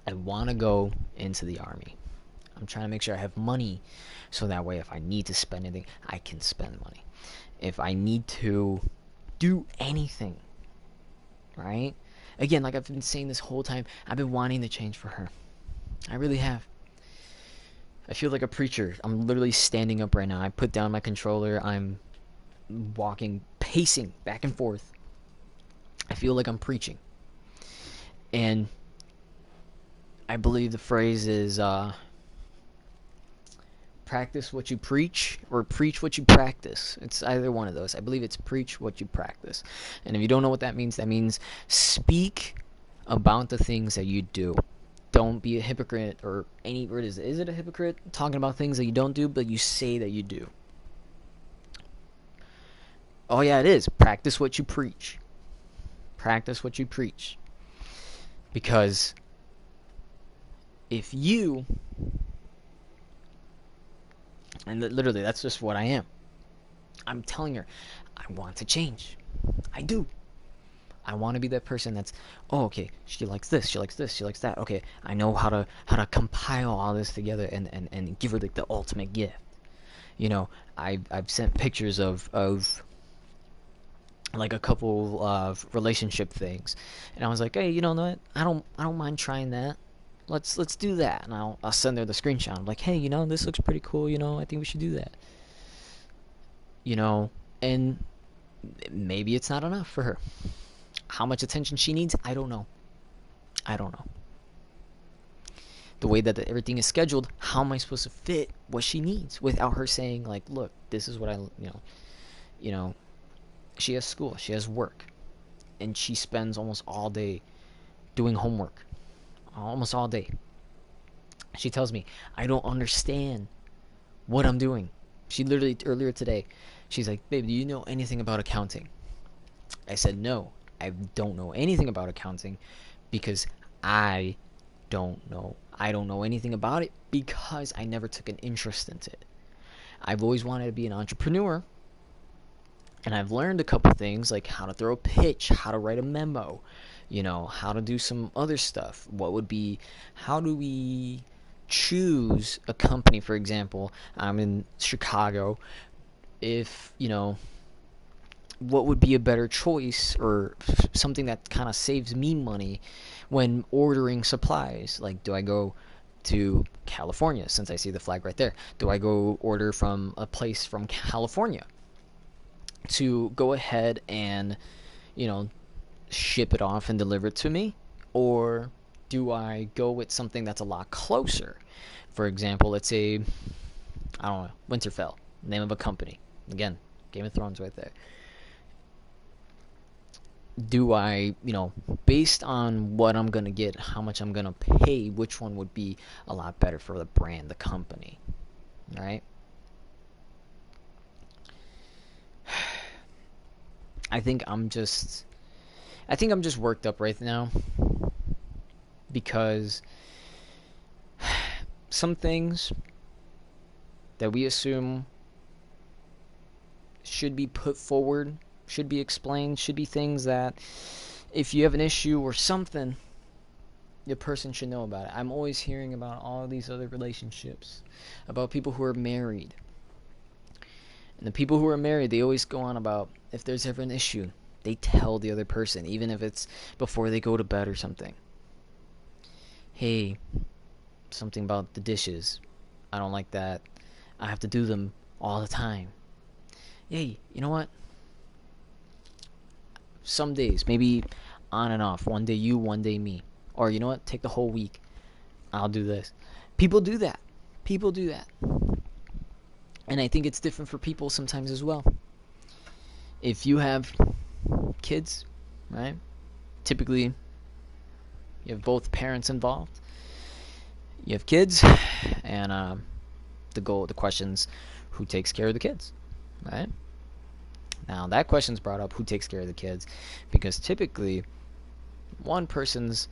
I want to go into the Army. I'm trying to make sure I have money so that way if I need to spend anything, I can spend money. If I need to do anything, right? Again, like I've been saying this whole time, I've been wanting to change for her. I really have. I feel like a preacher. I'm literally standing up right now. I put down my controller. I'm walking, pacing back and forth. I feel like I'm preaching. And I believe the phrase is practice what you preach or preach what you practice. It's either one of those. I believe it's preach what you practice. And if you don't know what that means speak about the things that you do. Don't be a hypocrite or any word is it a hypocrite? Talking about things that you don't do but you say that you do. Oh yeah, it is. Practice what you preach. Practice what you preach. Because if you, and literally that's just what I am. I'm telling her, I want to change. I do. I want to be that person that's, oh, okay, she likes this, she likes this, she likes that. Okay, I know how to compile all this together and give her like the ultimate gift. I've sent pictures of like a couple of relationship things, and I was like, hey, you know what? I don't mind trying that. Let's do that, and I'll send her the screenshot. I'm like, hey, this looks pretty cool. I think we should do that. And maybe it's not enough for her. How much attention she needs, I don't know. The way that everything is scheduled, how am I supposed to fit what she needs without her saying like, look, this is what she has school, she has work, and she spends almost all day doing homework. Almost all day. She tells me, I don't understand what I'm doing. She literally, earlier today, she's like, babe, do you know anything about accounting? I said, no, I don't know anything about accounting because I don't know anything about it because I never took an interest in it. I've always wanted to be an entrepreneur, and I've learned a couple things like how to throw a pitch, how to write a memo, how to do some other stuff. How do we choose a company, for example? I'm in Chicago. If, what would be a better choice or something that kind of saves me money when ordering supplies? Like, do I go to California, since I see the flag right there? Do I go order from a place from California to go ahead and, ship it off and deliver it to me? Or do I go with something that's a lot closer? For example, let's say, I don't know, Winterfell, name of a company. Again, Game of Thrones right there. Do I, based on what I'm going to get, how much I'm going to pay, which one would be a lot better for the brand, the company, right? I think I'm just worked up right now because some things that we assume should be put forward, should be explained, should be things that if you have an issue or something, the person should know about it. I'm always hearing about all these other relationships, about people who are married. And the people who are married, they always go on about if there's ever an issue, they tell the other person, even if it's before they go to bed or something. Hey, something about the dishes. I don't like that. I have to do them all the time. Hey, you know what? Some days, maybe on and off. One day you, one day me. Or you know what? Take the whole week. I'll do this. People do that. And I think it's different for people sometimes as well. If you have kids, right? Typically, you have both parents involved. You have kids, and the question's who takes care of the kids, right? Now that question's brought up, who takes care of the kids, because typically one person's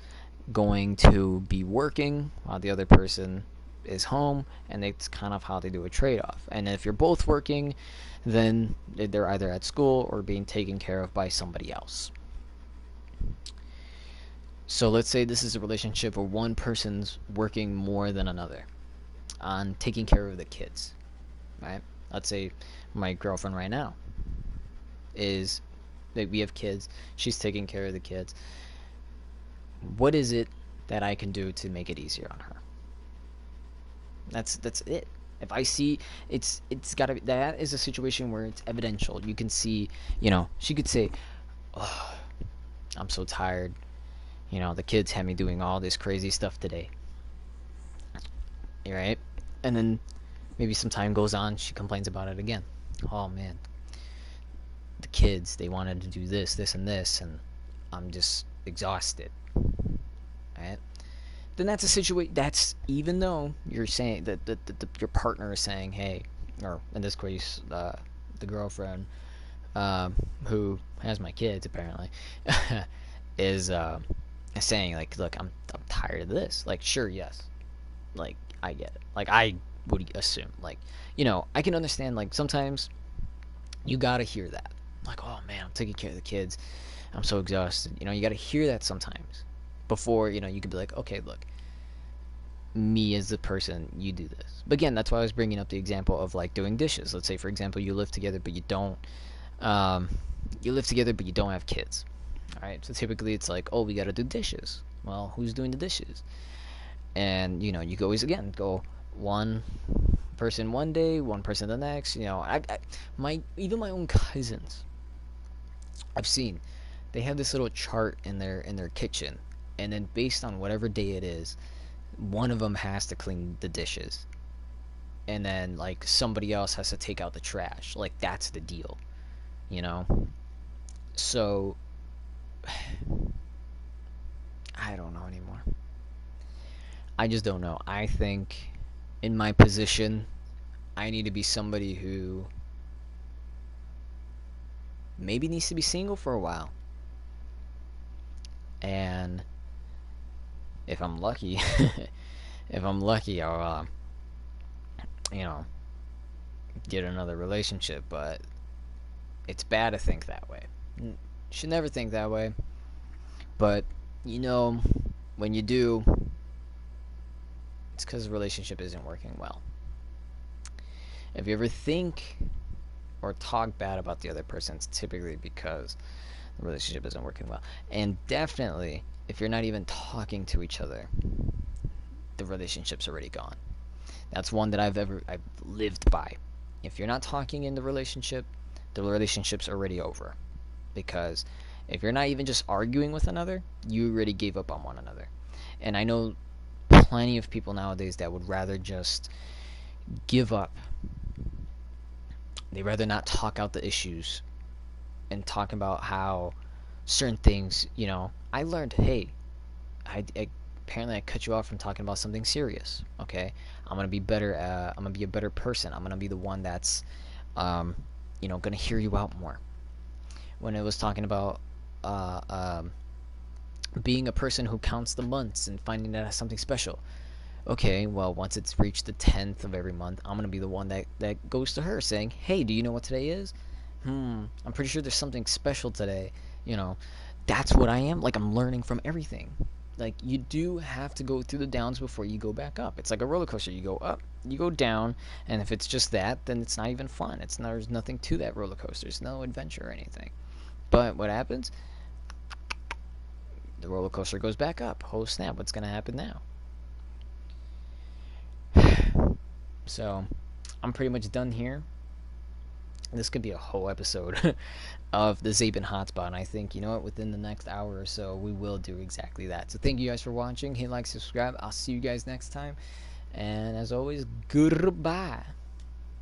going to be working while the other person is home, and it's kind of how they do a trade-off. And if you're both working, then they're either at school or being taken care of by somebody else. So let's say this is a relationship where one person's working more than another on taking care of the kids, right? Let's say my girlfriend right now is that we have kids, she's taking care of the kids. What is it that I can do to make it easier on her? That's it. If I see it's gotta be, that is a situation where it's evidential. You can see, she could say, oh, I'm so tired. The kids had me doing all this crazy stuff today. Right? And then maybe some time goes on, she complains about it again. Oh man, the kids, they wanted to do this, and this, and I'm just exhausted. Right? Then that's a situation. That's even though you're saying that your partner is saying, hey, or in this case, the girlfriend, who has my kids apparently, is saying like, look, I'm tired of this. Like, sure, yes, like I get it. Like I would assume, like, I can understand. Like sometimes you gotta hear that. Like, oh man, I'm taking care of the kids. I'm so exhausted. You gotta hear that sometimes before you could be like, okay, look, me as the person, you do this. But again, that's why I was bringing up the example of like doing dishes. Let's say, for example, you live together but you don't have kids. All right, so typically it's like, oh, we gotta do dishes. Well, who's doing the dishes? And you could always again go one person one day, one person the next. Even my own cousins, I've seen, they have this little chart in their kitchen, and then based on whatever day it is, one of them has to clean the dishes, and then like somebody else has to take out the trash. Like that's the deal, So I don't know anymore. I just don't know. I think in my position, I need to be somebody who maybe needs to be single for a while. And if I'm lucky, I'll, get another relationship. But it's bad to think that way. You should never think that way. But, when you do, it's because the relationship isn't working well. If you ever think or talk bad about the other person, it's typically because the relationship isn't working well. And definitely, if you're not even talking to each other, the relationship's already gone. That's one that I've lived by. If you're not talking in the relationship's already over. Because if you're not even just arguing with another, you already gave up on one another. And I know plenty of people nowadays that would rather just give up. They'd rather not talk out the issues and talk about how certain things, I learned, hey, apparently I cut you off from talking about something serious. Okay, I'm gonna be better. I'm gonna be a better person. I'm gonna be the one that's, gonna hear you out more. When it was talking about being a person who counts the months and finding that as something special. Okay, well, once it's reached the 10th of every month, I'm gonna be the one that goes to her saying, hey, do you know what today is? I'm pretty sure there's something special today. That's what I am. Like, I'm learning from everything. Like, you do have to go through the downs before you go back up. It's like a roller coaster. You go up, you go down, and if it's just that, then it's not even fun. There's nothing to that roller coaster. There's no adventure or anything. But what happens? The roller coaster goes back up. Oh snap, what's gonna happen now? So, I'm pretty much done here. This could be a whole episode of the Zabin Hotspot, and I think, within the next hour or so, we will do exactly that. So thank you guys for watching. Hit like, subscribe. I'll see you guys next time. And as always, goodbye.